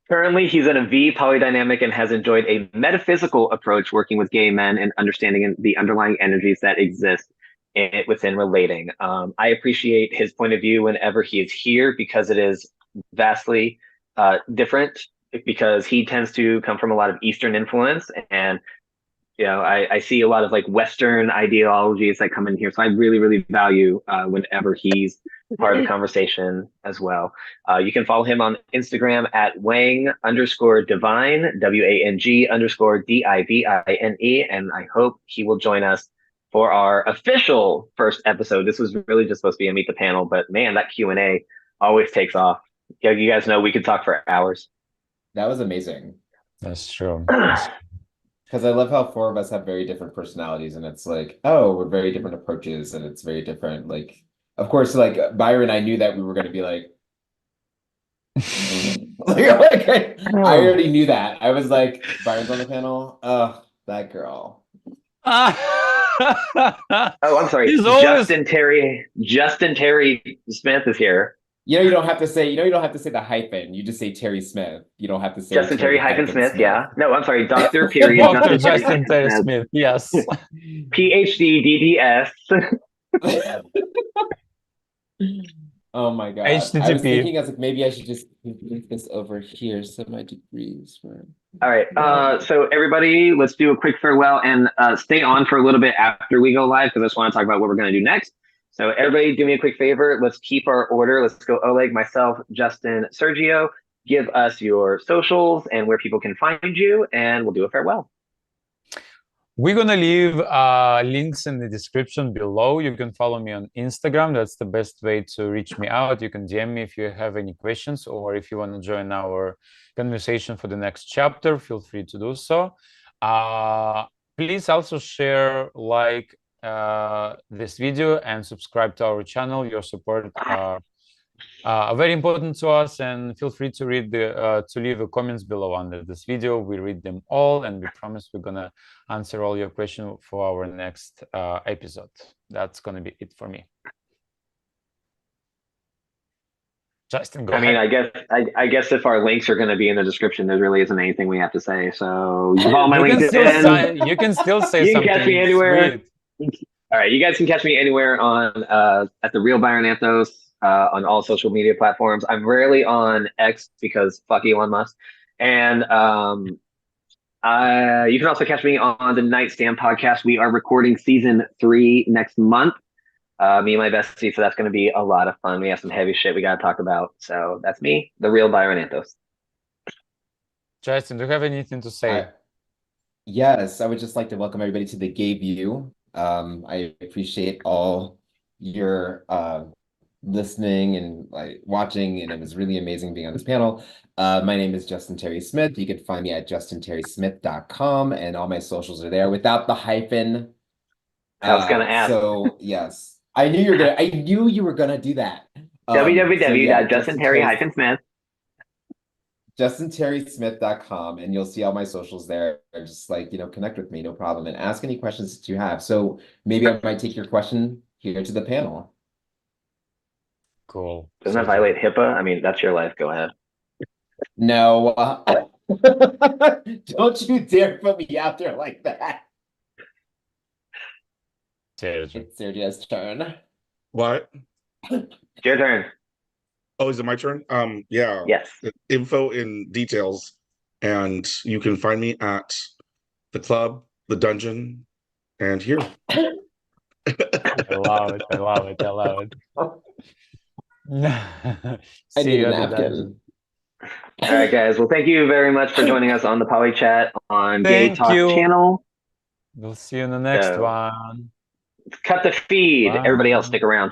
Currently, he's in a V polydynamic and has enjoyed a metaphysical approach working with gay men and understanding the underlying energies that exist within relating. I appreciate his point of view whenever he is here because it is vastly different, because he tends to come from a lot of Eastern influence, and I see a lot of like Western ideologies that come in here. So I really, really value whenever he's part of the conversation as well. You can follow him on Instagram at Wang_Divine, WANG_DIVINE. And I hope he will join us for our official first episode. This was really just supposed to be a meet the panel, but man, that Q&A always takes off. Yeah, you guys know we could talk for hours. That was amazing. that's true. Because I love how four of us have very different personalities, and it's like, oh, we're very different approaches, and it's very different. Like, of course, like Byron, I knew that we were going to be like, I already knew that. I was like, Byron's on the panel. Oh, that girl. Oh, I'm sorry. He's always Justin Terry Smith is here. You don't have to say, you don't have to say the hyphen. You just say Terry Smith. You don't have to say Justin Terry hyphen Smith. Yeah. No, I'm sorry. Dr. Dr. Justin Justin Terry Smith. Yes. PhD DDS. Oh my God. I was HTTP. thinking, I was like, maybe I should just link this over here so my degrees were. All right. So everybody, let's do a quick farewell and stay on for a little bit after we go live, because I just want to talk about what we're going to do next. So everybody, do me a quick favor. Let's keep our order. Let's go Oleg, myself, Justin, Sergio. Give us your socials and where people can find you, and we'll do a farewell. We're going to leave links in the description below. You can follow me on Instagram. That's the best way to reach me out. You can DM me if you have any questions, or if you want to join our conversation for the next chapter, feel free to do so. Please also share, like this video, and subscribe to our channel. Your support are very important to us, and feel free to read to leave the comments below under this video. We read them all, and we promise we're gonna answer all your questions for our next episode. That's gonna be it for me. Justin, go ahead. I guess if our links are going to be in the description, there really isn't anything we have to say. So you can follow my LinkedIn. You can still say you can something catch me anywhere. sweet. All right, you guys can catch me anywhere on at the Real Byron Anthos on all social media platforms. I'm rarely on X because fuck Elon Musk, and you can also catch me on the Nightstand podcast. We are recording season 3 next month. Me and my bestie, so that's going to be a lot of fun. We have some heavy shit we got to talk about. So that's me, the real Byron Anthos. Justin, do you have anything to say? Yes, I would just like to welcome everybody to the Gay View. I appreciate all your listening and like watching, and it was really amazing being on this panel. My name is Justin Terry Smith. You can find me at justinterrysmith.com, and all my socials are there without the hyphen. I was going to ask. So yes, I knew you were gonna do that. www.justinterry-smith. JustinTerrySmith.com, and you'll see all my socials there. Just like, connect with me, no problem, and ask any questions that you have. So maybe I might take your question here to the panel. Cool. Doesn't that violate HIPAA? I mean, that's your life. Go ahead. No, don't you dare put me out there like that. Sergio. It's Sergio's turn. What? It's your turn. Oh, is it my turn? Yeah. Yes. Info and details, and you can find me at the club, the dungeon, and here. I love it. I love it. I love it. I See need you a at the napkin. dungeon. All right, guys. Well, thank you very much for joining us on the Poly Chat on Gay Thank Talk you. channel. We'll see you in the next So- one. Cut the feed. Bye. Everybody else, stick around.